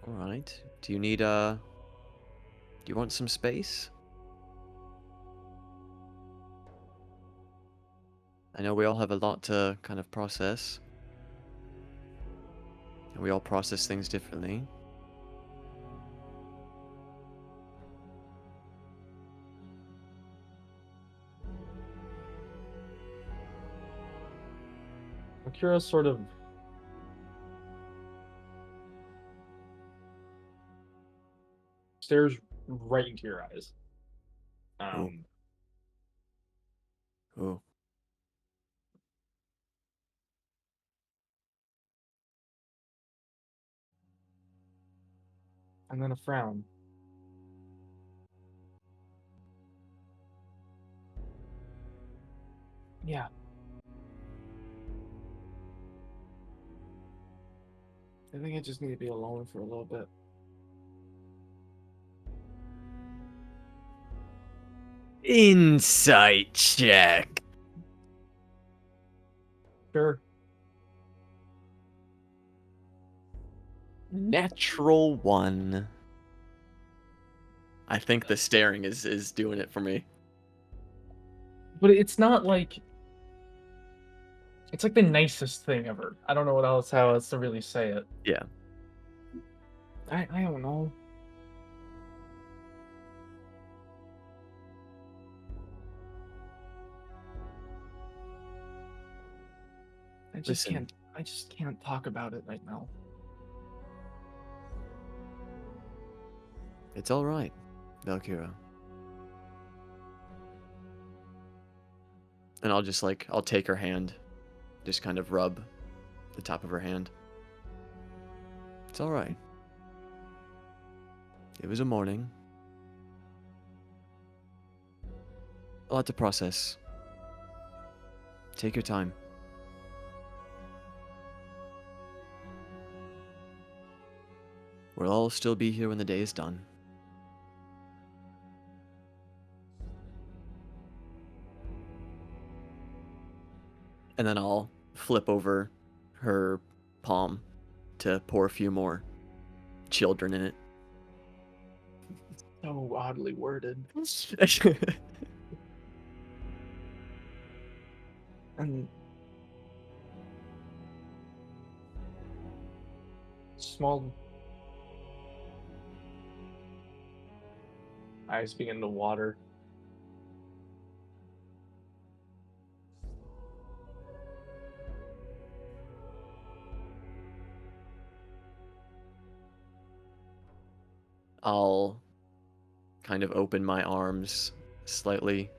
All right. Do you need do you want some space? I know we all have a lot to kind of process. And we all process things differently. Akira sort of stares right into your eyes. Oh. And then a frown. Yeah. I think I just need to be alone for a little bit. Insight check. Sure. Natural 1. I think the staring is doing it for me. But it's not like it's like the nicest thing ever. I don't know how else to really say it. Yeah. I don't know. Listen. I just can't talk about it right now. It's all right, Valkyra. And I'll take her hand, just kind of rub the top of her hand. It's all right. It was a morning. A lot to process. Take your time. We'll all still be here when the day is done. And then I'll flip over her palm to pour a few more children in it. So oddly worded. And small eyes begin to water. I'll kind of open my arms slightly.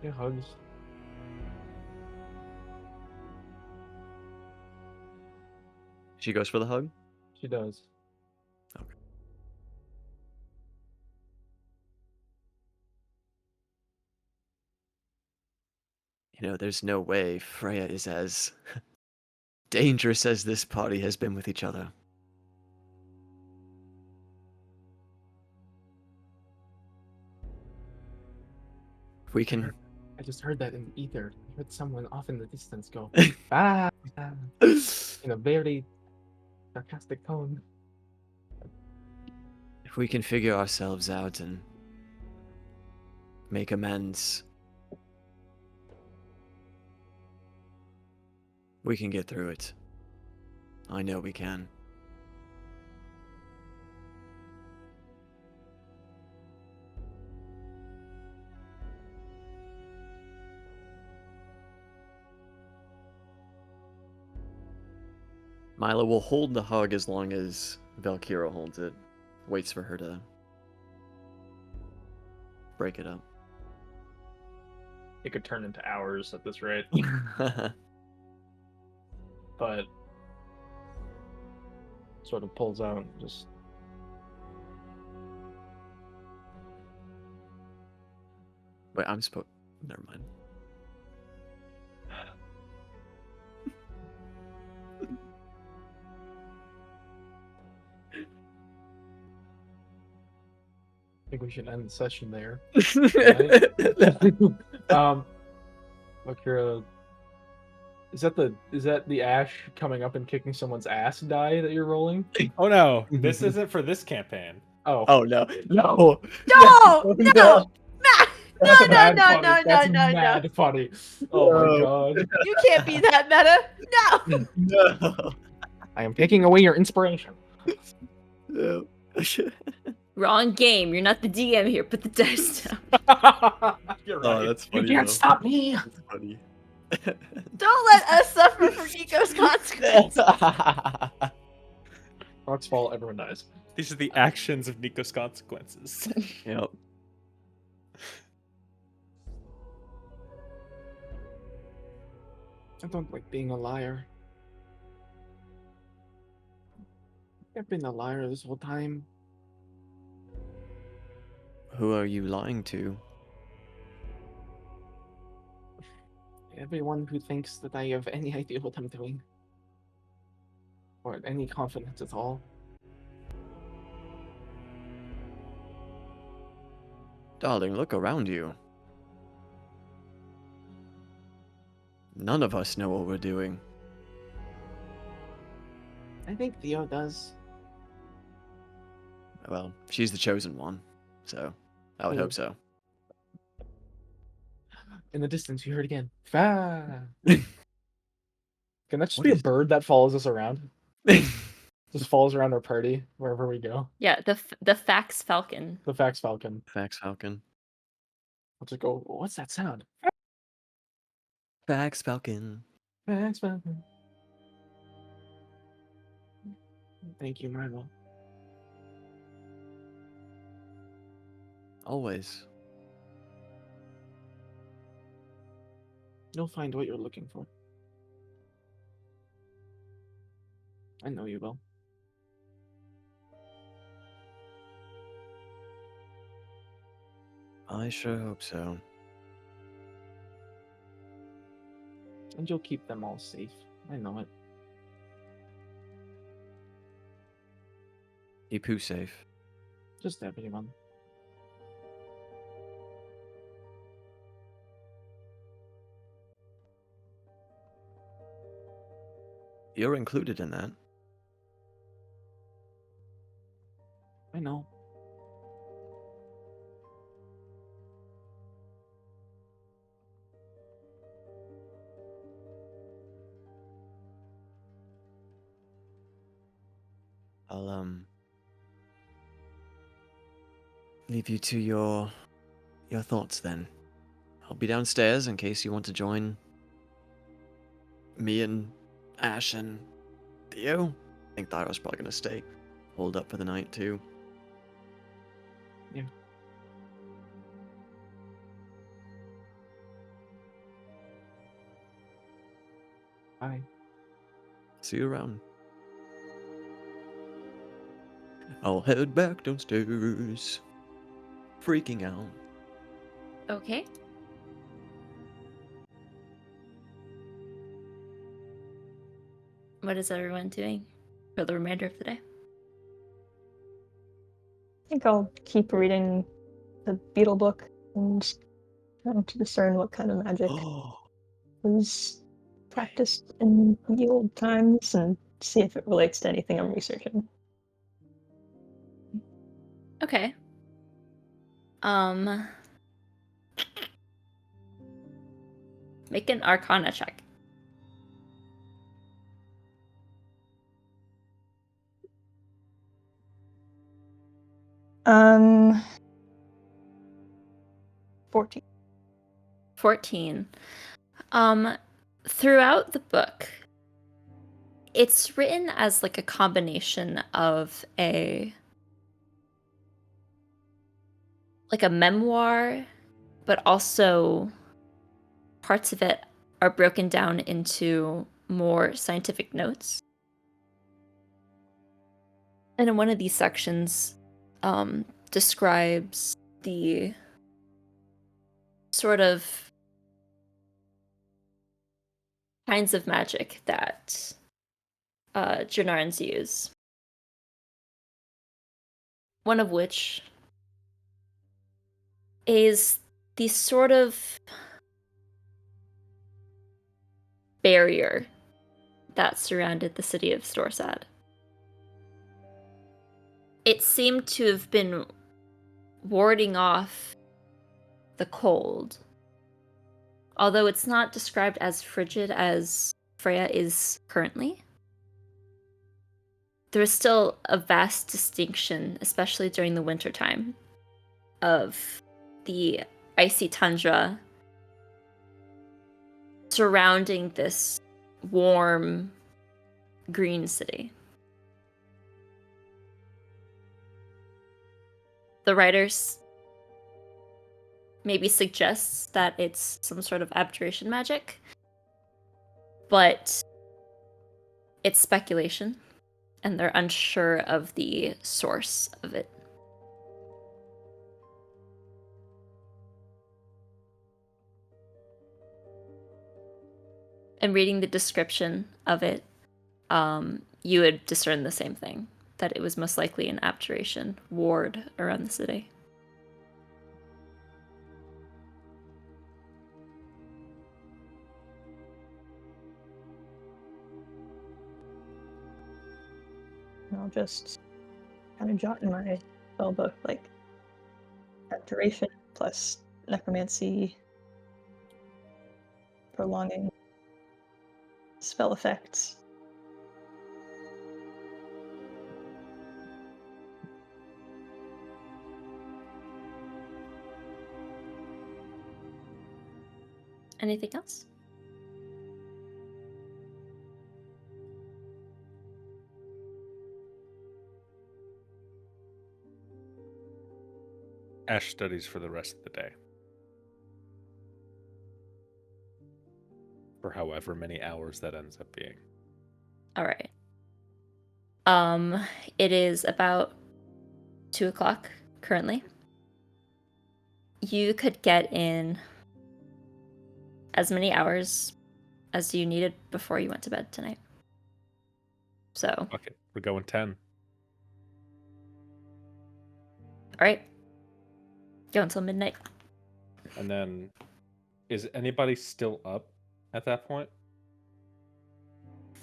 Yeah, hugs. She goes for the hug. She does. You know, there's no way Freya is as dangerous as this party has been with each other. If we can. I just heard that in the ether. I heard someone off in the distance go, ah, in a very sarcastic tone. If we can figure ourselves out and make amends, we can get through it. I know we can. Milo will hold the hug as long as Valkyra holds it. Waits for her to break it up. It could turn into hours at this rate, but sort of pulls out and just. Wait, I'm supposed. Never mind. I think we should end the session there. Right? Valkyra, is that the Ashe coming up and kicking someone's ass die that you're rolling? Oh no, this isn't for this campaign. Oh, Oh no. No. No! No! No! That's No, mad no, funny. no, That's no, no. mad funny. Oh my No. god. You can't be that meta! No! No. I am taking away your inspiration. No. Wrong game. You're not the DM here. Put the dice down. You're Oh, right. that's You funny. can't though. stop me. That's funny. Don't let us suffer from Nico's consequences. Rocks fall, everyone dies. These are the actions of Nico's consequences. Yep. I don't like being a liar. I've been a liar this whole time. Who are you lying to? Everyone who thinks that I have any idea what I'm doing. Or any confidence at all. Darling, look around you. None of us know what we're doing. I think Theo does. Well, she's the chosen one, so I would hope so. In the distance, you heard again. Fa. Can that just What be a is- bird that follows us around? Just follows around our party wherever we go. Yeah, the Fax Falcon. The Fax Falcon. Fax Falcon. I'll just go, what's that sound? Fax Falcon. Fax Falcon. Thank you, Milo. Always. You'll find what you're looking for. I know you will. I sure hope so. And you'll keep them all safe. I know it. Keep who safe? Just everyone. You're included in that. I know. I'll leave you to your thoughts then. I'll be downstairs in case you want to join me and Ashe and Theo. I think Thyra's probably gonna stay. Hold up for the night too. Yeah. Bye. See you around. I'll head back downstairs. Freaking out. Okay. What is everyone doing for the remainder of the day? I think I'll keep reading the beetle book and trying to discern what kind of magic was practiced in the old times and see if it relates to anything I'm researching. Okay. Make an Arcana check. Um, 14. 14. Throughout the book, it's written as like a combination of a memoir, but also parts of it are broken down into more scientific notes. And in one of these sections, describes the sort of kinds of magic that Janarans use. One of which is the sort of barrier that surrounded the city of Storsad. It seemed to have been warding off the cold, although it's not described as frigid as Freya is currently. There is still a vast distinction, especially during the wintertime, of the icy tundra surrounding this warm green city. The writers maybe suggests that it's some sort of abjuration magic, but it's speculation, and they're unsure of the source of it. And reading the description of it, you would discern the same thing, that it was most likely an abjuration ward around the city. And I'll just kind of jot in my spell book, like, abjuration plus necromancy, prolonging spell effects. Anything else? Ashe studies for the rest of the day. For however many hours that ends up being. All right. It is about 2:00 currently. You could get in as many hours as you needed before you went to bed tonight. So, Okay, we're going 10. all right. Go until midnight. And then, is anybody still up at that point?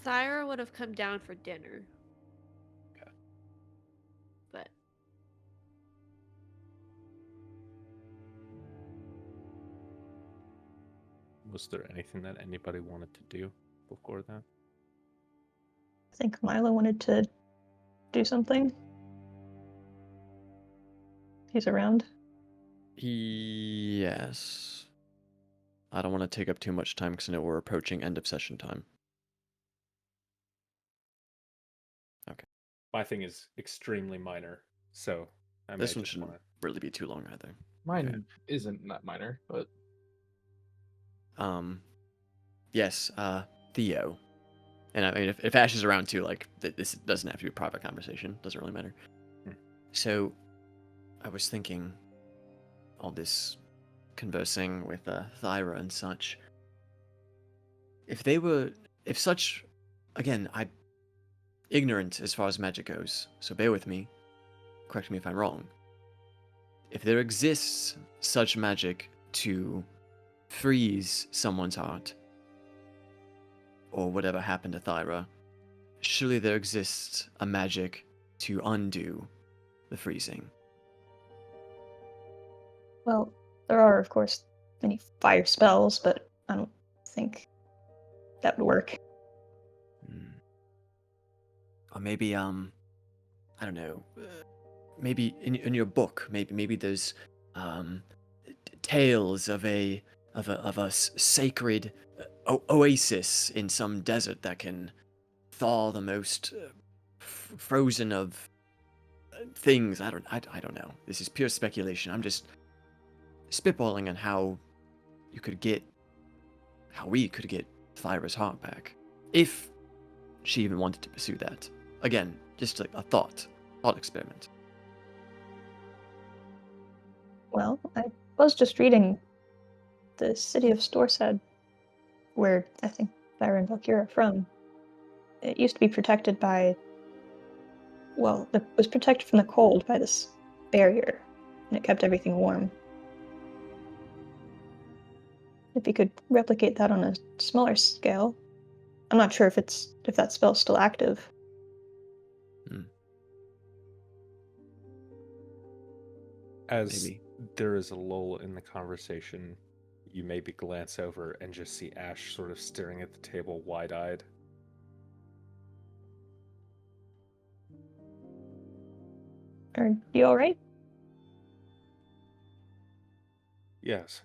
Thyra would have come down for dinner. Okay. But Was there anything that anybody wanted to do before that? I think Milo wanted to do something. He's around. Yes. I don't want to take up too much time because I know we're approaching end of session time. My thing is extremely minor, so I This may one just shouldn't wanna- really be too long either. Mine isn't that minor, but Yes, Theo. And I mean, if Ashe is around too, like, this doesn't have to be a private conversation. Doesn't really matter. So, I was thinking, all this conversing with Thyra and such. If such, again, I'm ignorant as far as magic goes, so bear with me. Correct me if I'm wrong. If there exists such magic to freeze someone's heart, or whatever happened to Thyra, surely there exists a magic to undo the freezing. Well, there are, of course, many fire spells, but I don't think that would work. Or maybe, I don't know, maybe in your book, maybe there's, tales of a sacred oasis in some desert that can thaw the most frozen of things. I don't know. This is pure speculation. I'm just spitballing on how we could get Thyra's heart back, if she even wanted to pursue that. Again, just like a thought experiment. Well, I was just reading the city of Storsad, where I think Thyra and Valkyra are from. It used to be protected by, well, it was protected from the cold by this barrier, and it kept everything warm. If you could replicate that on a smaller scale, I'm not sure if that spell's still active. As Maybe. there is a lull in the conversation, you maybe glance over and just see Ashe sort of staring at the table wide-eyed. Are you alright? Yes.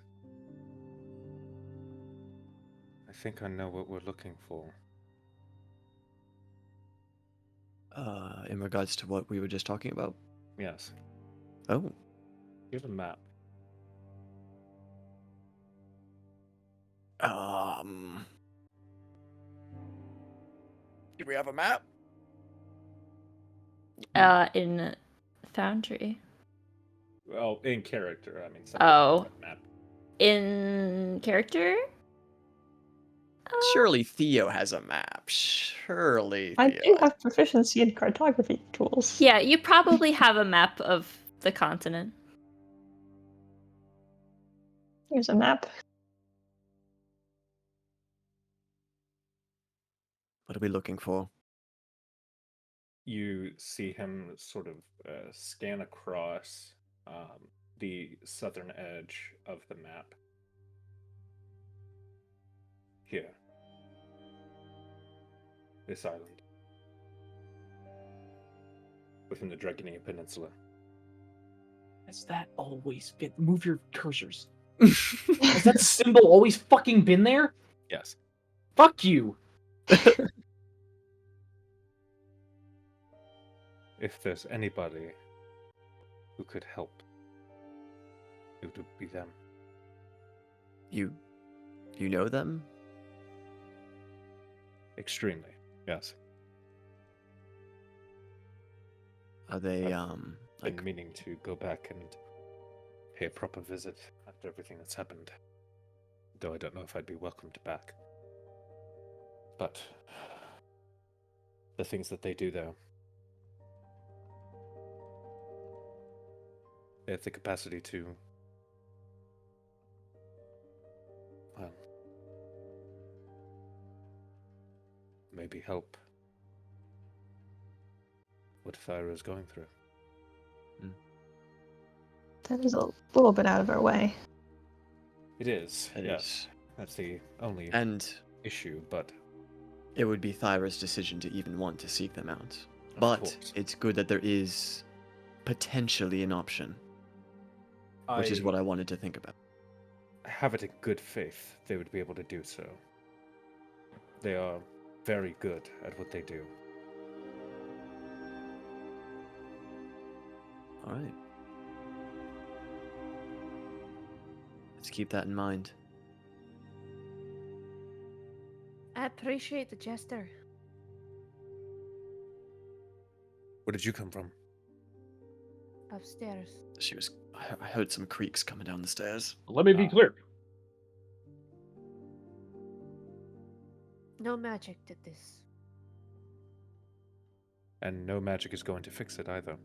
I think I know what we're looking for. In regards to what we were just talking about? Yes. Oh. Here's a map. Do we have a map? In Foundry. Well, in character, I mean. Oh. Map. In character? Surely Theo has a map. Surely I Theo. do have proficiency in cartography tools. Yeah, you probably have a map of the continent. Here's a map. What are we looking for? You see him sort of scan across the southern edge of the map. Here. This island. Within the Dragonia Peninsula. Has that always been? Move your cursors. Has that symbol always fucking been there? Yes. Fuck you! If there's anybody who could help, it would be them. You know them? Extremely, yes. Are they Been meaning to go back and pay a proper visit after everything that's happened. Though I don't know if I'd be welcomed back. But the things that they do there, they have the capacity to, well, maybe help what Thyra is going through. That is a little bit out of our way. It is, It yes. is. That's the only And issue, but it would be Thyra's decision to even want to seek them out. of But course. it's good that there is potentially an option, which is what I wanted to think about. Have it in good faith they would be able to do so. They are very good at what they do. All right. Let's keep that in mind. I appreciate the gesture. Where did you come from? Upstairs. I heard some creaks coming down the stairs. Let me be clear. No magic did this. And no magic is going to fix it either.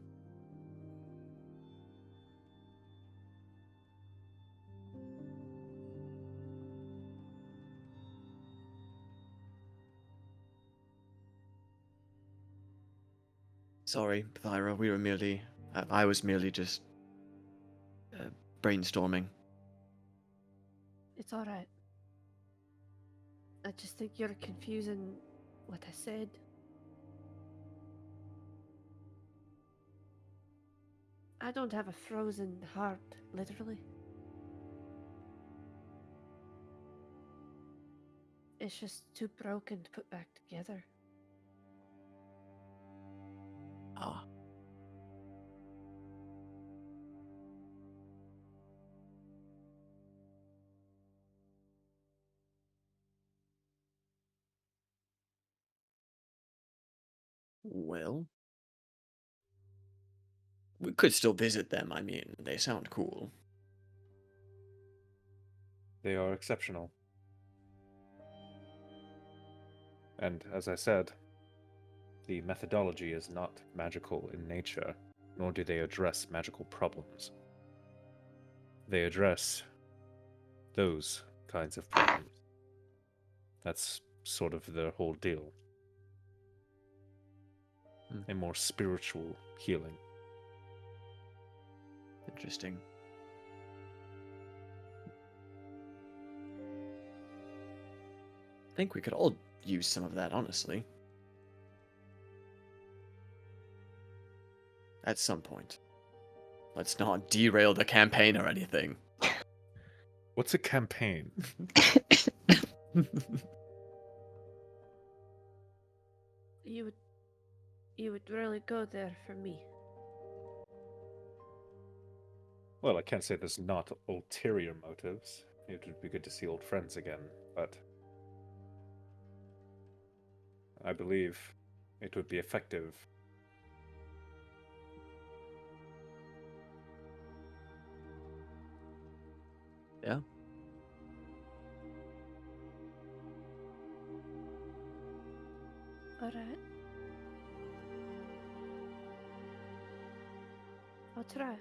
Sorry, Thyra, we were merely... I was merely just... brainstorming. It's alright. I just think you're confusing what I said. I don't have a frozen heart, literally. It's just too broken to put back together. Ah. Well, we could still visit them. I mean, they sound cool. They are exceptional. And as I said, the methodology is not magical in nature, nor do they address magical problems. They address those kinds of problems. That's sort of their whole deal. A more spiritual healing. Interesting. I think we could all use some of that, honestly. At some point. Let's not derail the campaign or anything. What's a campaign? You would really go there for me. Well, I can't say there's not ulterior motives. It would be good to see old friends again, but I believe it would be effective. Yeah. Alright. I'll try.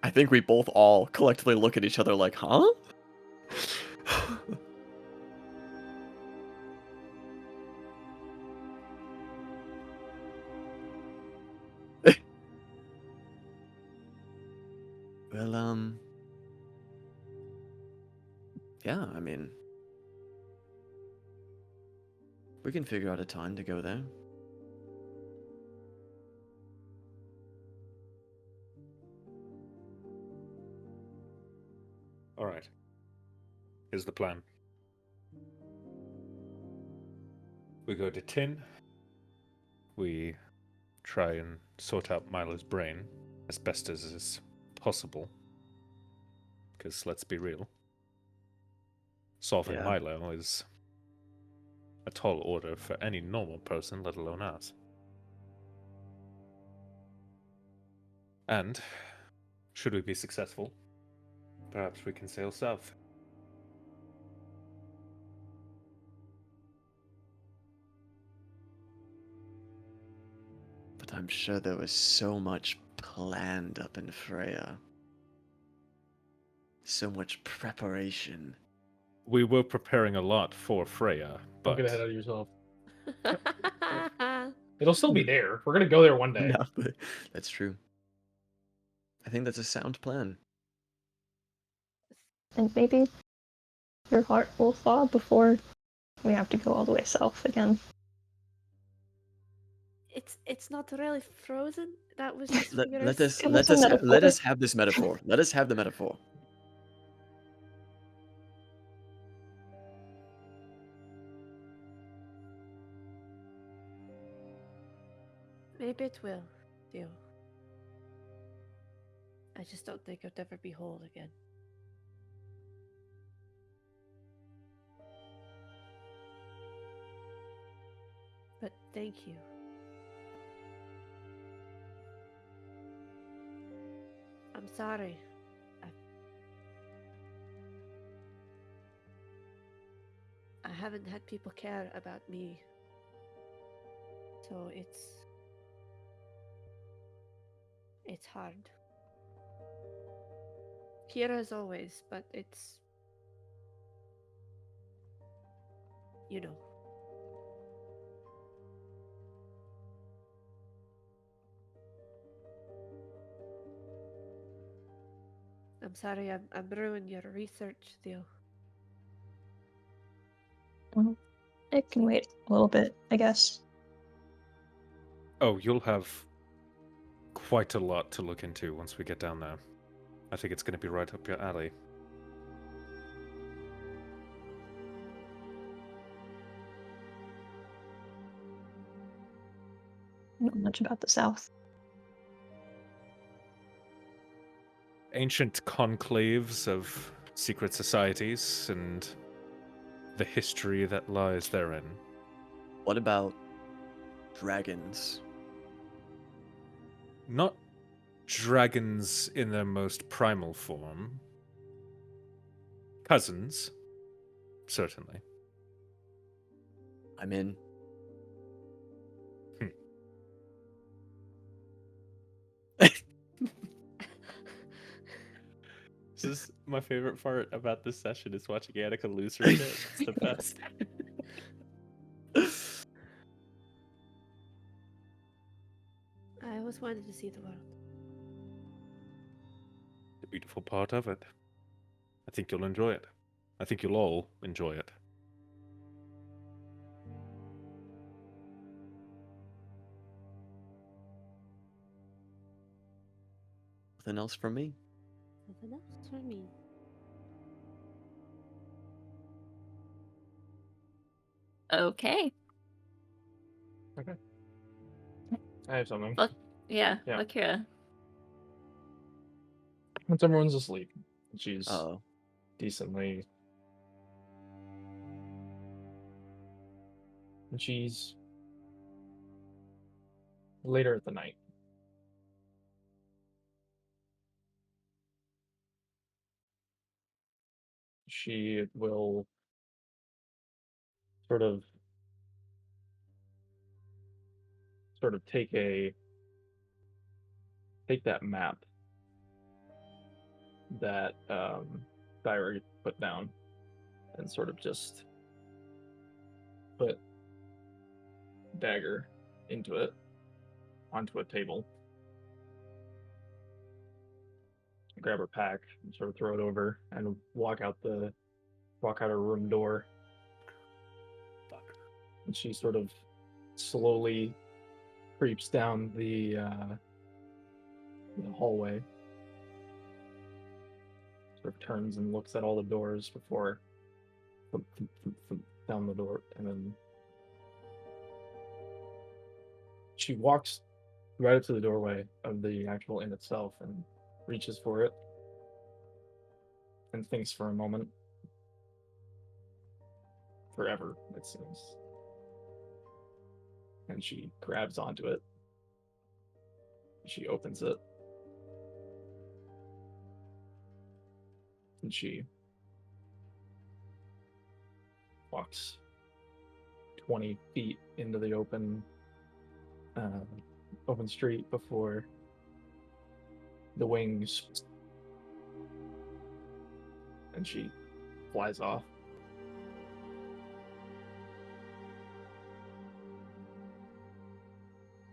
I think we both all collectively look at each other like, huh? Well, yeah, I mean, we can figure out a time to go there. Alright. Here's the plan. We go to Tin. We try and sort out Milo's brain as best as is possible. Because let's be real. Solving Yeah. Milo is a tall order for any normal person, let alone us. And, should we be successful, perhaps we can sail south. But I'm sure there was so much planned up in Freya. So much preparation. We were preparing a lot for Freya, Don't but get ahead of yourself. It'll still be there. We're gonna go there one day. No, but that's true. I think that's a sound plan. And maybe your heart will thaw before we have to go all the way south again. It's not really frozen. That was just Let figures. us have this metaphor. Let us have the metaphor. Maybe it will, Theo. I just don't think I'd ever be whole again. Thank you. I'm sorry. I haven't had people care about me. So it's hard. Here as always, but it's, you know. I'm sorry, I'm ruined your research, Theo. It can wait a little bit, I guess. Oh, you'll have quite a lot to look into once we get down there. I think it's going to be right up your alley. I don't know much about the South. Ancient conclaves of secret societies and the history that lies therein. What about dragons? Not dragons in their most primal form. Cousins, certainly. I'm in. This is my favorite part about this session is watching Anneka lose her shit. It's the best. I always wanted to see the world. The beautiful part of it. I think you'll enjoy it. I think you'll all enjoy it. Nothing else from me. Nothing else for me. Okay. Okay. I have something. Yeah, Yeah. Valkyra. Once everyone's asleep, she's Oh, decently. And she's later at the night. She will sort of take that map that Thyra put down and sort of just put dagger into it onto a table. Grab her pack and sort of throw it over and walk out her room door. And she sort of slowly creeps down the hallway. Sort of turns and looks at all the doors before thump, thump, thump, thump, down the door, and then she walks right up to the doorway of the actual inn itself and reaches for it and thinks for a moment. Forever, it seems. And she grabs onto it. She opens it. And she walks 20 feet into the open street before the wings, and she flies off.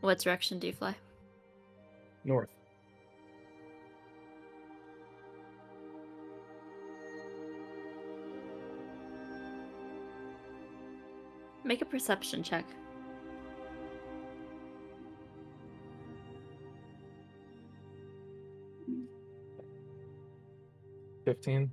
What direction do you fly? North. Make a perception check. 15.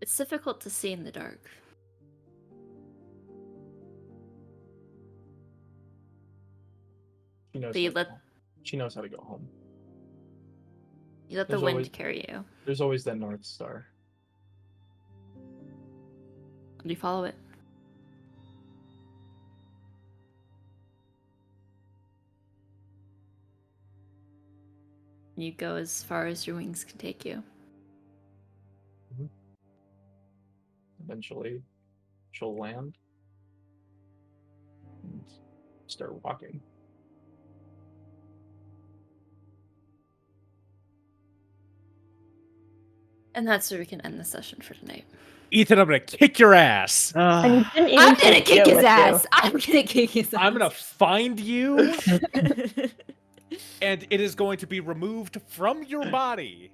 It's difficult to see in the dark. She knows. But you She knows how to go home. You let the There's wind always- carry you. There's always that North Star. And you follow it. You go as far as your wings can take you. Eventually, she'll land and start walking. And that's where we can end the session for tonight. Ethan, I'm gonna kick your ass. And you didn't even I'm gonna take kick Theo his with you. ass. I'm gonna kick his ass. I'm gonna find you, and it is going to be removed from your body.